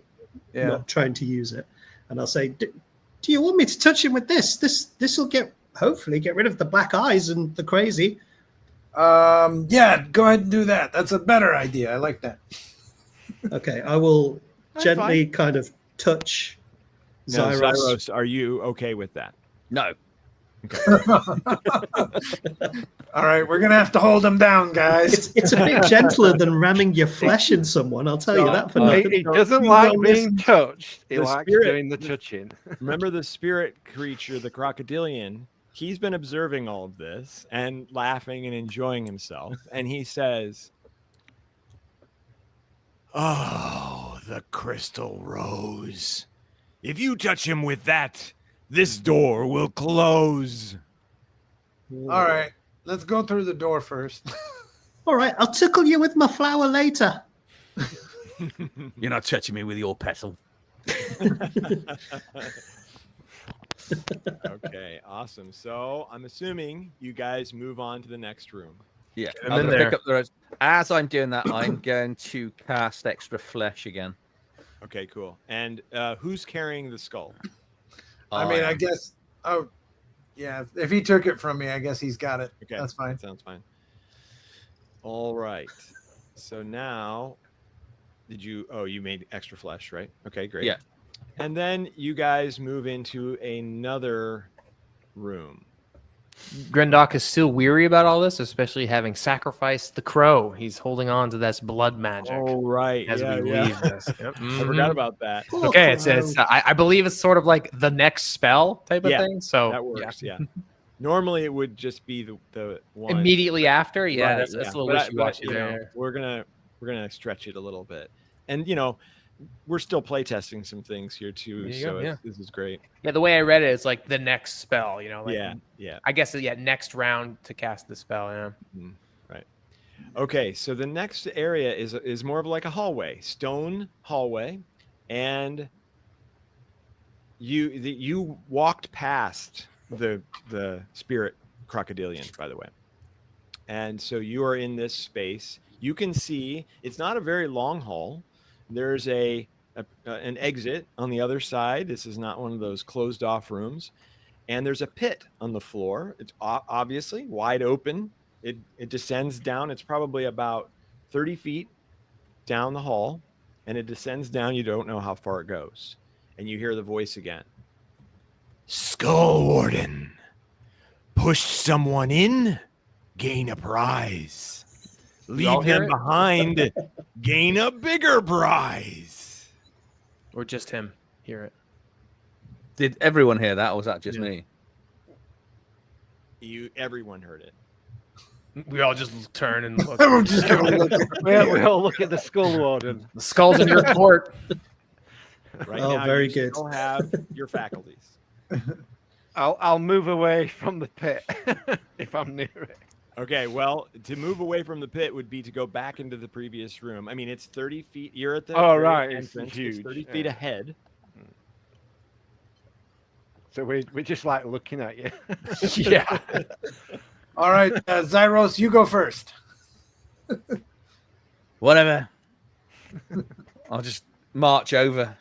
not trying to use it, and I'll say, "Do you want me to touch him with this? This will hopefully get rid of the black eyes and the crazy." Yeah, go ahead and do that. That's a better idea. I like that. Okay, I will That's gently kind of touch Now, Zyros. Zyros, are you okay with that? No. All right, we're gonna have to hold him down, guys. It's a bit gentler than ramming your flesh in someone. I'll tell you that for nothing. He doesn't like being touched. He likes doing the touching. Remember the spirit creature, the crocodilian? He's been observing all of this and laughing and enjoying himself. And he says, "Oh, the crystal rose. If you touch him with that, this door will close." All right, let's go through the door first. All right, I'll tickle you with my flower later. You're not touching me with your petal. Okay, awesome. So I'm assuming you guys move on to the next room. Yeah. I'm I'm in gonna there. pick up the rest. As I'm doing that, I'm going to cast extra flesh again. Okay, cool. And who's carrying the skull? I mean, I am. guess. Oh, yeah. If he took it from me, I guess he's got it. Okay, That's fine. Sounds fine. All right. So now, you made extra flesh, right? Okay, great. Yeah. And then you guys move into another room. Grendock is still weary about all this, especially having sacrificed the crow. He's holding on to this blood magic Oh, right. as we leave this. Yep. I forgot about that. Okay, it's I believe it's sort of like the next spell type of Yeah, thing. So That works, yeah. Normally, it would just be the one immediately after, yeah, Right, that's a little But wishy-washy you know, there. we're gonna stretch it a little bit, and we're still playtesting some things here too. There you So go, yeah. this is great. Yeah, the way I read it, it's like the next spell. Like, Yeah. I guess next round to cast the spell. Yeah. Right. Okay, so the next area is more of like a hallway, stone hallway, and you walked past the spirit crocodilian, by the way, and so you are in this space. You can see it's not a very long hall. There's an exit on the other side. This is not one of those closed off rooms, and there's a pit on the floor. It's obviously wide open. It descends down. It's probably about 30 feet down the hall, and it descends down. You don't know how far it goes, and you hear the voice again. Skull Warden, push someone in, gain a prize. all Leave hear them it? behind, gain a bigger prize. Or just him hear it. Did everyone hear that, or was that just me? Everyone heard it. We all just turn and look. I'm just gonna look at We all look at the skull warden. The skull's in your court. Right Oh, now, very you good. still have your faculties. I'll move away from the pit if I'm near it. Okay, well, to move away from the pit would be to go back into the previous room. I mean, it's 30 feet. You're at the very Right, it's entrance. huge. It's 30 feet ahead. So we're just like looking at you. Yeah. All right, Zyros, you go first. Whatever. I'll just march over.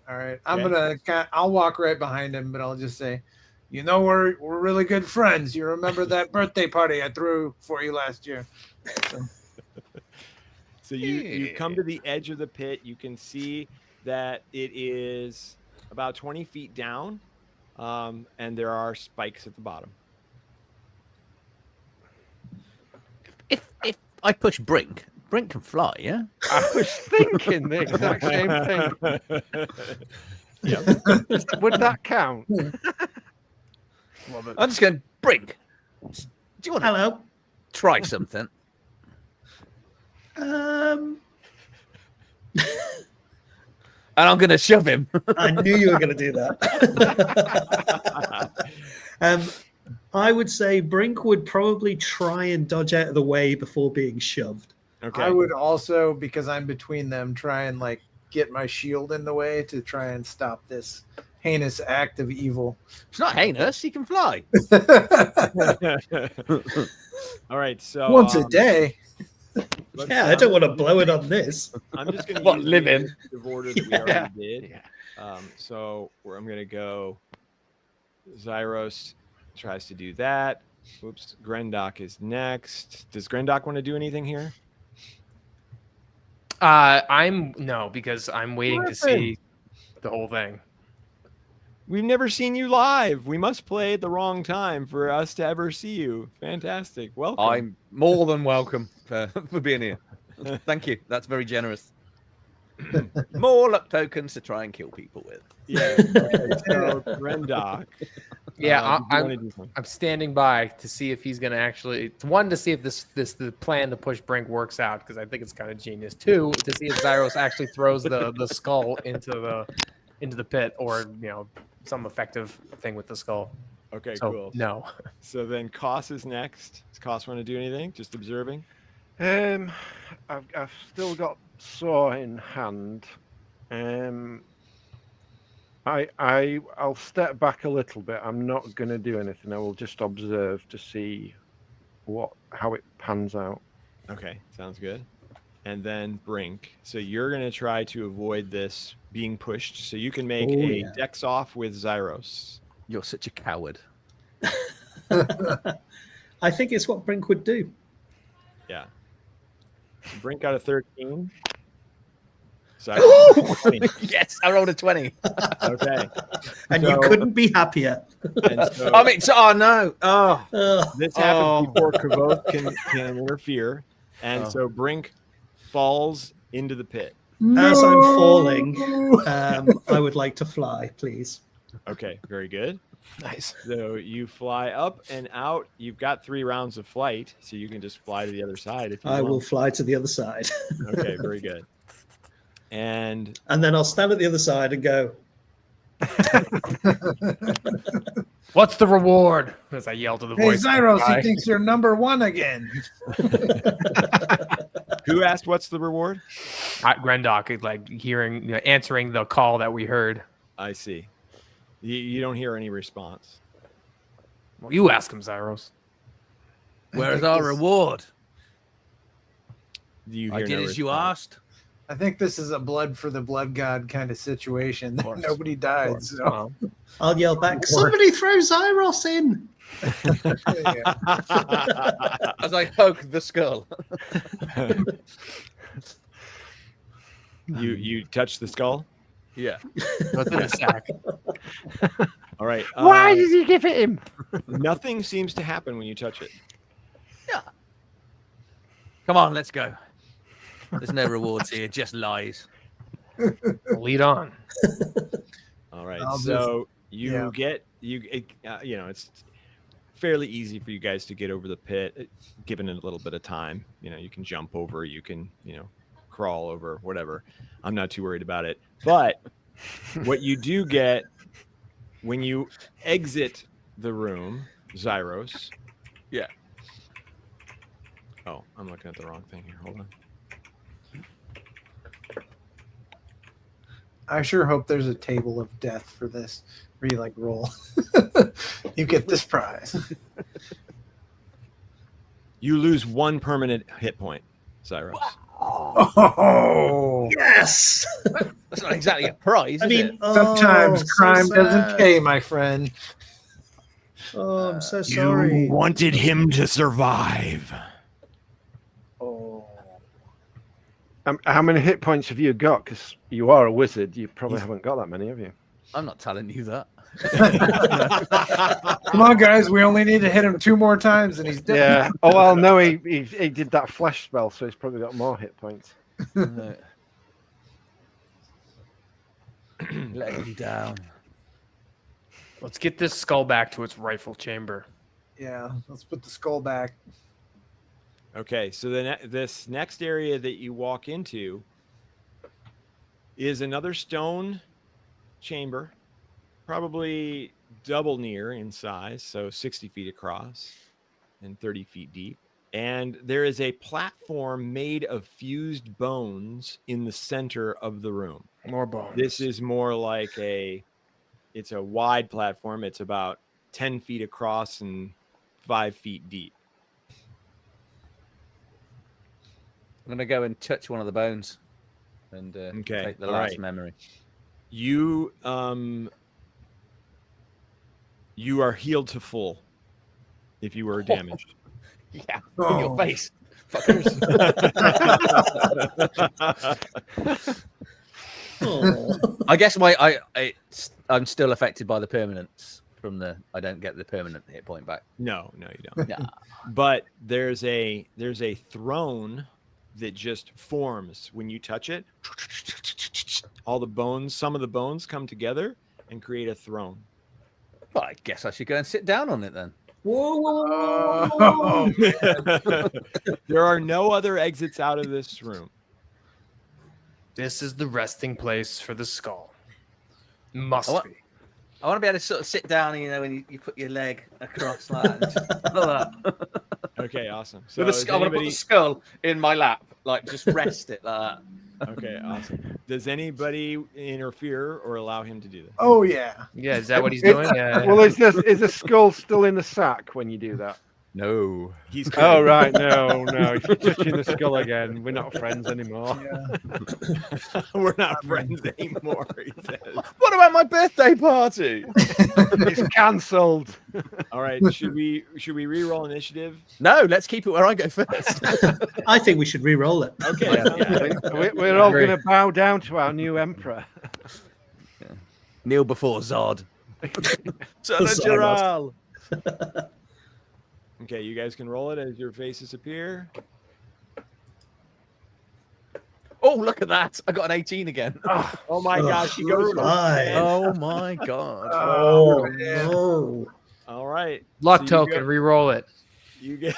All right, I'm Okay. I'll walk right behind him, but I'll just say, we're really good friends. You remember that birthday party I threw for you last year? So you come to the edge of the pit. You can see that it is about 20 feet down, and there are spikes at the bottom. If I push Brink can fly, yeah? I was thinking the exact same thing. Yeah. Would that count? I'm just going, Brink, do you want to Hello. try something? And I'm going to shove him. I knew you were going to do that. I would say Brink would probably try and dodge out of the way before being shoved. Okay. I would also, because I'm between them, try and like get my shield in the way to try and stop this heinous act of evil. It's not heinous. He can fly. All right. So Once a day. Yeah, I don't want to blow it on this. I'm just going to What, use live the in? initiative order that we already did. So where I'm going to go, Zyros tries to do that. Oops, Grendok is next. Does Grendok want to do anything here? Because I'm waiting to see the whole thing. We've never seen you live. We must play at the wrong time for us to ever see you. Fantastic. Welcome. I'm more than welcome for being here. Thank you. That's very generous. More luck tokens to try and kill people with. Yeah. Okay, so Grendok. Yeah, did you wanna do something? I'm standing by to see if he's going to actually to see if the plan to push Brink works out, because I think it's kind of genius. 2, to see if Zyros actually throws the skull into the pit, or some effective thing with the skull. Okay, So, cool. No. So then Koss is next. Does Koss want to do anything? Just observing? I've still got saw in hand. I'll step back a little bit. I'm not going to do anything. I will just observe to see how it pans out. Okay, sounds good. And then Brink. So you're going to try to avoid this being pushed. So you can make a dex off with Zyros. You're such a coward. I think it's what Brink would do. Yeah. So Brink got a 13. Zyros. Yes, I rolled a 20. Okay. And you couldn't be happier. And so I mean, oh no. Oh. this happens before Kavoth can interfere. And so Brink falls into the pit. As I'm falling, I would like to fly, please. Okay, very good. Nice. So you fly up and out. You've got 3 rounds of flight, so you can just fly to the other side if you I want. will fly to the other side. Okay, very good. And then I'll stand at the other side and go, What's the reward? As I yell to the Hey, voice. Zyros, guy. he thinks you're number 1 again. who asked what's the reward? Grendok, like answering the call that we heard. I see. You don't hear any response. Well, you ask him, Zyros. Where's our reward? You I hear did no as you response. asked. I think this is a blood for the blood god kind of situation. course. Nobody died. So. I'll yell back, somebody throw Zyros in. Yeah. As I poke the skull. You touch the skull? Yeah. What's in the sack? All right. Why did you give it him? Nothing seems to happen when you touch it. Come on, let's go. There's no rewards here, just lies. Lead on. All right. I'll So you yeah. it's fairly easy for you guys to get over the pit, given it a little bit of time. You can jump over, you can, crawl over, whatever. I'm not too worried about it. But what you do get when you exit the room, Zyros. Yeah. Oh, I'm looking at the wrong thing here. Hold on. I sure hope there's a table of death for this where you like roll. You get this prize. You lose 1 permanent hit point, Zyros. Oh, Yes. That's not exactly a prize, is it? sometimes crime so doesn't sad. pay, my friend. Oh, I'm so sorry. wanted him to survive. Oh, How many hit points have you got? Because you are a wizard. You probably haven't got that many, have you? I'm not telling you that. come on, guys! We only need to hit him 2 more times, and he's dead. Yeah. Oh well, no, he did that flesh spell, so he's probably got more hit points. No. Let him down. Let's get this skull back to its rightful chamber. Yeah, let's put the skull back. Okay, so this next area that you walk into is another stone chamber, probably double near in size, so 60 feet across and 30 feet deep. And there is a platform made of fused bones in the center of the room. More bones. This is more like it's a wide platform. It's about 10 feet across and 5 feet deep. I'm going to go and touch one of the bones and Okay, take the all last right. memory. You are healed to full if you were damaged. Yeah, in your Oh. face. Fuckers. Oh. I guess I'm still affected by the permanence from the. I don't get the permanent hit point back. No, you don't. Yeah. But there's a throne that just forms when you touch it. All the bones, some of the bones come together and create a throne. Well, I guess I should go and sit down on it then. Oh, There are no other exits out of this room. This is the resting place for the skull. Must I be. I want to be able to sort of sit down, when you put your leg across like that. And just, like that. Okay, awesome. So With a does I want to put the skull in my lap, like just rest it like that. Okay, awesome. Does anybody interfere or allow him to do that? oh yeah. Yeah, is that what he's doing? Yeah. Well, is the skull still in the sack when you do that? No. He's Oh, right. No. If you're touching the skull again, we're not friends anymore. Yeah. We're not friends anymore, he says. What about my birthday party? It's cancelled. All right, should we re-roll initiative? No, let's keep it where I go first. I think we should re-roll it. Okay. We're all going to bow down to our new emperor. Kneel before Zod. Zod. Okay, you guys can roll it as your faces appear. Oh, look at that. I got an 18 again. Oh my gosh, he goes for Right. Oh my god. Oh, man. no. All right. Luck So you token, go- re-roll it. You get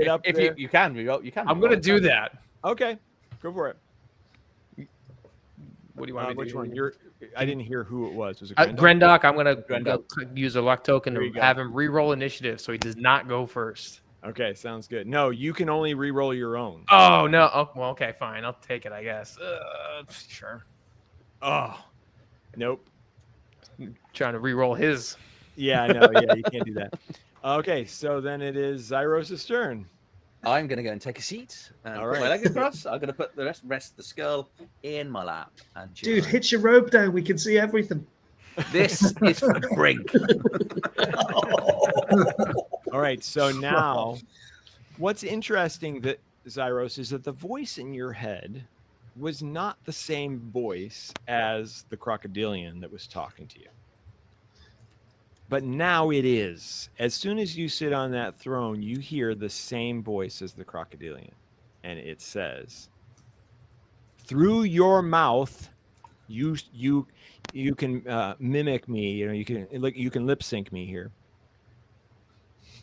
up If there. you can reroll, you can. I'm reroll gonna it. do that. Okay, go for it. What do you want me to Which do? one? I didn't hear who it was. Was it Grendock, I'm gonna Grendock. use a luck token There to you go. have him re-roll initiative, so he does not go first. Okay, sounds good. No, you can only re-roll your own. Oh no! Oh, well, okay, fine. I'll take it, I guess. Sure. Oh, nope. Trying to re-roll his. Yeah, no, yeah, you can't do that. Okay, so then it is Zyros' turn. I'm gonna go and take a seat and All put right. my leg across. I'm gonna put the rest of the skull in my lap. And Dude, just- hitch your robe down. We can see everything. this is for Brink. All right, so now what's interesting that Zyros is that the voice in your head was not the same voice as the crocodilian that was talking to you. But now it is. As soon as you sit on that throne, you hear the same voice as the crocodilian. And it says, through your mouth, you can mimic me. You can lip sync me here.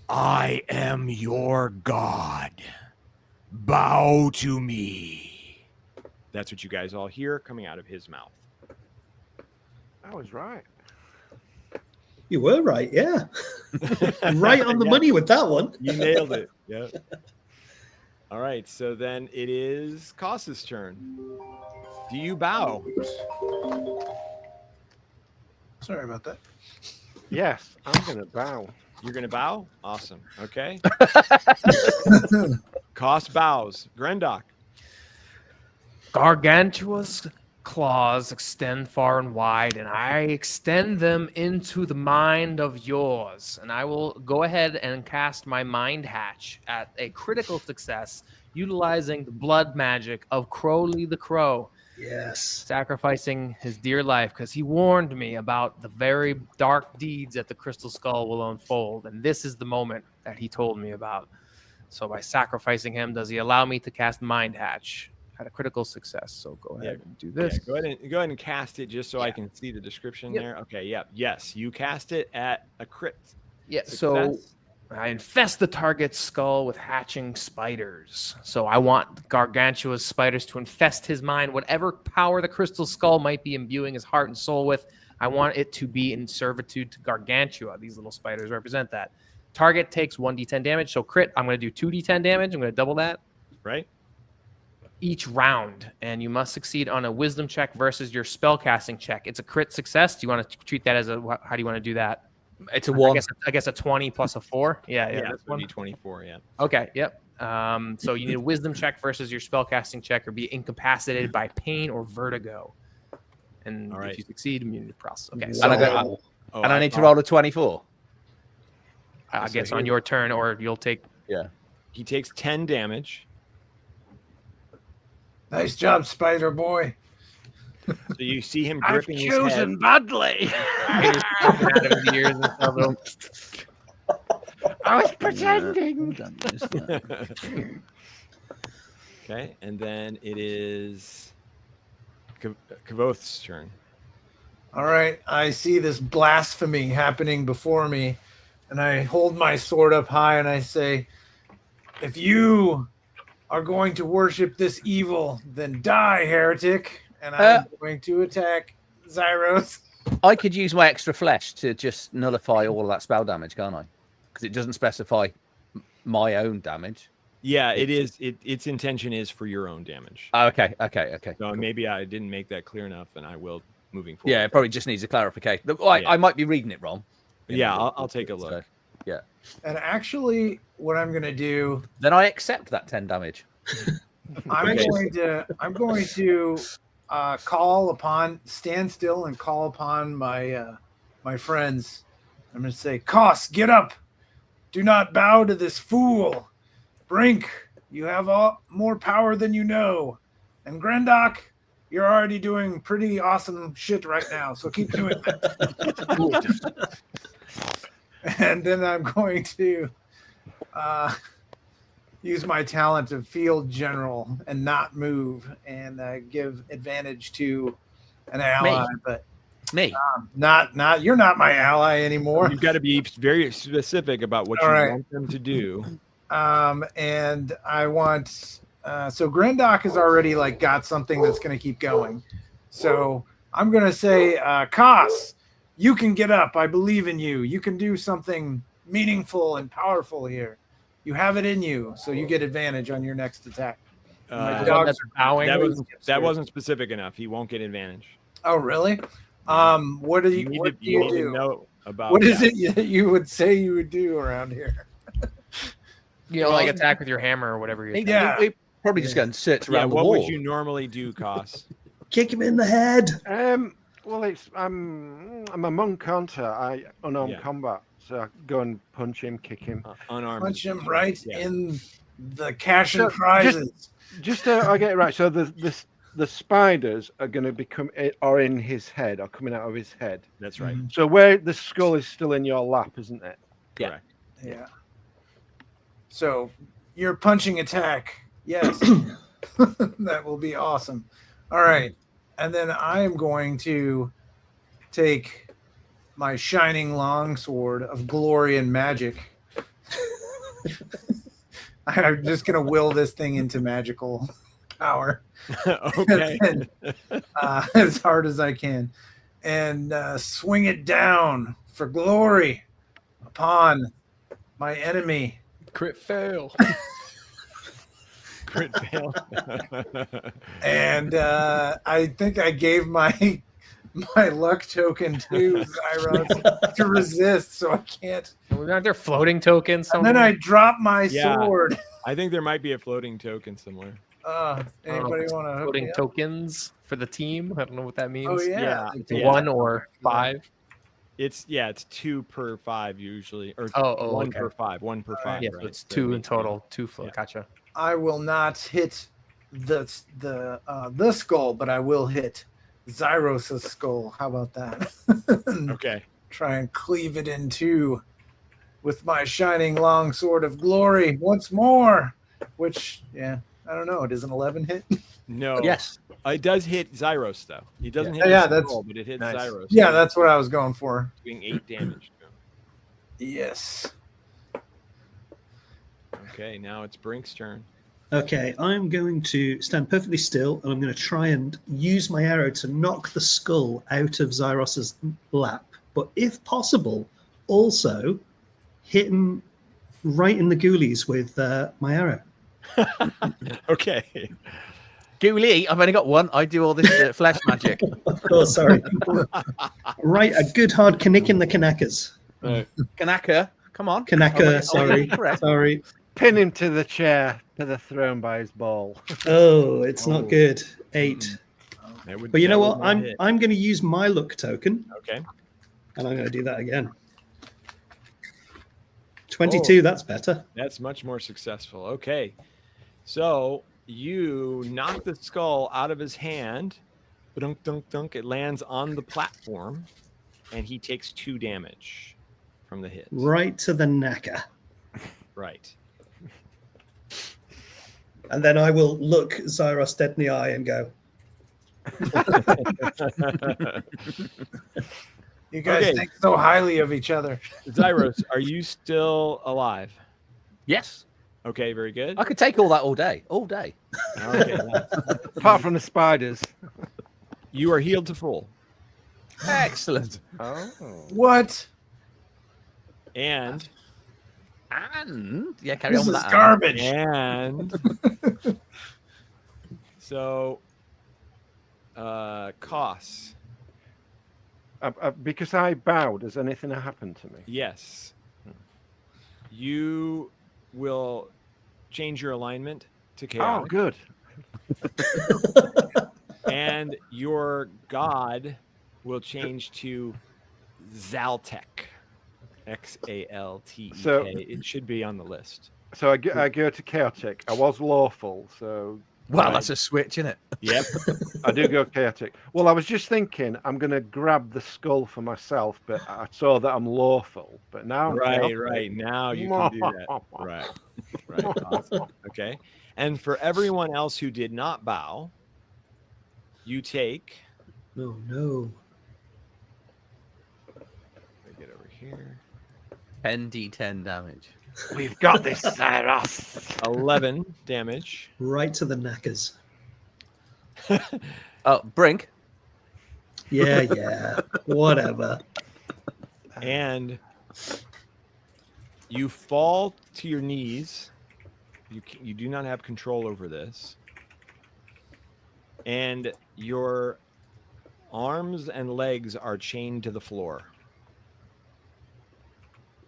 I am your god. Bow to me. That's what you guys all hear coming out of his mouth. I was right. You were right, yeah. Right on the Yeah. money with that one. You nailed it. Yeah. All right. So then it is Koss's turn. Do you bow? Sorry about that. Yes, I'm going to bow. You're going to bow? Awesome. Okay. Koss bows. Grendock. Gargantua's claws extend far and wide, and I extend them into the mind of yours. And I will go ahead and cast my mind hatch at a critical success, utilizing the blood magic of Crowley the Crow, Yes. sacrificing his dear life because he warned me about the very dark deeds that the Crystal Skull will unfold. And this is the moment that he told me about. So by sacrificing him, does he allow me to cast mind hatch at a critical success? So go ahead and do this. Yeah, go ahead and cast it just so I can see the description Yep. there. Okay, yeah. Yes, you cast it at a crit. Yeah, so success. I infest the target's skull with hatching spiders. So I want Gargantua's spiders to infest his mind. Whatever power the crystal skull might be imbuing his heart and soul with, I want it to be in servitude to Gargantua. These little spiders represent that. Target takes 1d10 damage. So crit, I'm going to do 2d10 damage. I'm going to double that. Right. Each round, and you must succeed on a wisdom check versus your spellcasting check. It's a crit success. Do you want to treat that as a, how do you want to do that? It's a 1. I guess a 20 plus a 4. Yeah, That's going to be 24. Yeah. Okay, yep. So you need a wisdom check versus your spellcasting check, or be incapacitated by pain or vertigo. And All right. if you succeed, immunity process. Okay, And so I need to roll a 24. I guess on your turn, or you'll take. Yeah. He takes 10 damage. Nice job, Spider Boy. So you see him I've gripping his head. chosen badly. I was pretending. Okay, and then it is Kavoth's turn. All right, I see this blasphemy happening before me, and I hold my sword up high and I say, if you are going to worship this evil, then die, heretic. And I'm going to attack Zyros. I could use my extra flesh to just nullify all of that spell damage, can't I? Because it doesn't specify my own damage. Yeah, it is. Its intention is for your own damage. Okay. So maybe I didn't make that clear enough, and I will moving forward. Yeah, it probably just needs a clarification. I might be reading it wrong. Yeah, I'll take a look. So, yeah. And actually, what I'm going to do, Then I accept that 10 damage. I'm going to stand still and call upon my friends. I'm going to say, Koss, get up. Do not bow to this fool. Brink, you have more power than you know. And Grendok, you're already doing pretty awesome shit right now, so keep doing that. And then I'm going to use my talent of field general and not move, and give advantage to an ally. But Me? not you're not my ally anymore. You've got to be very specific about what you want them to do. And I want so Grendok has already got something that's going to keep going. So I'm going to say, Koss, you can get up. I believe in you. You can do something meaningful and powerful here. You have it in you, so you get advantage on your next attack. That wasn't specific enough. He won't get advantage. Oh, really? What do you do? Know about what is it that you would say you would do around here? Like attack with your hammer or whatever you. Yeah. We probably just go and search around the wall. What would you normally do, Koss? Kick him in the head. Well, I'm a monk, aren't I? Unarmed combat, so I go and punch him, kick him, Unarmed. Punch him right in the cash and prizes. Just I get it right. So the spiders are going to are in his head, are coming out of his head. That's right. So where the skull is still in your lap, isn't it? Correct. Yeah. So your punching attack, yes, that will be awesome. All right, and then I am going to take my shining longsword of glory and magic. I'm just gonna will this thing into magical power. Okay. As hard as I can, and swing it down for glory upon my enemy. Crit fail. Crit fail. And I think I gave my luck token to Zyros to resist, so I can't. Aren't there floating tokens? And then I drop my sword. I think there might be a floating token somewhere. Anybody want to floating tokens for the team? I don't know what that means. Oh yeah. It's 1 or 5. It's 2 per 5 usually, or one per 5. 1 per 5. Yeah, right? so it's 2 in total. 2 float. Yeah. Gotcha. I will not hit the skull, but I will hit Zyros' skull. How about that? Okay. Try and cleave it in two with my shining long sword of glory once more. Which, I don't know. Does an 11 hit? No. Yes. It does hit Zyros though. He doesn't hit the skull, but it hits Zyros. Yeah, that's what I was going for. Doing 8 damage to him. Yes. Okay, now it's Brink's turn. Okay, I'm going to stand perfectly still, and I'm going to try and use my arrow to knock the skull out of Zyros's lap. But if possible, also hit him right in the ghoulies with my arrow. Okay. Ghoulie, I've only got one. I do all this flesh magic. Oh, sorry. Right, a good hard knick in the knackers. Kanaka, come on. Kanaka, Sorry. sorry. Pin him to the chair, to the throne by his ball. Oh, it's not good. 8. But you know what? I'm going to use my luck token, Okay. and I'm going to do that again. 22, that's better. That's much more successful. Okay. So you knock the skull out of his hand. Dunk, dunk, dunk. It lands on the platform, and he takes 2 damage from the hit. Right to the knacker. Right. And then I will look Zyros dead in the eye and go, You guys Okay. think so highly of each other. Zyros, are you still alive? Yes. Okay, very good. I could take all that all day. All day. Okay, Apart from the spiders. you are healed to full. Excellent. Oh. What? And And yeah, carry This on with is that. garbage. And so costs. Because I bowed, has anything happened to me? Yes. You will change your alignment to Oh, chaotic, good. and your god will change to Zaltek. Xaltek. So- It should be on the list. So I go to chaotic. I was lawful, so Well, Right. that's a switch, isn't it? Yep. I do go chaotic. Well, I was just thinking I'm going to grab the skull for myself, but I saw that I'm lawful. But now I'm Right, chaotic. right. Now you can do that. Right. Right. Awesome. Okay. And for everyone else who did not bow, you take. oh no. Let me get over here. 10d10 damage. We've got this, Cyrus. 11 damage. Right to the knackers. Oh, Brink. Yeah, whatever. And you fall to your knees. You do not have control over this. And your arms and legs are chained to the floor.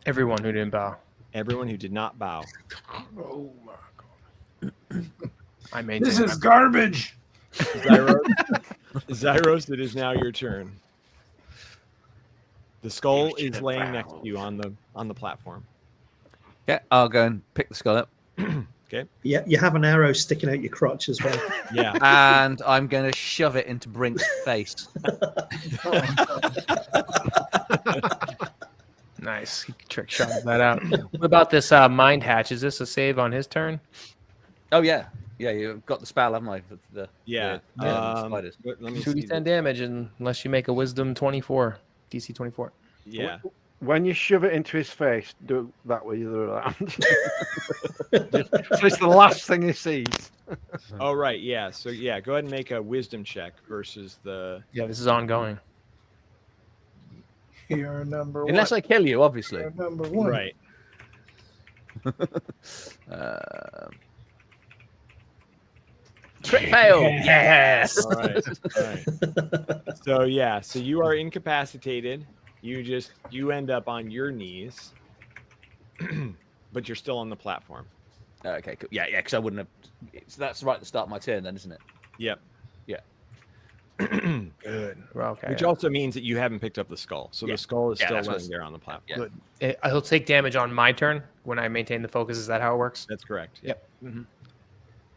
Everyone who didn't bow. Everyone who did not bow. Oh my god. I maintain. This is garbage. Zyros, it is now your turn. The skull is laying next to you on the platform. Yeah, I'll go and pick the skull up. Okay. Yeah, you have an arrow sticking out your crotch as well. Yeah. And I'm going to shove it into Brink's face. Nice. He trick shot that out. What about this mind hatch? Is this a save on his turn? Oh, yeah. Yeah, you've got the spell, haven't I? For the, Yeah. the spiders. Let me see 2d10 damage unless you make a wisdom 24. DC 24. Yeah. When you shove it into his face, do that with your other hand. So it's the last thing he sees. Oh, right. Yeah. So, yeah, go ahead and make a wisdom check versus the. Yeah, this is ongoing. You're number one. Unless I kill you, obviously. You're number one. Right. Trick fail. Yes. All right. All right. So, yeah. So you are incapacitated. You end up on your knees, but you're still on the platform. Okay, cool. Yeah, because I wouldn't have. So that's right at the start of my turn, then, isn't it? Yep. Yeah. Good. We're okay. Which also means that you haven't picked up the skull. So Yeah. the skull is Yeah, still that's laying what's- there on the platform. Yeah. Good. He'll take damage on my turn when I maintain the focus. Is that how it works? That's correct. Yep. Mhm.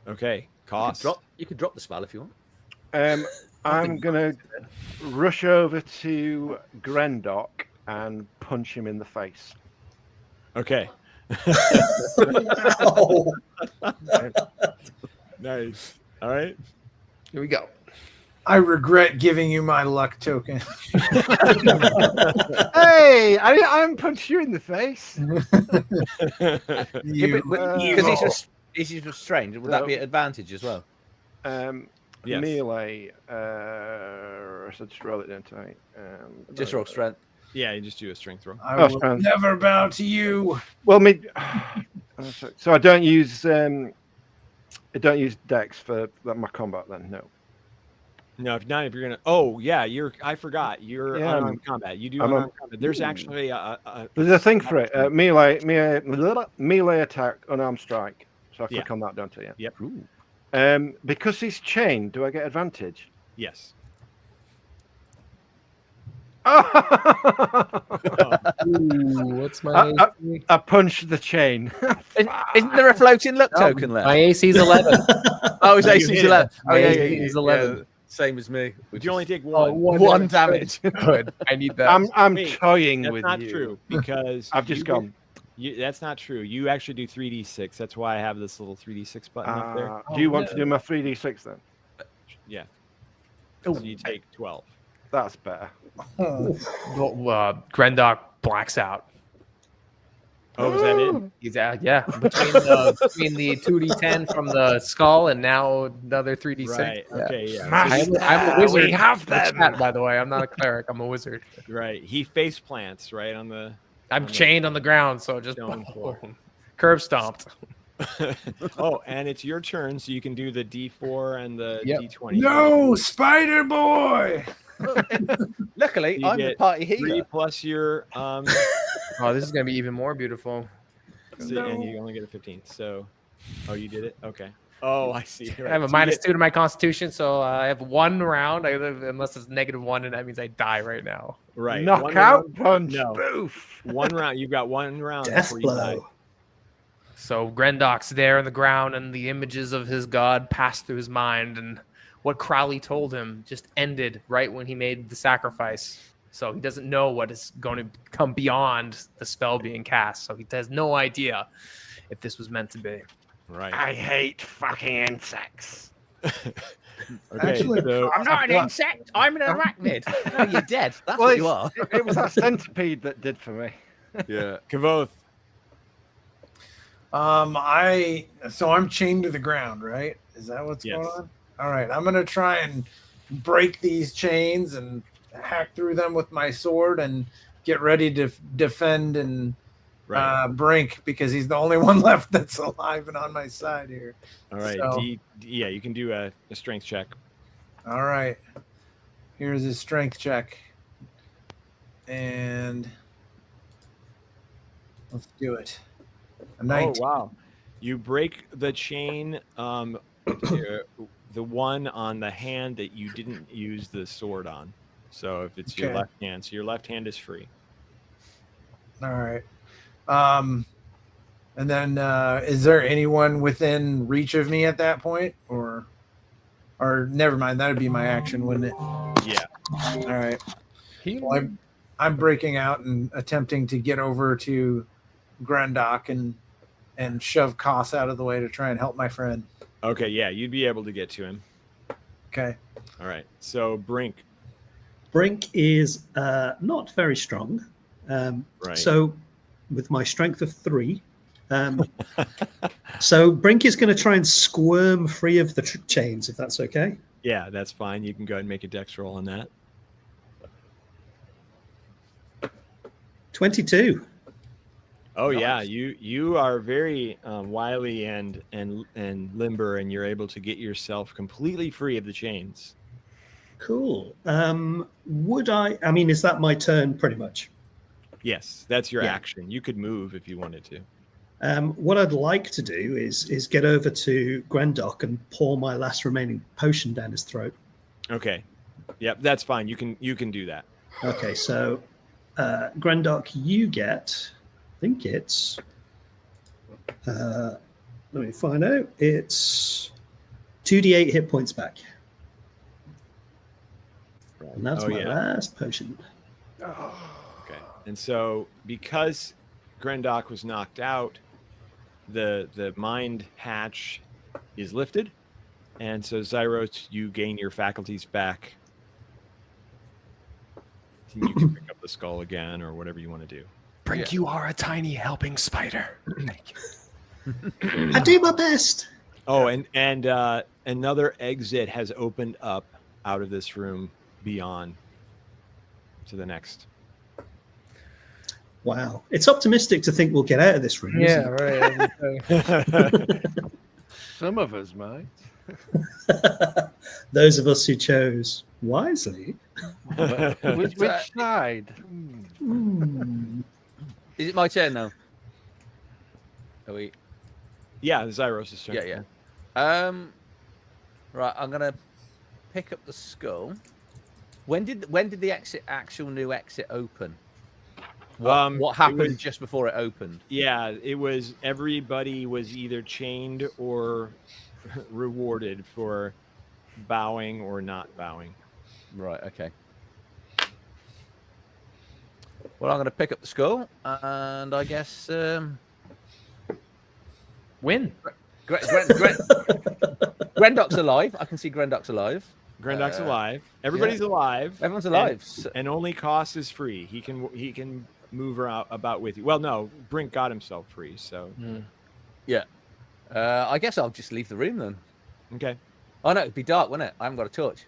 Okay. Cost. You could drop the spell if you want. I'm going to rush over to Grendok and punch him in the face. Okay. Ow. Nice. All right. Here we go. I regret giving you my luck token. Hey, I'm punch you in the face. Because he's restrained. Would that be an advantage as well? Yes. Melee. So just roll it, don't I? Just roll strength. Yeah, you just do a strength roll. I will never bow to you. Well, so I don't use Dex for my combat then. No. No, if you're gonna. Oh yeah, I forgot. You're unarmed combat. You do unarmed combat. There's actually there's a thing for it. Melee attack, unarmed strike. So I click on that, don't I? Yep. Because he's chained, do I get advantage? Yes. What's my AC? I punched the chain. Isn't there a floating luck token left? My AC's 11. Oh, his AC's 11. Oh, yeah, he's 11. Yeah, same as me. Would you only take one? One damage. Good. I need that. I'm Wait, toying that's with not you. true because I've just gone. That's not true. You actually do 3d6. That's why I have this little 3d6 button up there. Do you want to do my 3d6 then? Yeah. So you take 12. That's better. Grendok blacks out. Oh, is that it? He's out. Yeah, between the 2d10 from the skull and now another 3d6. Right. Yeah. Okay. Yeah. I'm a wizard. We have them. Chat, by the way, I'm not a cleric. I'm a wizard. Right. He face plants right on the. I'm chained on the ground, so just curb stomped. Oh, and it's your turn, so you can do the D4 and the D20. No, Spider Boy. Luckily, I'm the party healer. 3 plus your Oh, this is gonna be even more beautiful. and you only get a 15. So, oh, you did it. Okay. Oh, I see. Right. I have a -2 to my Constitution, so I have 1 round. Unless it's -1, and that means I die right now. Right. Knockout punch. No. Boof. 1 round. You've got 1 round Death before you die. blow. So Grendok's there on the ground, and the images of his god pass through his mind, and what Crowley told him just ended right when he made the sacrifice. So he doesn't know what is going to come beyond the spell being cast. So he has no idea if this was meant to be. Right. I hate fucking insects. Okay. Actually, so, I'm not an insect. I'm an arachnid. No, you're dead. That's what you are. It was that centipede that did for me. yeah. Kavoth. I'm chained to the ground, right? Is that what's going on? All right, I'm gonna try and break these chains and hack through them with my sword and get ready to defend and Brink, because he's the only one left that's alive and on my side here. All right. So, you can do a strength check. all right, here's his strength check, and let's do it. A 19. Oh, wow. You break the chain, the one on the hand that you didn't use the sword on. So if it's your left hand, so your left hand is free. All right. And then is there anyone within reach of me at that point, or never mind, that'd be my action, wouldn't it? Yeah. All right. Well, I'm breaking out and attempting to get over to Grendok and shove Koss out of the way to try and help my friend. Okay, yeah, you'd be able to get to him. Okay. All right. So Brink. Brink is not very strong. Right. So with my strength of 3, so Brink is going to try and squirm free of the chains, if that's okay. Yeah, that's fine. You can go ahead and make a dex roll on that. 22. Oh yeah, you are very wily and limber, and you're able to get yourself completely free of the chains. Cool. Would I mean, is that my turn pretty much? Yes, that's your action. You could move if you wanted to. What I'd like to do is get over to Grendok and pour my last remaining potion down his throat. Okay. Yep, that's fine. You can do that. Okay, so Grendok, you get, I think it's, let me find out. It's 2d8 hit points back. Right. And that's my last potion. Okay. And so because Grendok was knocked out, the mind hatch is lifted, And so, Zyros, you gain your faculties back. You can pick up the skull again or whatever you want to do. Brink, you are a tiny helping spider. Thank you. I do my best. Oh, and another exit has opened up out of this room beyond to the next. Wow. It's optimistic to think we'll get out of this room. Yeah, Isn't right. Some of us might. it? Those of us who chose wisely. Which side? Is it my turn now? Are we? Yeah, Zyros' turn. Yeah. Right, I'm gonna pick up the skull. When did the actual new exit open? What happened just before it opened? Yeah, it was everybody was either chained or rewarded for bowing or not bowing. Right. Okay. Well, I'm going to pick up the skull, and I guess Win. Grendok's alive. I can see Grendok's alive. Grendok's alive. Everybody's alive. Everyone's alive. And only Koss is free. He can move about with you. Well, no, Brink got himself free. So yeah. I guess I'll just leave the room then. Okay. Oh no, it'd be dark, wouldn't it? I haven't got a torch.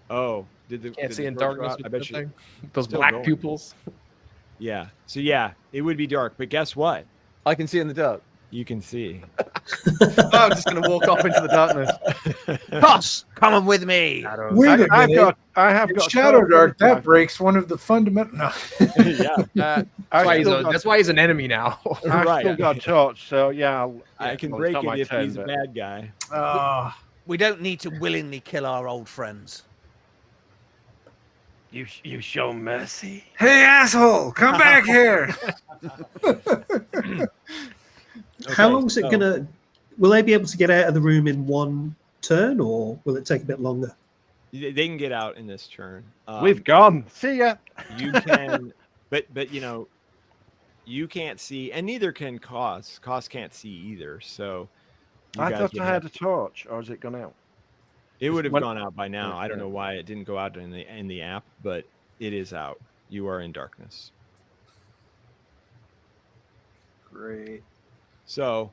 Oh, can't see in darkness. I bet you. Those Still black going. pupils. Yeah. So yeah, it would be dark. But guess what? I can see in the dark. You can see. I'm just going to walk off into the darkness. Koss, come on with me. Wait a minute. I have got Shadowdark. That breaks one of the fundamental. No. Yeah. That's why he's an enemy now. I've Right. still got a torch, so yeah. I can well, break it's not it my if turn, he's a but- bad guy. We don't need to willingly kill our old friends. You show mercy. Hey, asshole! Come back here. How long is it so- going to... Will they be able to get out of the room in one turn, or will it take a bit longer? They can get out in this turn. We've gone. See ya. You can, but you can't see, and neither can Koss. Koss can't see either. So you I guys thought would I have- had a torch, or has it gone out? It would have When- gone out by now. I don't know Okay. why it didn't go out in the app, but it is out. You are in darkness. Great. So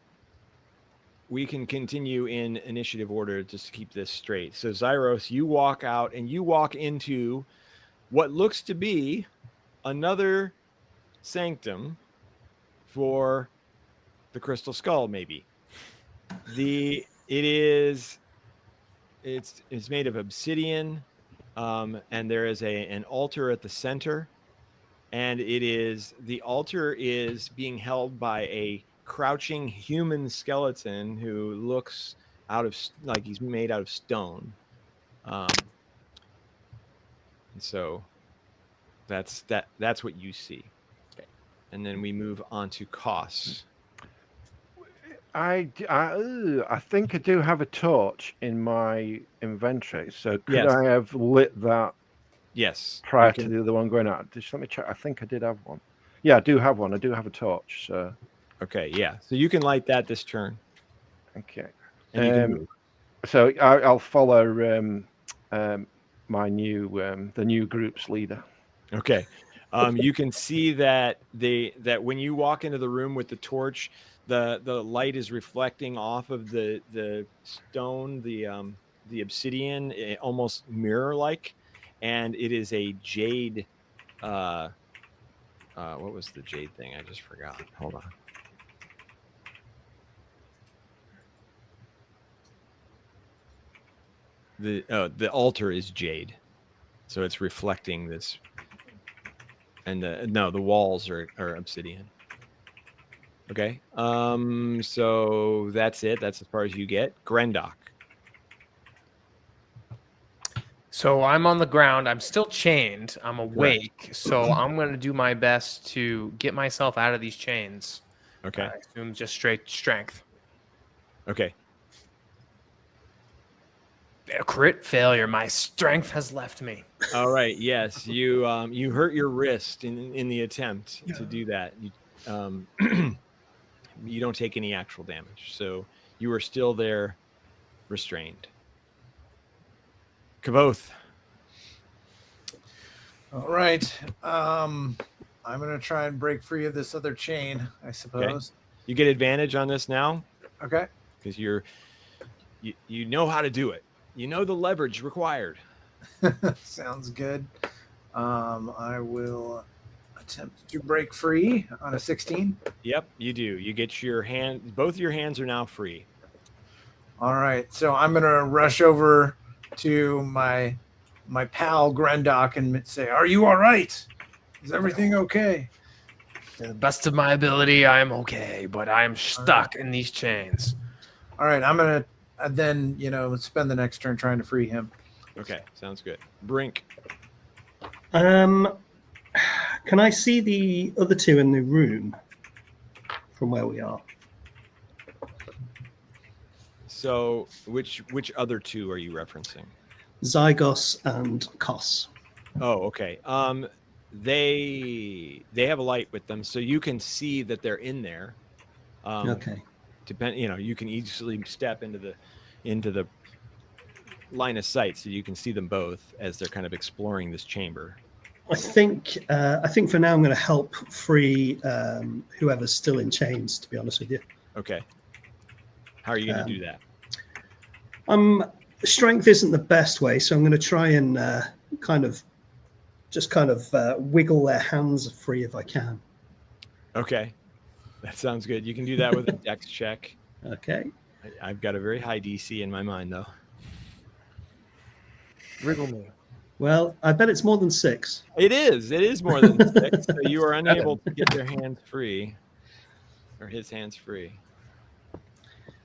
we can continue in initiative order just to keep this straight. So Zyros, you walk out and you walk into what looks to be another sanctum for the Crystal Skull, maybe. It's made of obsidian, and there is an altar at the center, and the altar is being held by a crouching human skeleton who looks like he's made out of stone, and so that's what you see. Okay. And then we move on to Koss. I think I do have a torch in my inventory. So could Yes. I have lit that Yes, prior you to can- the other one going out? Just let me check. I think I did have one. Yeah, I do have one. I do have a torch. So Okay, yeah. So you can light that this turn, okay. and you can move. So I'll follow my the new group's leader. Okay. You can see that when you walk into the room with the torch, the light is reflecting off of the stone, the obsidian, almost mirror-like, and it is a jade. What was the jade thing? I just forgot. Hold on. The altar is jade, so it's reflecting this. And the walls are obsidian. Okay. So that's it. That's as far as you get. Grendok. So I'm on the ground. I'm still chained. I'm awake. So I'm going to do my best to get myself out of these chains. Okay. I assume just straight strength. Okay. A crit failure. My strength has left me. All right. Yes. You hurt your wrist in the attempt to do that. You don't take any actual damage. So you are still there restrained. Kavoth. All right. I'm gonna try and break free of this other chain, I suppose. You get advantage on this now Okay. because you know how to do it. You know the leverage required. Sounds good. I will attempt to break free on a 16. Yep, you do. You get your hand. Both your hands are now free. All right. So I'm gonna rush over to my pal Grendock and say, "Are you all right? Is everything okay?" To the best of my ability, I am okay, but I am stuck in these chains. All right. I'm gonna then spend the next turn trying to free him. Okay, sounds good. Brink. Can I see the other two in the room from where we are? So, which other two are you referencing? Zygos and Kos. Oh, okay. They have a light with them, so you can see that they're in there. Okay. You can easily step into the line of sight, so you can see them both as they're kind of exploring this chamber. I think for now I'm going to help free whoever's still in chains. To be honest with you. Okay. How are you going to do that? Strength isn't the best way, so I'm going to try and kind of wiggle their hands free if I can. Okay, that sounds good. You can do that with a dex check. Okay. I've got a very high DC in my mind, though. Wriggle me. Well, I bet it's more than 6. It is. It is more than 6. So you are unable to get their hands free, or his hands free.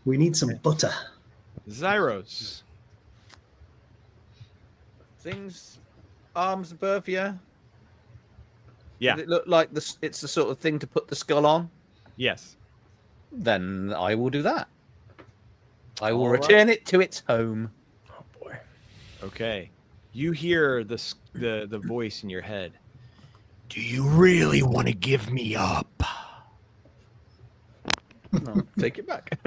We need some butter. Zyros. Things, arms above you. Yeah. Does it look like it's the sort of thing to put the skull on? Yes. Then I will do that. I will All return it to its home. Oh boy. Okay. You hear the voice in your head. Do you really want to give me up? No, take it back.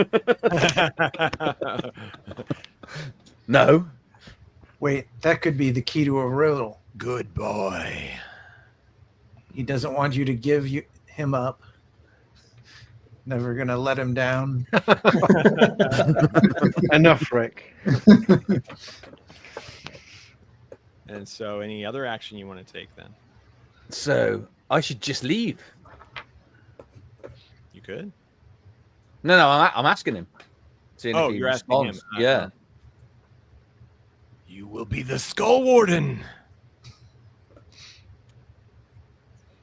No. Wait, that could be the key to a riddle. Good boy. He doesn't want you to give him up. Never gonna let him down. Enough, Rick. And so, any other action you want to take then? So I should just leave. You could. No, I'm asking him. Seeing if he You're asking him. responds. Yeah. You will be the Skull Warden.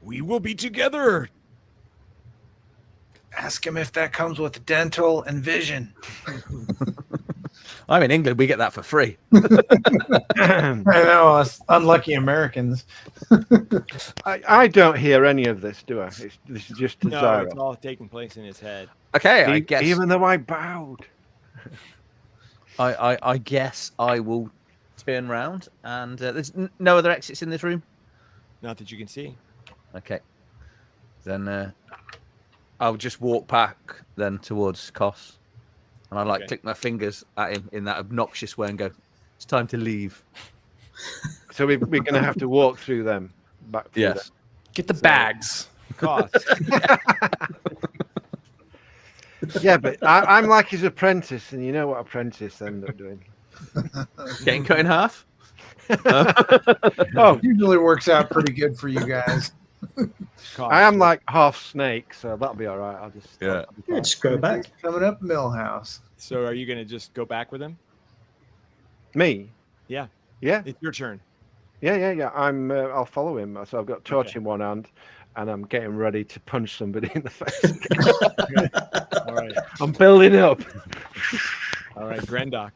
We will be together. Ask him if that comes with dental and vision. I'm in England. We get that for free. I know, us unlucky Americans. I don't hear any of this, do I? This is just a No, Zyro. it's all taking place in his head. Okay, I guess. Even though I bowed. I guess I will turn round, and there's no other exits in this room. Not that you can see. Okay, then I'll just walk back then towards Kos, and I click my fingers at him in that obnoxious way and go, "It's time to leave." So we're going to have to walk through them. Back through Yes. Get the bags. Cost. them. Yeah, but I'm like his apprentice, and you know what apprentices end up doing. Getting cut in half. Oh, Usually works out pretty good for you guys. I am like half snake, so that'll be all right. I'll just Yeah. Yeah, just grow back. Coming up, Millhouse. So, are you going to just go back with him? Me? Yeah. Yeah. It's your turn. Yeah. I'll follow him. So I've got torch in one hand, and I'm getting ready to punch somebody in the face. All right. I'm building up. All right, Grendock.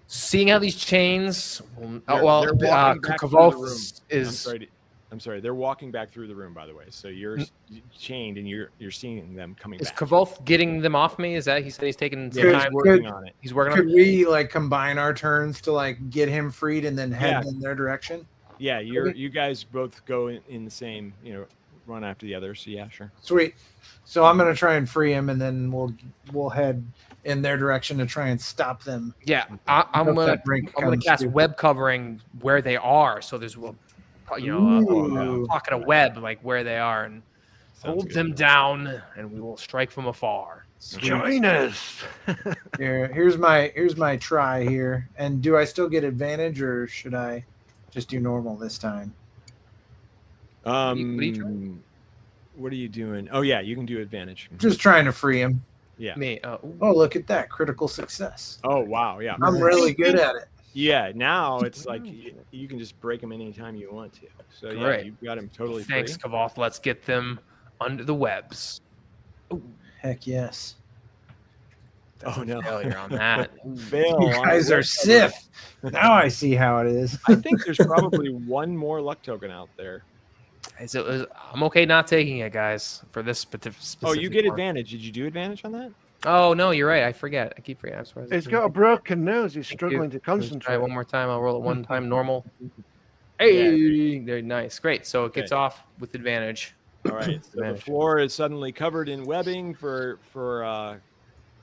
Seeing how these chains, They're walking back through the room. Kavoth is. I'm sorry. They're walking back through the room, by the way. So you're chained, and you're seeing them coming Is back. Kavoth getting them off me? Is that he said he's taking some Yeah, time? he's working on it. He's working on Could it. we combine our turns to get him freed and then head in their direction? Yeah, you guys both go in the same, run after the other. So yeah, sure. Sweet. So I'm gonna try and free him, and then we'll head in their direction to try and stop them. Yeah, I'm Hope gonna that brink I'm gonna comes cast through. web covering where they are. So there's Ooh. a pocket of web like where they are, and Sounds hold good. them down, and we will strike from afar. Join us. Here's my try here. And do I still get advantage, or should I just do normal this time? are you trying? What are you doing? Oh yeah, you can do advantage. Just trying to free him. Yeah. Me. Oh, look at that critical success. Oh wow, yeah. I'm really good at it. Yeah, now it's like you can just break him anytime you want to. So yeah, Great. you've got him totally Thanks, free. Kavoth. Let's get them under the webs. Heck yes. Oh no, Failure on that. fail. You on guys luck are token. stiff. Now I see how it is. I think there's probably one more luck token out there. I'm okay not taking it, guys, for this specific. Oh, you get one. advantage. Did you do advantage on that? Oh no, you're right. I forget. I keep forgetting. I'm surprised. He's got a broken nose. He's Thank you. struggling to Let's try concentrate. one more time. I'll roll it one time normal. Hey, very nice. Great. So it gets Okay. off with advantage. All right. So the Advantage. floor is suddenly covered in webbing for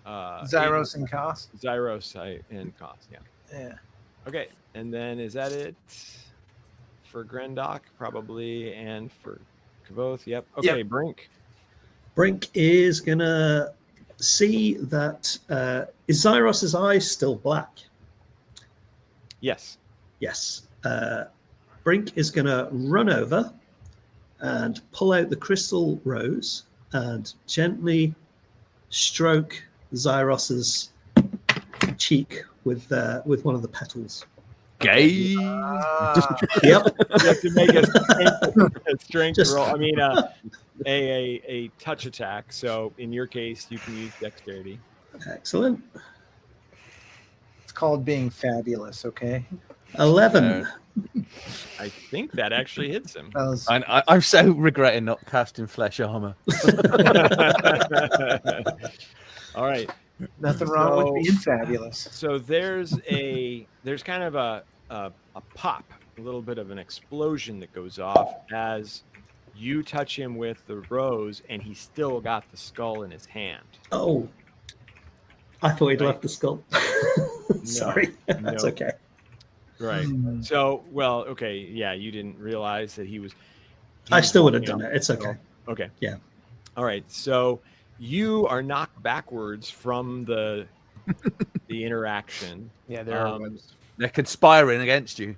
Zyros and Kos. Zyros and Kos. Yeah. Yeah. Okay. And then is that it for Grendok? Probably, and for Kavoth. Yep. Okay. Yep. Brink. Brink is gonna see that is Zyros's eyes still black? Yes. Yes. Brink is gonna run over and pull out the crystal rose and gently stroke Zyros's cheek with one of the petals. Gay. Yep. You have to make a strength Just- roll. I mean, a touch attack. So in your case, you can use dexterity. Excellent. It's called being fabulous, okay? 11. I think that actually hits him. That was, I'm so regretting not casting flesh armor. All right. nothing wrong So- with being fabulous. So there's kind of a pop, a little bit of an explosion that goes off as you touch him with the rose, and he's still got the skull in his hand. Oh. I thought he'd Right. left the skull. Sorry. That's no. okay. Right. Hmm. So, well, okay, yeah, you didn't realize that he was. I still would have walking done up it. It's the okay. skull. Okay. Yeah. All right. So you are knocked backwards from the interaction. Yeah, there are Um, webs. They're conspiring against you.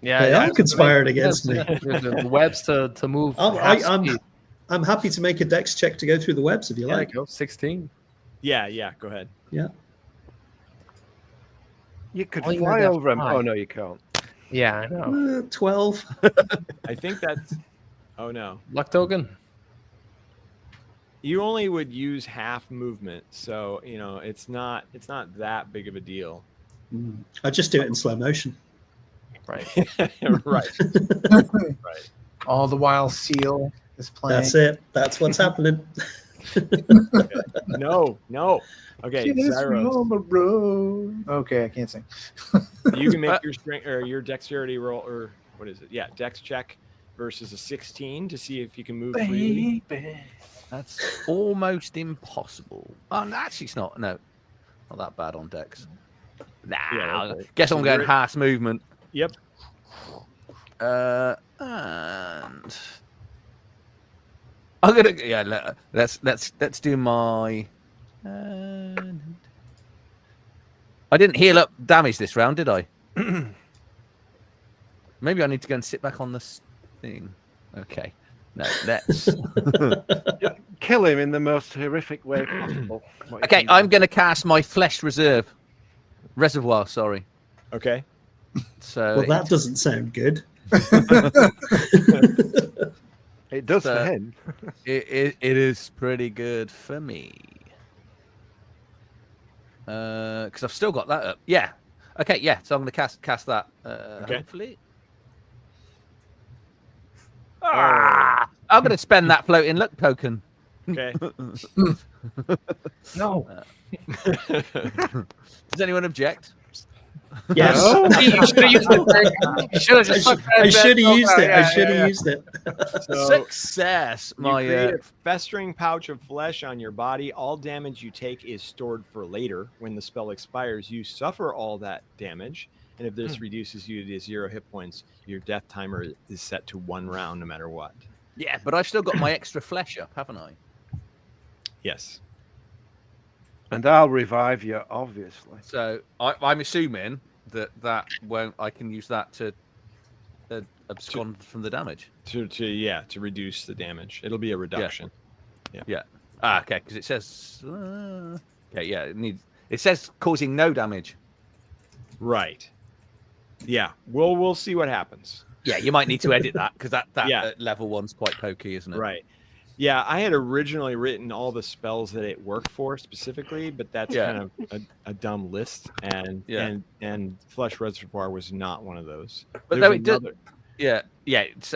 Yeah, They yeah, are conspired against me. There's the webs to move. I'm happy to make a dex check to go through the webs if you Yeah, like. go 16. Yeah. Go ahead. You could Oh, you fly had that over him. fly. Oh no, you can't. Yeah, I know. 12. I think that's. Oh no. Luck token. You only would use half movement, so it's not that big of a deal. I just do it in slow motion. Right. Right. All the while, Seal is playing. That's it. That's what's happening. No. Okay, Kiss me Zyros, on the road. Okay, I can't sing. you can make your strength or your dexterity roll, or what is it? Yeah, dex check versus a 16 to see if you can move freely. Baby. That's almost impossible. Oh, no, actually, it's not. No, not that bad on Dex. Nah, Yeah, okay. guess I'm So going you're- half movement. Yep. And I'm gonna let's do my. I didn't heal up damage this round, did I? Maybe I need to go and sit back on this thing. Okay, no, let's. Kill him in the most horrific way possible. What you Okay, can do. I'm going to cast my flesh reservoir. Sorry. Okay. So Well, that doesn't sound good. It does So- for him. it is pretty good for me. Because I've still got that up. Yeah. Okay. Yeah. So I'm going to cast that. Okay. Hopefully. I'm going to spend that floating luck token. Okay. No. Does anyone object? Yes. Oh. You should have used it. You should have just I should have used it. I Yeah, should yeah, have used it. So Success. you My create a festering pouch of flesh on your body. All damage you take is stored for later. When the spell expires, you suffer all that damage. And if this reduces you to 0 hit points, your death timer is set to 1 round no matter what. yeah, but I've still got my extra flesh up, haven't I? Yes. And I'll revive you, obviously. So I'm assuming that won't. I can use that to abscond from the damage. To reduce the damage. It'll be a reduction. Yeah. Ah, okay, because it says. Okay, yeah. It says causing no damage. Right. Yeah. We'll see what happens. Yeah, you might need to edit that because that Yeah. level 1's quite pokey, isn't it? Right. Yeah, I had originally written all the spells that it worked for specifically, but that's kind of a dumb list, and Flesh Reservoir was not one of those. But though it does,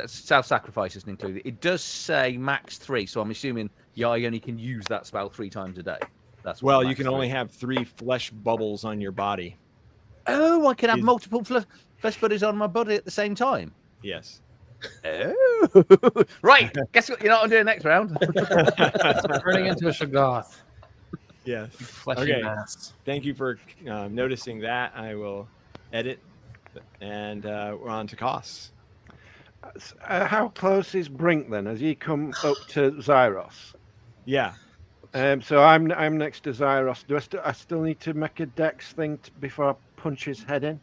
self-sacrifice isn't included. It does say max 3, so I'm assuming you only can use that spell 3 times a day. That's what you can only have 3 flesh bubbles on your body. Oh, I can have multiple flesh buddies on my body at the same time. Yes. Oh, right. Guess what? You know what I'm doing next round. Turning into a Shoggoth. Yes. Fleshy Okay. mass. Thank you for noticing that. I will edit, and we're on to costs. How close is Brink then? Has he come up to Zyros? Yeah. So I'm next to Zyros. Do I still need to make a dex thing before I punch his head in?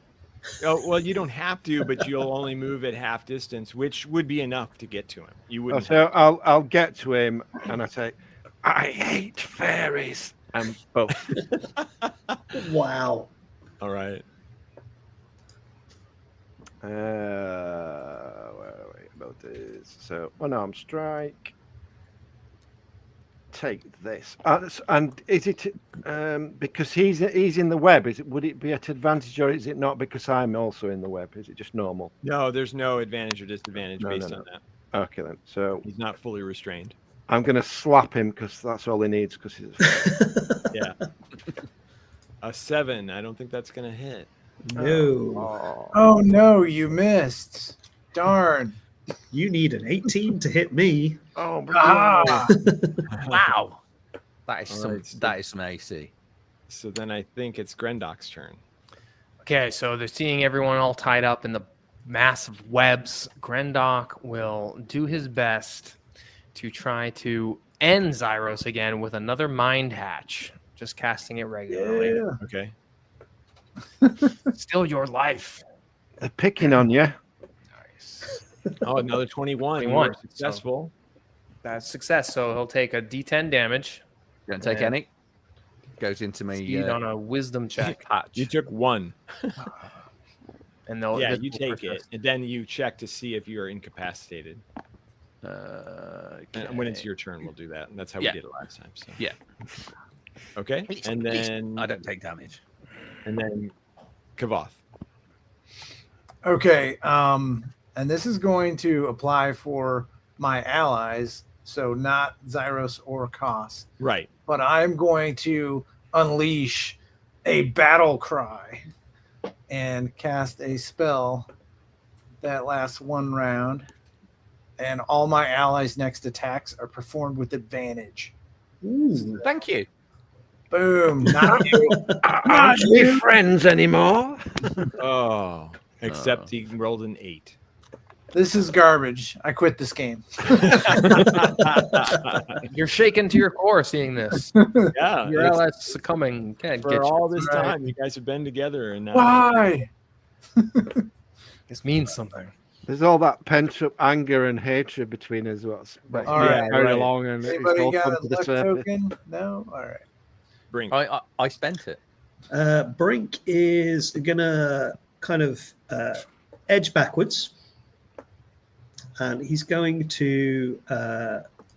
Oh well, you don't have to, but you'll only move at half distance, which would be enough to get to him. You wouldn't. So I'll get to him and I say, I hate fairies. And both. Wow. All right. Where are we about this? So unarmed strike. Take this. And is it because he's in the web? Would it be at advantage, or is it not because I'm also in the web? Is it just normal? No, there's no advantage or disadvantage based on that. Okay then. So He's not fully restrained. I'm gonna slap him because that's all he needs. Because he's Yeah. A 7. I don't think that's gonna hit. No. Oh no, you missed. Darn. You need an 18 to hit me. oh Ah. Wow. That is All right, that is some AC. So then I think it's Grendok's turn. Okay, so they're seeing everyone all tied up in the massive webs. Grendok will do his best to try to end Zyros again with another Mind Hatch. Just casting it regularly. Yeah. Okay. Still your life. They're picking on you. Nice. Oh, another 21. You 21, were successful. That's success. So he'll take a D10 damage. Don't take Yeah. any. Goes into me Speed on a wisdom check. patch. You took 1. And they'll Yeah, you take it, and then you check to see if you are incapacitated. And when it's your turn, we'll do that. And that's how we Yeah. did it last time. So. Yeah. Okay. At least- And at least then I don't take damage. and then Kavoth. Okay. And this is going to apply for my allies, so not Zyros or Kos. Right. But I'm going to unleash a battle cry and cast a spell that lasts 1 round, and all my allies' next attacks are performed with advantage. Ooh. Thank you. Boom! Not you. Aren't we friends anymore? Oh, except he rolled an 8. This is garbage. I quit this game. You're shaken to your core seeing this. Yeah. Your it's- allies succumbing. Can't For get you. all this Right. time, you guys have been together, and now Why? This means something. There's all that pent up anger and hatred between us. What's All right, very right. along, and it's Anybody all got come a to the luck surface. token? No. All right. Brink. I spent it. Brink is going to kind of edge backwards. And he's going to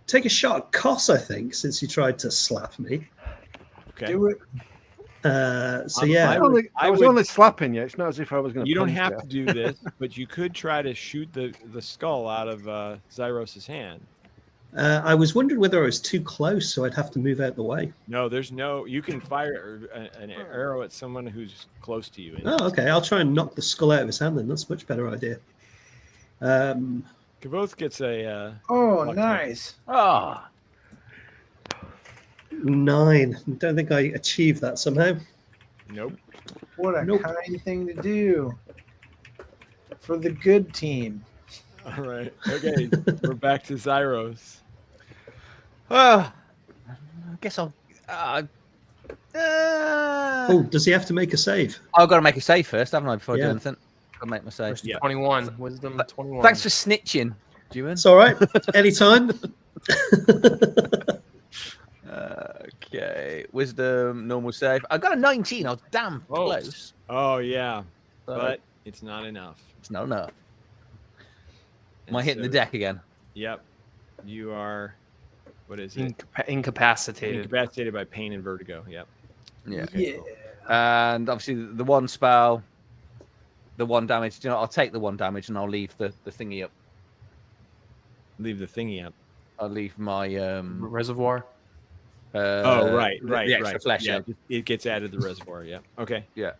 take a shot at Kos, I think, since he tried to slap me. Okay. Do it. So I'm- yeah, I was would- only slapping you. It's not as if I was going to. You don't have to do this, but you could try to shoot the skull out of Zyros' hand. I was wondering whether I was too close, so I'd have to move out the way. No, there's no. You can fire an arrow at someone who's close to you. Oh, okay. I'll try and knock the skull out of his hand then. That's a much better idea. Kavoth gets a. Oh, luck nice. Ah, 9. Don't think I achieved that somehow. Nope. What a Nope. kind thing to do for the good team. All right. Okay. We're back to Zyros. well, I guess I'll. Oh, does he have to make a save? I've got to make a save first, haven't I? Before I do Yeah. anything, I'll make my save. Yeah. 21. Wisdom 21. Thanks for snitching, Julian. It's all right. Anytime. Okay, wisdom, normal save. I got a 19. I was damn Oh. close. Oh yeah, So but it's not enough. it's not enough. Am I And hitting the so- deck again? Yep. You are. What is it? Incapacitated. Incapacitated by pain and vertigo. Yep. Yeah. Yeah. And obviously the one spell, the one damage. You know, I'll take the one damage and I'll leave the thingy up. Leave the thingy up. I'll leave my Reservoir. Oh right, the right, extra right. flesh Yeah, up. it gets added to the reservoir. Yeah. Okay. Yeah.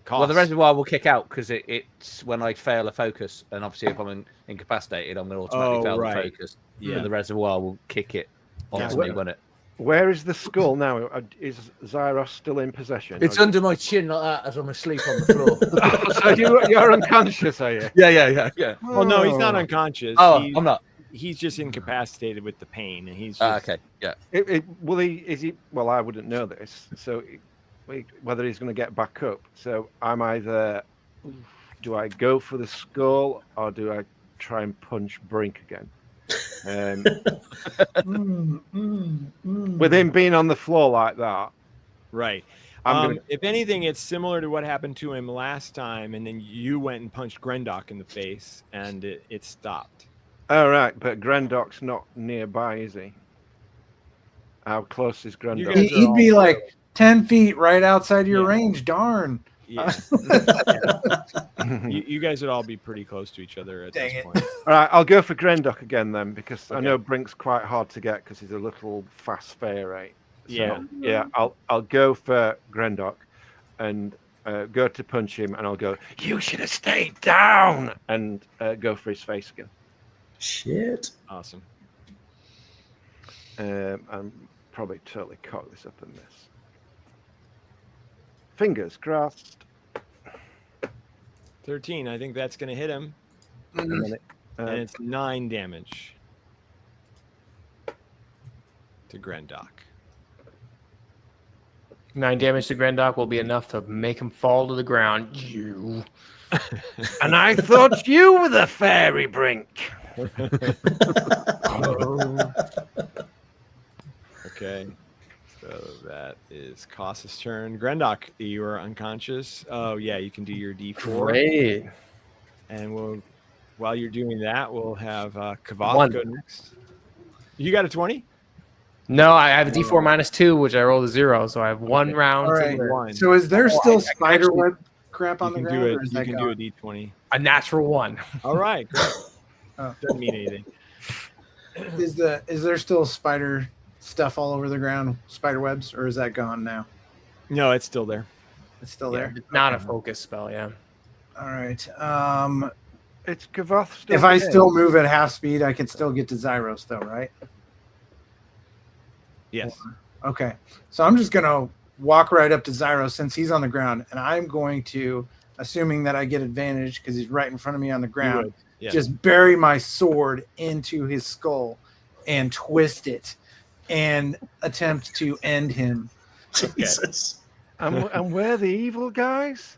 Cost. Well, the reservoir will kick out because it's when I fail a focus, and obviously if I'm incapacitated, I'm going to automatically fail right. the focus. Yeah. But the reservoir will kick it onto Yeah. me, won't it? Where is the skull now? Is Zyros still in possession? It's Or- under my chin like that as I'm asleep on the floor. Oh, so you're unconscious, are you? yeah. Well, no, he's not Oh. unconscious. Oh, he's, I'm not. he's just incapacitated with the pain, and he's just, Okay, yeah. Will he? Is he? Well, I wouldn't know this. So, whether he's going to get back up. So, I'm either. Do I go for the skull or do I try and punch Brink again? With him being on the floor like that, right. I'm gonna. If anything, it's similar to what happened to him last time, and then you went and punched Grendok in the face, and it stopped. Oh right, but Grendok's not nearby, is he? How close is Grendok? guys- He'd be like 10 feet right outside your Yeah. range. Darn. Yeah. you guys would all be pretty close to each other at Dang this it. point. All right, I'll go for Grendok again then, because I Okay. know Brink's quite hard to get because he's a little fast fare rate. So, Yeah. yeah, I'll go for Grendok and go to punch him, and I'll go, "You should have stayed down," and go for his face again. Shit. Awesome. I'm probably totally cock this up in this. Fingers crossed. 13. I think that's going to hit him, And then and it's 9 damage to Grendok. 9 damage to Grendok will be enough to make him fall to the ground. You. and I thought you were the fairy, Brink. Okay. So that is Koss's turn. Grendok, you are unconscious. Oh, yeah, you can do your D4. Great. And while you're doing that, we'll have Kavath One. go next. You got a 20? No, I have a D4 -2, which I rolled a 0, so I have one round. All to right. live. One. So is there still I spider actually- web crap on the You can ground? do Or it. is You that can do gone? a D20. A natural 1. All right. Great. Oh. Doesn't mean anything. Is there still spider stuff all over the ground, spider webs, or is that gone now? No, it's still there. It's still Yeah, there. not a focus spell, yeah. All right. It's Kavath still. If I there. still move at half speed, I can still get to Zyros, though, right? Yes. Okay. So I'm just gonna walk right up to Zyros since he's on the ground, and I'm going to, assuming that I get advantage because he's right in front of me on the You ground, would. Yeah. just bury my sword into his skull and twist it and attempt to end him Jesus. And we're the evil guys.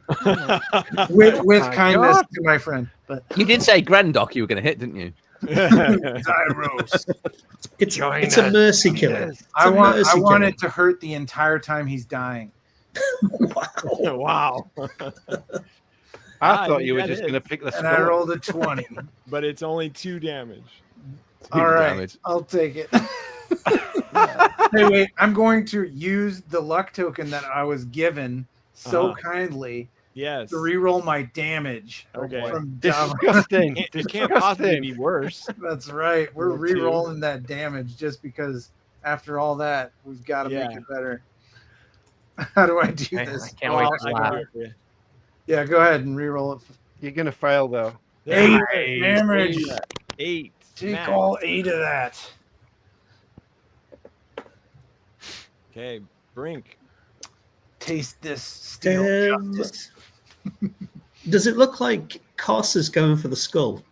with my kindness God. to my friend. But You did say Grendok you were going to hit, didn't you? Zyros, It's Join a us. mercy killer. Yes. I want killer. it to hurt the entire time he's dying. Wow. I I thought think you were that just is. going to pick the And I skull. rolled a 20. But it's only 2 damage. All right, damage. I'll take it. Hey, wait, I'm going to use the luck token that I was given so Uh-huh. kindly Yes. to reroll my damage. Okay. From Dom. Disgusting. It can't possibly Disgusting. be worse. That's right. We're Roll two. re-rolling that damage just because after all that, we've got to make Yeah. it better. How do I do I this? can't wait Well, to I can laugh. do it for you. Yeah, go ahead and re-roll it. You're gonna fail though. Eight Nice. damage. 8. Take max. all 8 of that. Okay, Brink. Taste this steel justice. Does it look like Koss is going for the skull?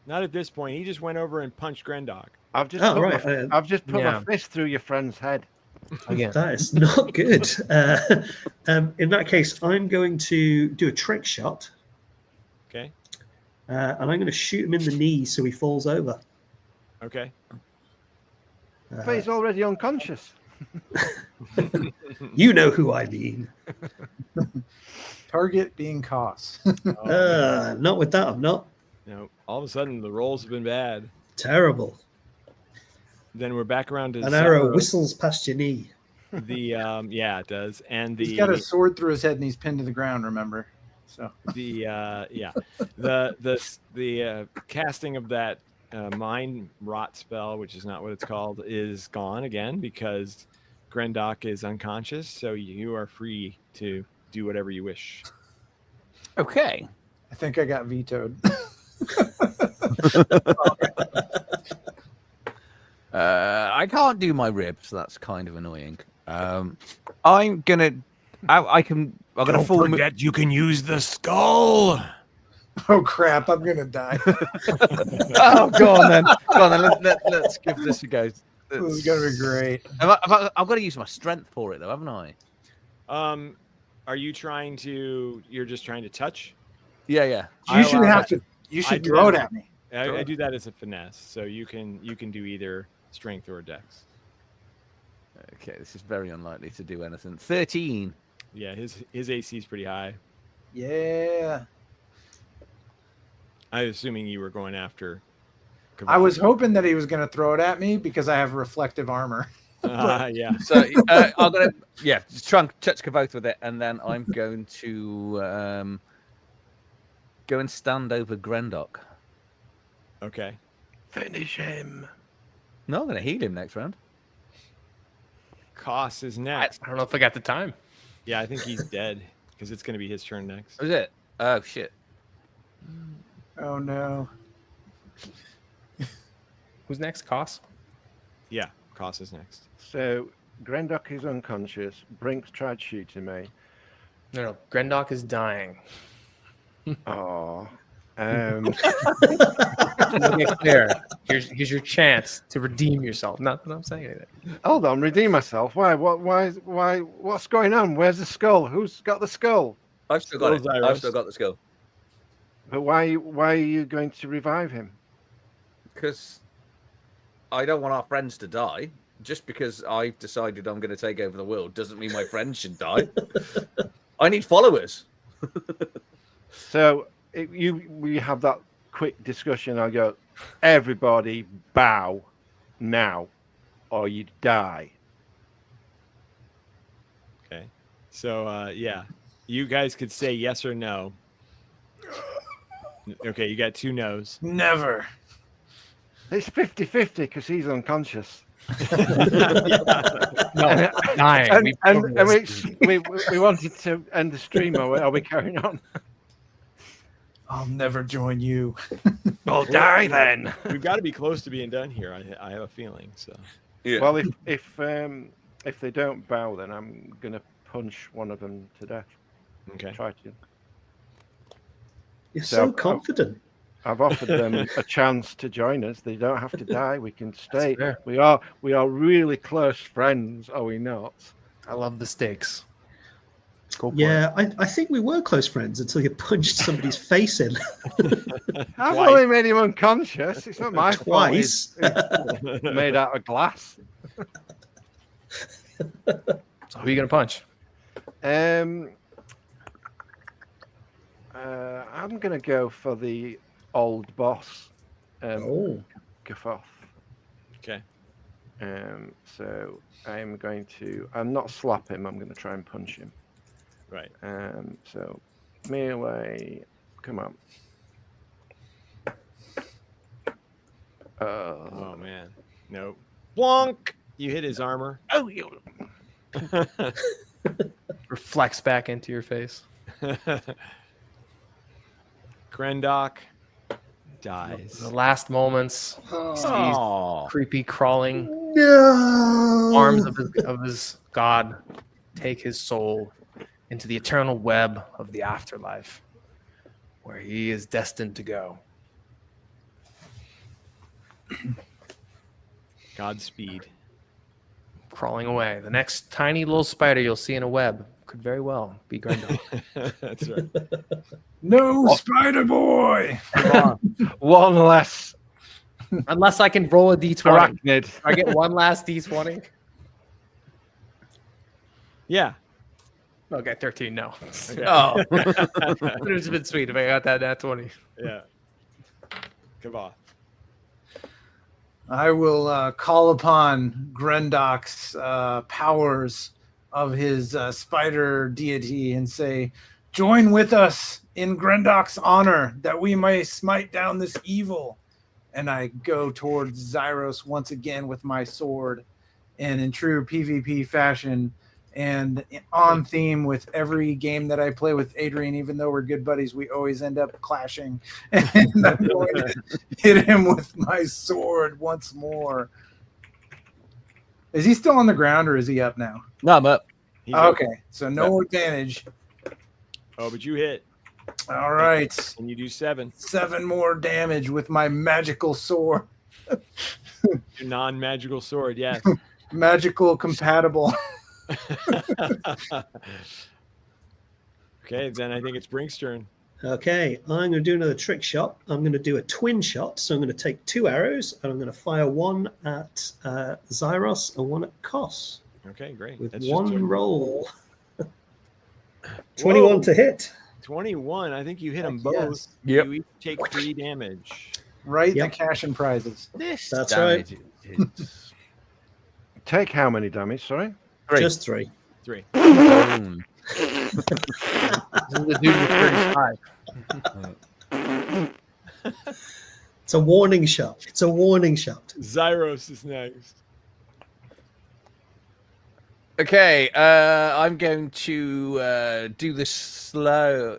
Not at this point. He just went over and punched Grendok. I've just Oh, put, right, my, I've just put yeah. my fist through your friend's head. Again. That is not good. In that case, I'm going to do a trick shot, Okay. and I'm going to shoot him in the knee so he falls over. Okay. But he's already unconscious. You know who I mean. Target being Koss. Not with that, I'm not. No. All of a sudden, the rolls have been bad. Terrible. Then we're back around to An arrow Sephiroth. whistles past your knee. The yeah, it does. And He's got a sword through his head and he's pinned to the ground. Remember, so the casting of that mind rot spell, which is not what it's called, is gone again because Grendok is unconscious. So you are free to do whatever you wish. Okay. I think I got vetoed. I can't do my ribs. That's kind of annoying. I'm gonna full forget you can use the skull. Oh crap! I'm gonna die. Oh, go on then. Let's give this a go. This is gonna be great. I've got to use my strength for it, though, haven't I? Are you trying to? You're just trying to touch. Yeah. You should have to. You should throw it at me. I do that as a finesse, so you can do either strength or dex. Okay, this is very unlikely to do anything. 13. Yeah, his AC is pretty high. Yeah. I'm assuming you were going after. I was hoping that he was going to throw it at me because I have reflective armor. Yeah. So I'm gonna just try and touch both with it, and then I'm going to go and stand over Grendok. Okay. Finish him. No, I'm going to heal him next round. Koss is next. I don't know if I got the time. Yeah, I think he's dead because it's going to be his turn next. Is it? Oh shit. Oh no. Who's next? Koss? Yeah, Koss is next. So Grendok is unconscious. Brink's tried shooting me. No. Grendok is dying. Oh. Let me get clear. Here's your chance to redeem yourself. Not that I'm saying anything. Hold on, redeem myself. Why? Why? What's going on? Where's the skull? Who's got the skull? I've still got it. I've still got the skill. But why are you going to revive him? Because I don't want our friends to die. Just because I've decided I'm going to take over the world doesn't mean my friends should die. I need followers. So we have that quick discussion. I go, everybody bow now, or you die. Okay. So yeah, you guys could say yes or no. Okay, you got 2 no's. Never. It's 50-50 because he's unconscious. No, dying. We wanted to end the stream. Are we carrying on? I'll never join you. I'll die then. We've got to be close to being done here. I have a feeling. So. Yeah. Well, if they don't bow, then I'm gonna punch one of them to death. Okay. Try to. You're So, so confident. I've offered them a chance to join us. They don't have to die. We can stay. fair. We are really close friends, are we not? I love the stakes. Go for Yeah, I think we were close friends until you punched somebody's face in I've Twice. only made him unconscious. It's not my fault. twice. He's made out of glass. it. So who are you gonna punch? I'm gonna go for the old boss, Oh, Gaffoth. Okay. So I'm not slap him. I'm going to try and punch him. Right. So melee, come on. Oh man, no. Bonk! You hit his armor. Oh, you reflects back into your face. Grendok dies. The last moments, Oh, creepy crawling No. arms of his god take his soul into the eternal web of the afterlife, where he is destined to go. Godspeed. Crawling away. The next tiny little spider you'll see in a web could very well be Grendel. That's right. No, Spider Boy. Come on. One less Unless I can roll a d20. arachnid. I get one last d20. Yeah. Okay, 13. No. Okay. oh. It would have been sweet if I got that 20. Yeah. Kavoth. I will call upon Grendok's powers of his spider deity and say, join with us in Grendok's honor that we may smite down this evil. And I go towards Zyros once again with my sword, and in true PvP fashion and on theme with every game that I play with Adrian, even though we're good buddies, we always end up clashing. And I'm going to hit him with my sword once more. Is he still on the ground or is he up now? No, I'm up. He's up. Okay, so no advantage. Oh, but you hit. All right. And you do 7. 7 more damage with my magical sword. Your non-magical sword, yes. Magical compatible. Okay, then I think it's Brink's turn. Okay, I'm going to do another trick shot. I'm going to do a twin shot. So I'm going to take 2 arrows and I'm going to fire one at Zyros and one at Kos Okay, great. with That's just one a- roll. 21 Whoa. to hit. 21. I think you hit them Heck both. yes. Yep. You each take 3 damage. Right, Yep. the cash and prizes. This That's damage is- Take how many damage? Sorry. 3. Just 3. 3. Boom. This is the dude with 35. It's a warning shot. It's a warning shot. Zyros is next. Okay, I'm going to do the slow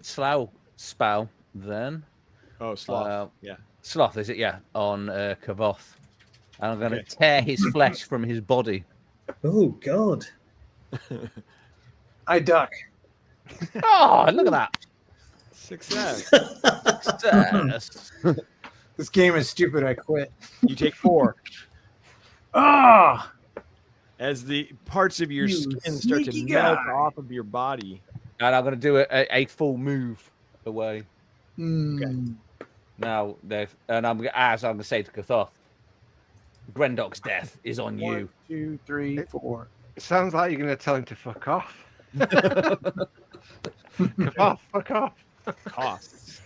spell then. Oh, Sloth. Yeah. Sloth, is it? Yeah, on Kavoth. And I'm going to Okay. tear his flesh from his body. Oh, God. I duck. Oh, look at that. Success. Success. This game is stupid. I quit. You take 4. Ah! As the parts of your You skin start to sneaky melt guy. off of your body. And I'm going to do a full move away. Mm. Now, and I'm going to say to Kathoth, Grendok's death is on 1, you. 2, 3, 4. It sounds like you're going to tell him to fuck off. Fuck off. Fuck off. Costs.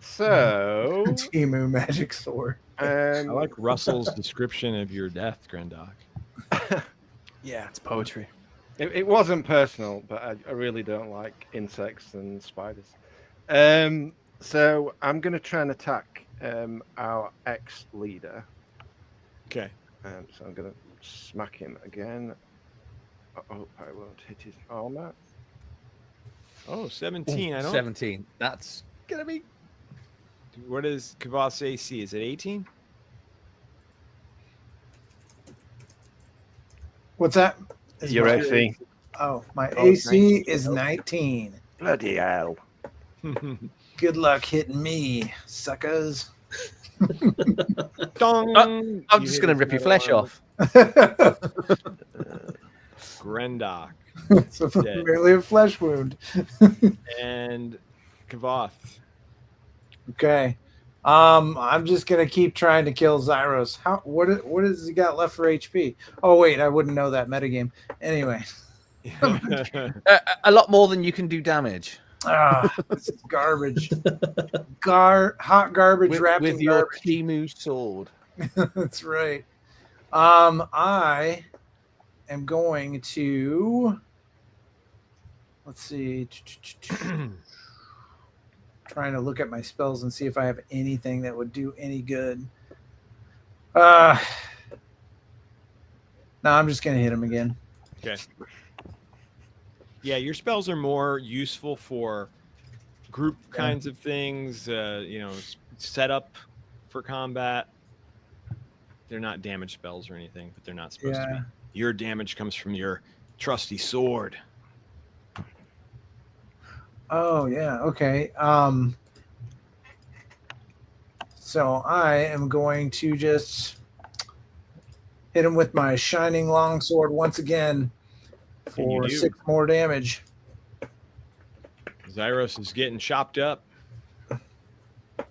So, Timu magic sword. I like Russell's description of your death, Grendok. Yeah, it's poetry. it wasn't personal, but I really don't like insects and spiders. So I'm going to try and attack our ex-leader. Okay. So I'm going to smack him again. Oh, I won't hit his armor. Oh, 17. I don't. 17. That's going to be... What is Kavoth's AC? Is it 18? What's that? Is Your my- AC. Oh, my Oh, it's AC 19. is 19. Bloody hell. Good luck hitting me, suckers. Dong! I'm You just hit going to his rip your metal flesh armor. off. Grendok. So merely a flesh wound. And Kavoth. Okay. I'm just gonna keep trying to kill Zyros. What has he got left for HP? Oh wait, I wouldn't know that metagame. Anyway. A lot more than you can do damage. This is garbage. Hot garbage wrapped in with your garbage. Timu sword. That's right. I am going to, let's see, trying to look at my spells and see if I have anything that would do any good. No, I'm just going to hit him again. Okay. Yeah, your spells are more useful for group kinds of things, set up for combat. They're not damage spells or anything, but they're not supposed to be. Your damage comes from your trusty sword. Oh, yeah. Okay. So I am going to just hit him with my shining longsword once again for 6 more damage. Zyros is getting chopped up.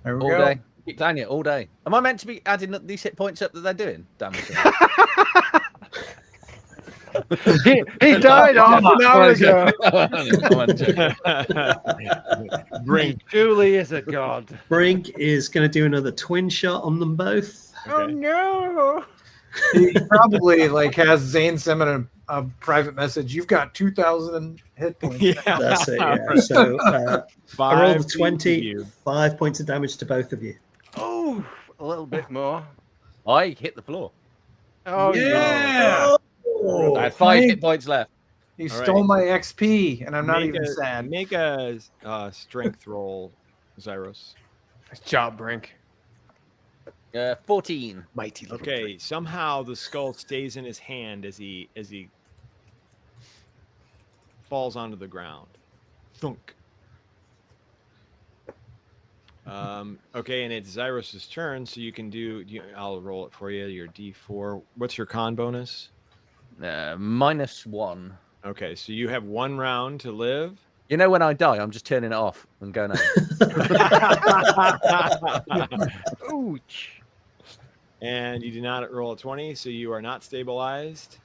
There we All go. day. Keep down it all day. Am I meant to be adding these hit points up that they're doing? Damn it. he died half an hour ago. Brink Julie is a god. Brink is going to do another twin shot on them both. Oh no! He probably has Zane send a private message. You've got 2,000 hit points. Yeah, that's it. Yeah. So I rolled a 20, 5 points of damage to both of you. Oh, a little bit more. I hit the floor. Oh yeah! I had 5 hit points left. You stole my XP, and I'm not even sad. Make a strength roll, Zyros. Nice job, Brink. 14. Mighty little Okay, Brink. somehow the skull stays in his hand as he falls onto the ground. Thunk. Okay, and it's Zyros' turn, so you can I'll roll it for you. Your D4. What's your con bonus? -1. Okay, so you have 1 round to live. You know, when I die, I'm just turning it off and going out. Ouch. And you do not roll a 20, so you are not stabilized.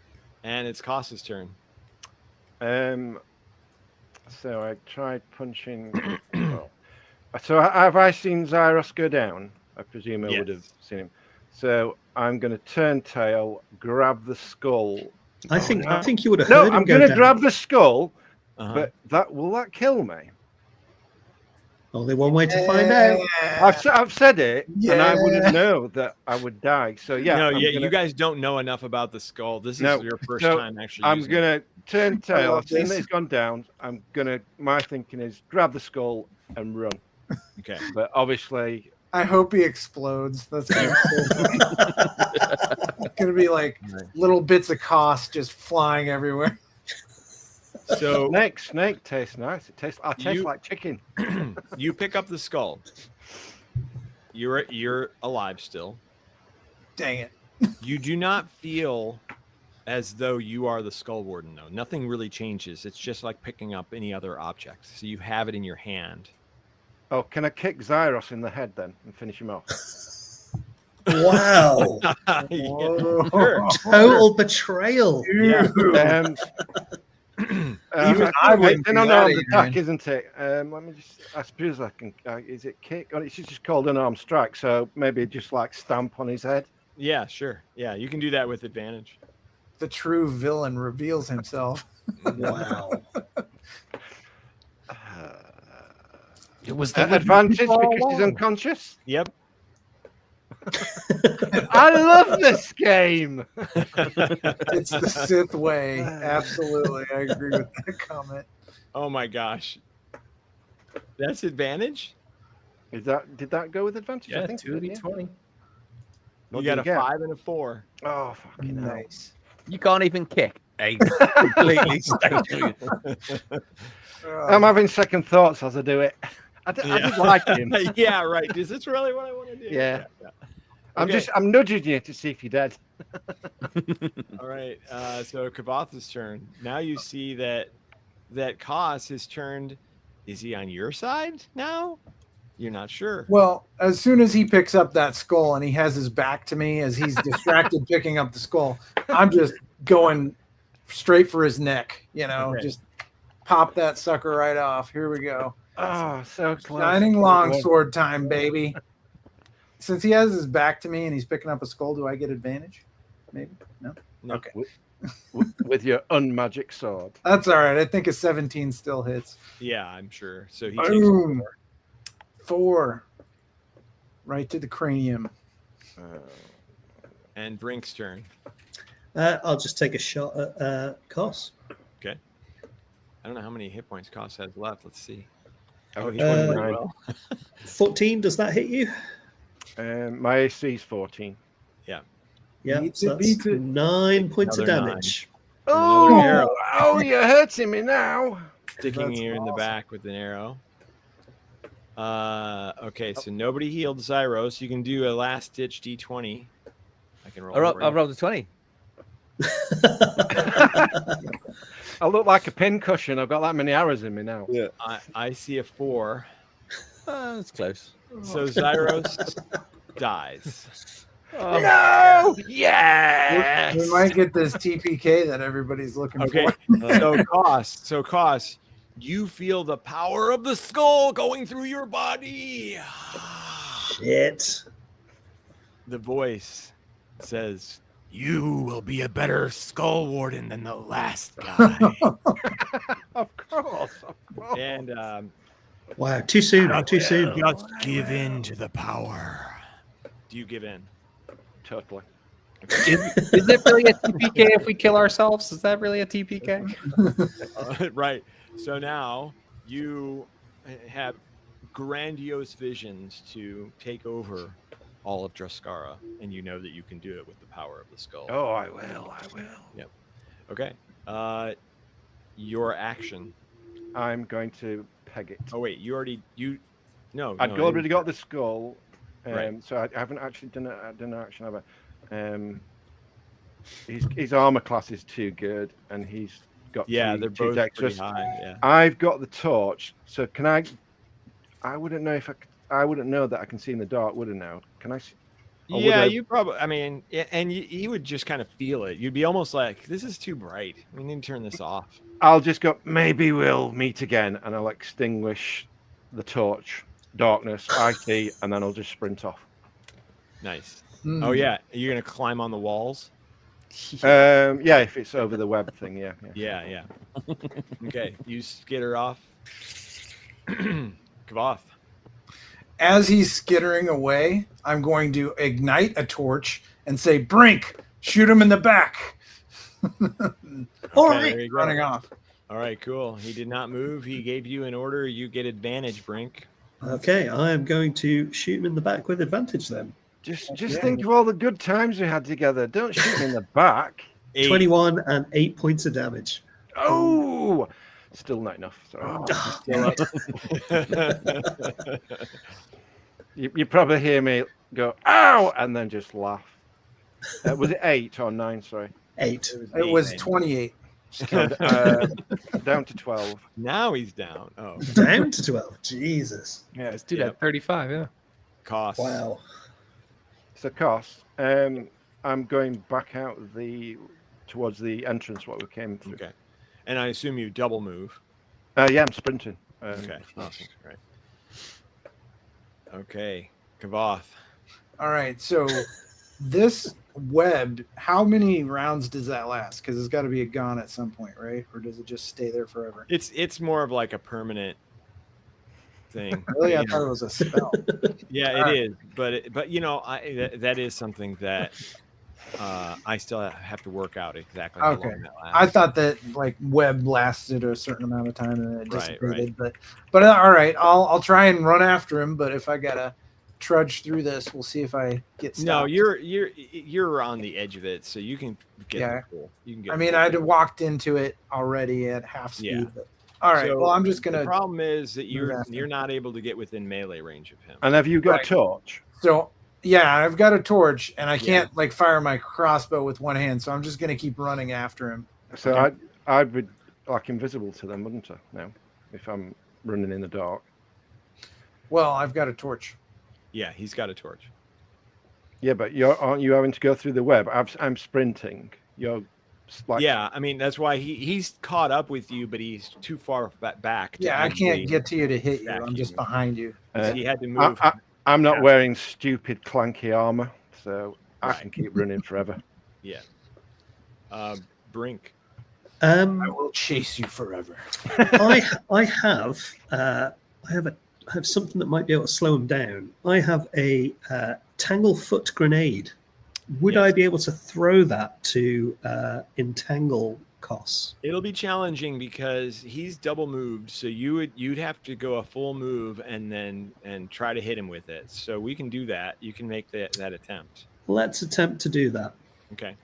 And it's Koss's turn. So I tried punching. So have I seen Zyros go down? I presume I would have seen him. So I'm going to turn tail, grab the skull. I think you would have No, heard him I'm go going to down. grab the skull, Uh-huh. but will that kill me? Only one way to find out. I've said it, and I wouldn't know that I would die. So you guys don't know enough about the skull. This is your first time actually. I'm using gonna turn tail. love I've seen this. that it's gone down. My thinking is grab the skull and run. Okay. But obviously, I hope he explodes. That's gonna it's gonna be like little bits of Koss just flying everywhere. So snake tastes nice. It tastes like chicken. you pick up the skull. You're alive still. Dang it. You do not feel as though you are the skull warden, though. Nothing really changes. It's just like picking up any other object. So you have it in your hand. Oh, can I kick Zyros in the head then and finish him off? Wow. Sure. Total betrayal. Even I wouldn't It's an do that unarmed either, attack, man. isn't it? Let me just. I suppose I can. Is it kick? Oh, it's just called unarmed strike. So maybe just like stamp on his head. Yeah, sure. Yeah, you can do that with advantage. The true villain reveals himself. Wow. It was the Advantage because he's unconscious. Yep. I love this game. It's the Sith way. Absolutely. I agree with that comment. Oh my gosh. That's advantage? Did that go with advantage? Yeah, I think 2d20. You got a 5 and a 4. Oh, fucking hell. Nice. You can't even kick. Completely I'm having second thoughts as I do it. I did like him. Yeah, right. Is this really what I want to do? Yeah. Okay. I'm nudging you to see if you're dead. All right. So Kavath's turn. Now you see that Koss has turned. Is he on your side now? You're not sure. Well, as soon as he picks up that skull and he has his back to me as he's distracted picking up the skull, I'm just going straight for his neck. Okay. Just pop that sucker right off. Here we go. Oh, so close. Shining longsword time, baby. Since he has his back to me and he's picking up a skull, do I get advantage? Maybe? No? No. Okay. with your unmagic sword. That's all right. I think a 17 still hits. Yeah, I'm sure. So he takes Boom. 4. 4. Right to the cranium. And Brink's turn. I'll just take a shot at Cos. Okay. I don't know how many hit points Cos has left. Let's see. Oh, he's doing 29. well. 14, does that hit you? My AC is 14. Yeah, Beats so it, that's beats it. 9 points of Another damage. Another arrow. Oh, you're hurting me now. Sticking That's you in the awesome. back with an arrow. Okay, so nobody healed Zyros. You can do a last ditch D20. I can roll. for I you. rolled a 20. I look like a pin cushion. I've got that many arrows in me now. Yeah. I see a 4. That's close. So Zyros dies. No! Yes! We might get this TPK that everybody's looking Okay, for. so Cos, you feel the power of the skull going through your body. Shit. The voice says, "You will be a better skull warden than the last guy." Of course. And Wow, too soon. Too soon. just give in to the power. Do you give in? Totally. Is it really a TPK if we kill ourselves? Is that really a TPK? Right. So now you have grandiose visions to take over all of Druskara, and you know that you can do it with the power of the skull. Oh, I will. Yep. Okay. Your action. I'm going to peg it. Oh wait, no. I'd already got the skull, Right. so I haven't actually done an action ever. His armor class is too good, and he's got Yeah, two they're both dexterous. pretty high. Yeah. I've got the torch, so can I? I wouldn't know if I wouldn't know that I can see in the dark, would I? Now, can I? Or would Yeah, I- you probably. I mean, and you would just kind of feel it. You'd be almost like, "This is too bright. We need to turn this off." I'll just go. Maybe we'll meet again, and I'll extinguish the torch. Darkness, I see, and then I'll just sprint off. Nice. Hmm. Oh yeah, you're gonna climb on the walls. Yeah, if it's over the web thing, yeah. Yeah. Okay, you skitter off. Kavoth. As he's skittering away, I'm going to ignite a torch and say, "Brink, shoot him in the back." All Okay, right. there you go. Running off. All right, cool. He did not move. He gave you an order. You get advantage, Brink. Okay, I am going to shoot him in the back with advantage then. Just think of all the good times we had together. Don't shoot me in the back. 21 and 8 points of damage. Oh, still not enough. Sorry. You probably hear me go, "Ow!" and then just laugh. Was it 8 or 9? Sorry. 8. It was 28. Down to 12. Now he's down. Oh, Down to 12. Jesus. Yeah, let's do Yep. that 35, yeah. cost. Wow. So, Cos, I'm going back out towards the entrance what we came through. Okay. And I assume you double move. Yeah, I'm sprinting. Okay. Awesome. Right. Okay. Kavoth. All right. So this web, how many rounds does that last? Because it's got to be gone at some point, right? Or does it just stay there forever? It's more of like a permanent thing. Really, I You know? thought it was a spell. Yeah, All it is. But you know, that is something that I still have to work out exactly how Okay. long that lasts. I thought that like web lasted a certain amount of time and then it Right, dissipated. But all right, I'll try and run after him. But if I gotta trudge through this, we'll see if I get stopped. No, you're on the edge of it, so you can get Yeah. the pool. You can get. I the mean, pool. I'd walked into it already at half speed. Yeah. But, all right. So well, I'm just The gonna. problem is that move after. you're not able to get within melee range of him. And have you got Right. a torch? So yeah, I've got a torch and I Yeah. can't like fire my crossbow with one hand, so I'm just gonna keep running after him. So Okay. I'd be like invisible to them, wouldn't I? Now, if I'm running in the dark. Well, I've got a torch. Yeah, he's got a torch. Yeah, but aren't you having to go through the web? I'm sprinting. You're like, Yeah, I mean that's why he's caught up with you, but he's too far back. To Yeah, I actually- can't get to you to hit you. back I'm just you. behind you. He had to move. I'm not Yeah. wearing stupid clanky armor, so I Right. can keep running forever. Yeah. Brink? I will chase you forever. I have something that might be able to slow him down. I have a Tanglefoot grenade. Would I be able to throw that to entangle Koss? It'll be challenging because he's double moved, so you'd have to go a full move and try to hit him with it. So we can do that. You can make that attempt. Let's attempt to do that. Okay.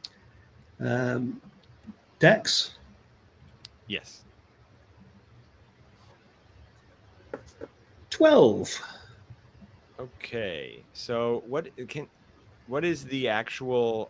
Dex? Yes. 12. Okay. So what is the actual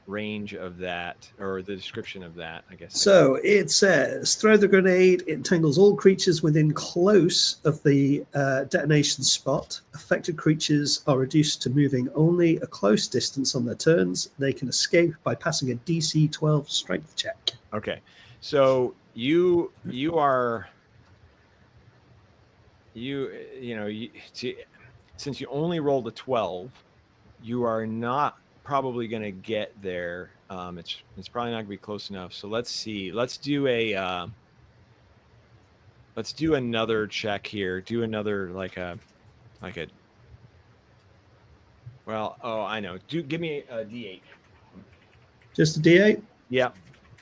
range of that, or the description of that, I guess? So it says, throw the grenade, it entangles all creatures within close of the detonation spot. Affected creatures are reduced to moving only a close distance on their turns. They can escape by passing a DC 12 strength check. Okay. So you since you only rolled a 12, you are not probably going to get there. It's probably not going to be close enough. So let's see. Let's do another check here. Do another well, I know. Give me a D8. Just a D8? Yeah.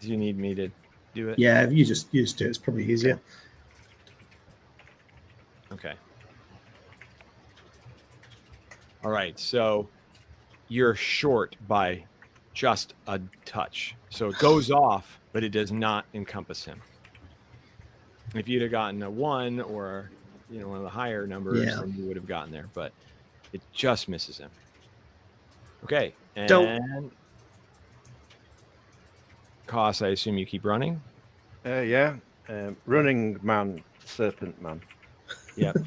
Do you need me to do it? Yeah, you just do it. It's probably easier. Okay. All right. So you're short by just a touch. So it goes off, but it does not encompass him. If you'd have gotten a 1 or one of the higher numbers, then you would have gotten there, but it just misses him. Okay. And Koss, I assume you keep running? Yeah. Running man, serpent man. Yep.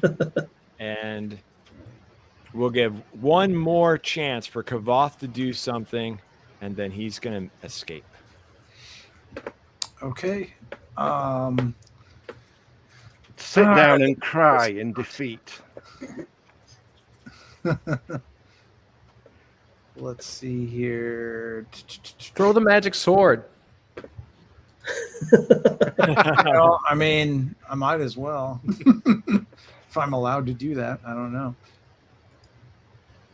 And we'll give one more chance for Kavoth to do something, and then he's going to escape. Okay. Sit down and cry in defeat. Let's see here. Throw the magic sword. Well, I mean, I might as well. If I'm allowed to do that, I don't know.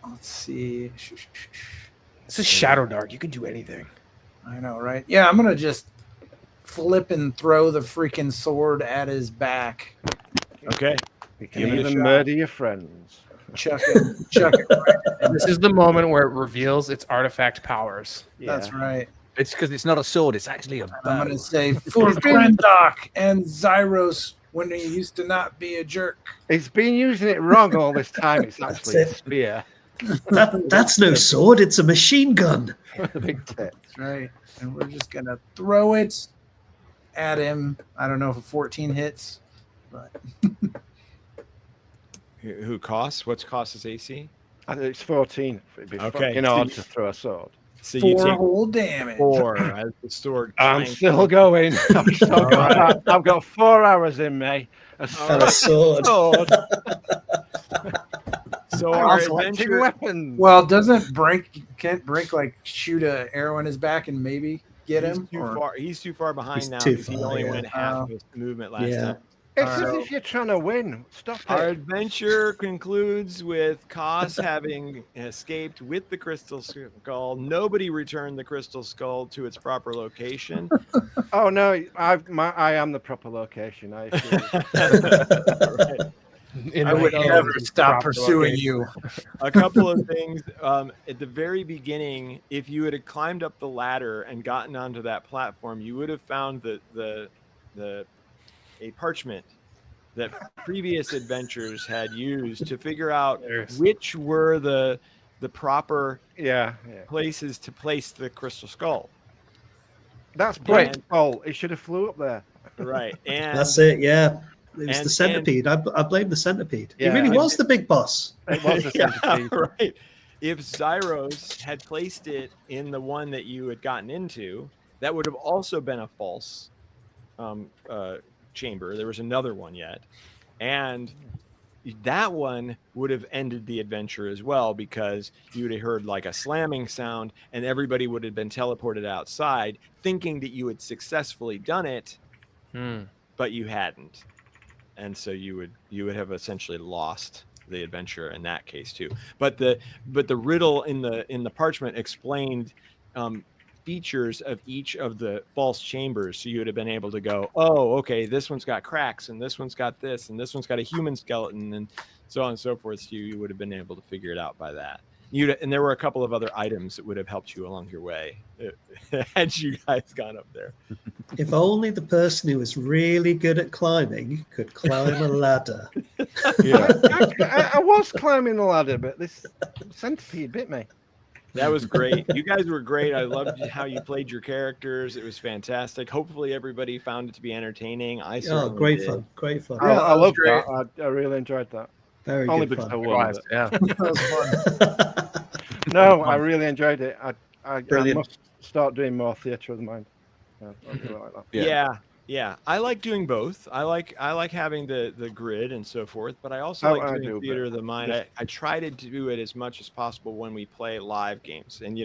Let's see. This is Shadowdark. You can do anything. I know, right? Yeah, I'm gonna just flip and throw the freaking sword at his back. Okay. You can even murder your friends. Chuck it. Right. This is the moment where it reveals its artifact powers. That's right. It's because it's not a sword; it's actually a bow. I'm gonna say for Grendock and Zyros when he used to not be a jerk. He's been using it wrong all this time. It's actually a spear. That's no sword. It's a machine gun. Big tip. That's right. And we're just gonna throw it at him. I don't know if a 14 hits, but Who Koss? What's Koss's AC? I think it's 14. It'd be Okay. in order to throw a sword. So you 4 take whole damage. 4 as the sword. I'm clanks. still going. I've got 4 hours in me. And a sword. So I'm our collecting adventure. weapons. Well, can't Brink like shoot an arrow in his back and maybe get him? He's too far behind He's now too because he far, only yeah. went half of his movement last time. It's as if you're trying to win. Stop Our it. adventure concludes with Koss having escaped with the crystal skull. Nobody returned the crystal skull to its proper location. Oh no, I am the proper location. I assure you. Right. I would never stop pursuing you. A couple of things. At the very beginning, if you had climbed up the ladder and gotten onto that platform, you would have found a parchment that previous adventurers had used to figure out which were the proper places to place the crystal skull. That's Blake's fault. He should have flew up there. Right. And That's it, yeah. It was the centipede. I blame the centipede. Yeah. He really was the big boss. It was the centipede. Right. If Zyros had placed it in the one that you had gotten into, that would have also been a false chamber. There was another one yet. And that one would have ended the adventure as well, because you would have heard like a slamming sound and everybody would have been teleported outside thinking that you had successfully done it, but you hadn't. And so you would have essentially lost the adventure in that case too. But the riddle in the parchment explained features of each of the false chambers, so you would have been able to go, oh, okay, this one's got cracks and this one's got this and this one's got a human skeleton and so on and so forth. So you would have been able to figure it out by that. And there were a couple of other items that would have helped you along your way had you guys gone up there. If only the person who was really good at climbing could climb a ladder. Yeah. I was climbing the ladder, but this centipede bit me. That was great. You guys were great. I loved how you played your characters. It was fantastic. Hopefully everybody found it to be entertaining. I certainly great did. fun. Great fun. Yeah, I loved that. I really enjoyed that. Very Only good because fun. I won. Yeah. That was fun. No, I really enjoyed it. I Brilliant. must start doing more theatre of the mind. I really like that. Yeah. I like doing both. I like having the grid and so forth, but I also like doing theater of the mind. I try to do it as much as possible when we play live games. And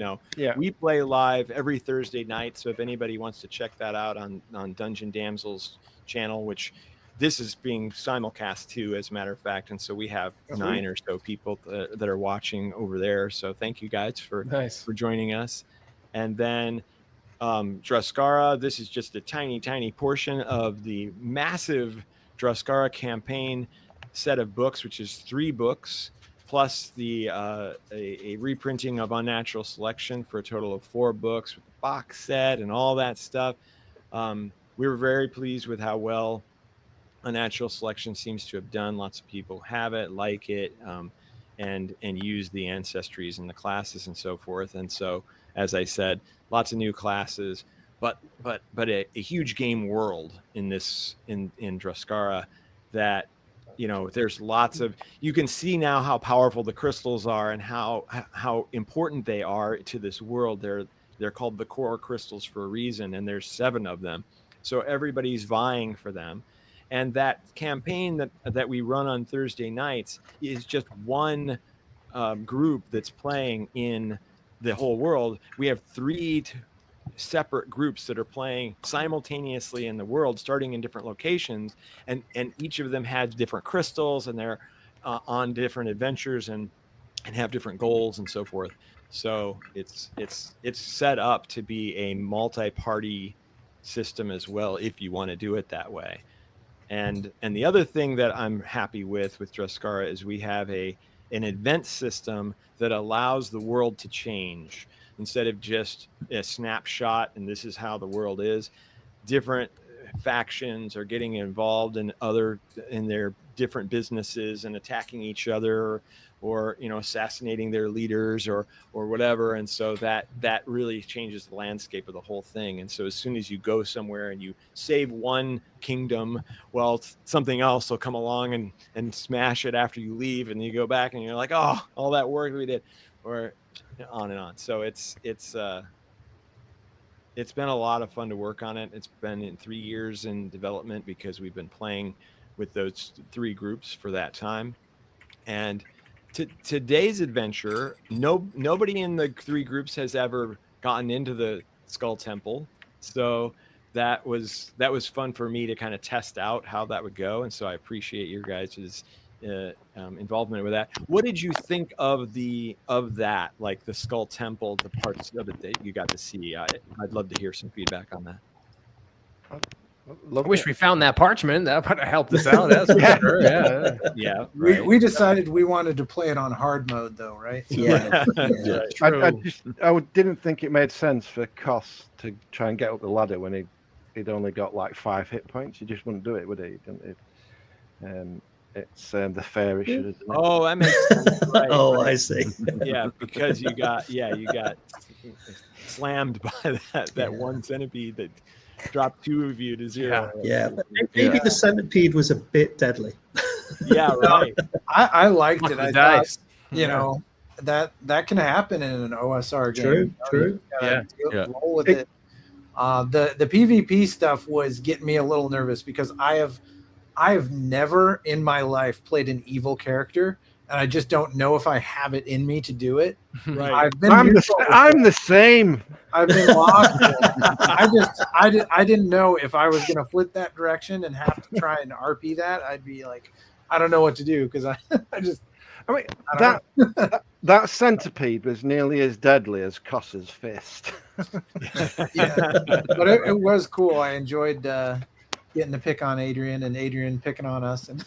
we play live every Thursday night. So if anybody wants to check that out on Dungeon Damsel's channel, which this is being simulcast too, as a matter of fact. And so we have 9 or so people that are watching over there. So thank you guys for joining us. And then Druskara, this is just a tiny portion of the massive Druskara campaign set of books, which is 3 books, plus the a reprinting of Unnatural Selection for a total of 4 books with the box set and all that stuff. We were very pleased with how well Unnatural Selection seems to have done. Lots of people have it, like it, and use the ancestries and the classes and so forth. And so, as I said, lots of new classes, but a huge game world in Druskara that, there's lots of, you can see now how powerful the crystals are and how important they are to this world. They're called the core crystals for a reason, and there's 7 of them. So everybody's vying for them. And that campaign that we run on Thursday nights is just one group that's playing in the whole world. We have 3 separate groups that are playing simultaneously in the world, starting in different locations, and each of them has different crystals, and they're on different adventures and have different goals and so forth. So it's set up to be a multi-party system as well, if you want to do it that way. And the other thing that I'm happy with Druskara is we have an event system that allows the world to change instead of just a snapshot and this is how the world is. Different factions are getting involved in their different businesses and attacking each other, or assassinating their leaders or whatever. And so that really changes the landscape of the whole thing. And so as soon as you go somewhere and you save one kingdom, well, something else will come along and smash it after you leave, and you go back and you're like, oh, all that work we did, or on and on. So it's been a lot of fun to work on it. It's been in 3 years in development because we've been playing with those 3 groups for that time. And today's adventure, nobody in the 3 groups has ever gotten into the Skull Temple, so that was fun for me to kind of test out how that would go. And so I appreciate your guys' involvement with that. What did you think of that, like the Skull Temple, the parts of it that you got to see? I'd love to hear some feedback on that. I wish we found that parchment. That would have helped us out. That's for sure. Yeah. Right. We decided we wanted to play it on hard mode, though, right? Yeah. I didn't think it made sense for Koss to try and get up the ladder when he'd only got like 5 hit points. He just wouldn't do it, would he? It's the fairy should have done it. Oh, that makes sense. Right, right. I see. Yeah, because you got slammed by that one centipede that dropped 2 of you to 0. Yeah. Maybe the centipede was a bit deadly. Yeah, right. I liked it. I Dice. thought, that can happen in an OSR game. True. Roll with it. The PvP stuff was getting me a little nervous because I have I've never in my life played an evil character, and I just don't know if I have it in me to do it. Right. I've been I'm neutral the same. I've been lost. I didn't know if I was going to flip that direction and have to try and RP that. I'd be like, I don't know what to do because I mean, I don't that centipede was nearly as deadly as Coss's fist. yeah, but it was cool. I enjoyed getting to pick on Adrian and Adrian picking on us and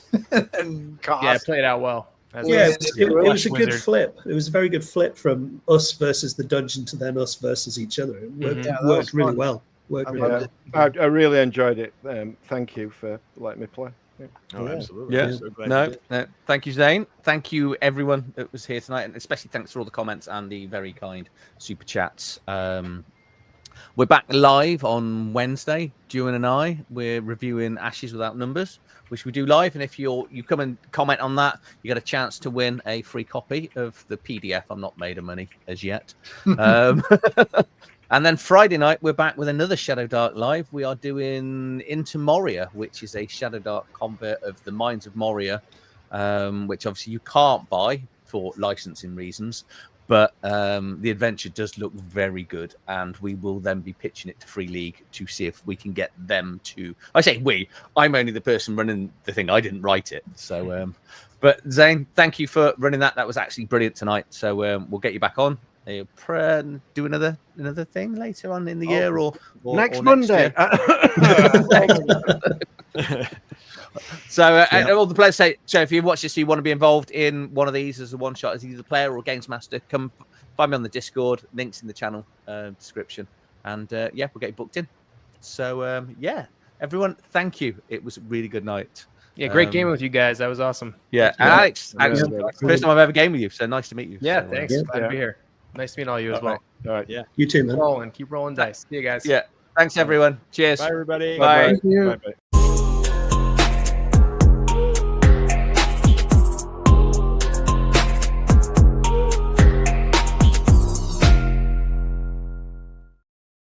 Koss. Yeah, it played out well. As Yeah, a it was a good wizard. flip. It was a very good flip from us versus the dungeon to then us versus each other. It worked, Mhm. Yeah, that worked was really fun. well. Worked I really loved well. it. I really enjoyed it. Thank you for letting me play. Yeah. Oh, Yeah. absolutely. Yeah. I'm so glad you did. No, thank you, Zane. Thank you, everyone that was here tonight, and especially thanks for all the comments and the very kind super chats. We're back live on Wednesday. Duan and I, we're reviewing Ashes Without Numbers, which we do live. And if you come and comment on that, you get a chance to win a free copy of the PDF. I'm not made of money as yet. And then Friday night, we're back with another Shadowdark live. We are doing Into Moria, which is a Shadowdark convert of the Mines of Moria, which obviously you can't buy for licensing reasons. But the adventure does look very good, and we will then be pitching it to Free League to see if we can get them to. I say we. I'm only the person running the thing. I didn't write it. So, but Zane, thank you for running that. That was actually brilliant tonight. So we'll get you back on. Do another thing later on in the year or Next or Monday. year. So all the players say, so if you watch this, you want to be involved in one of these as a one shot as either the player or games master, come find me on the Discord, links in the channel description, and yeah, we'll get you booked in. So yeah, everyone, thank you. It was a really good night. Yeah, great game with you guys. That was awesome. Yeah, and Alex, first time I've ever gamed with you, so nice to meet you. Yeah, So, thanks. Glad to be here. Nice to meet all you as well. All right. Yeah. You too, man. Keep rolling dice. See you guys. Yeah, thanks everyone. Cheers. Bye, everybody. Bye. Thank you. Bye-bye.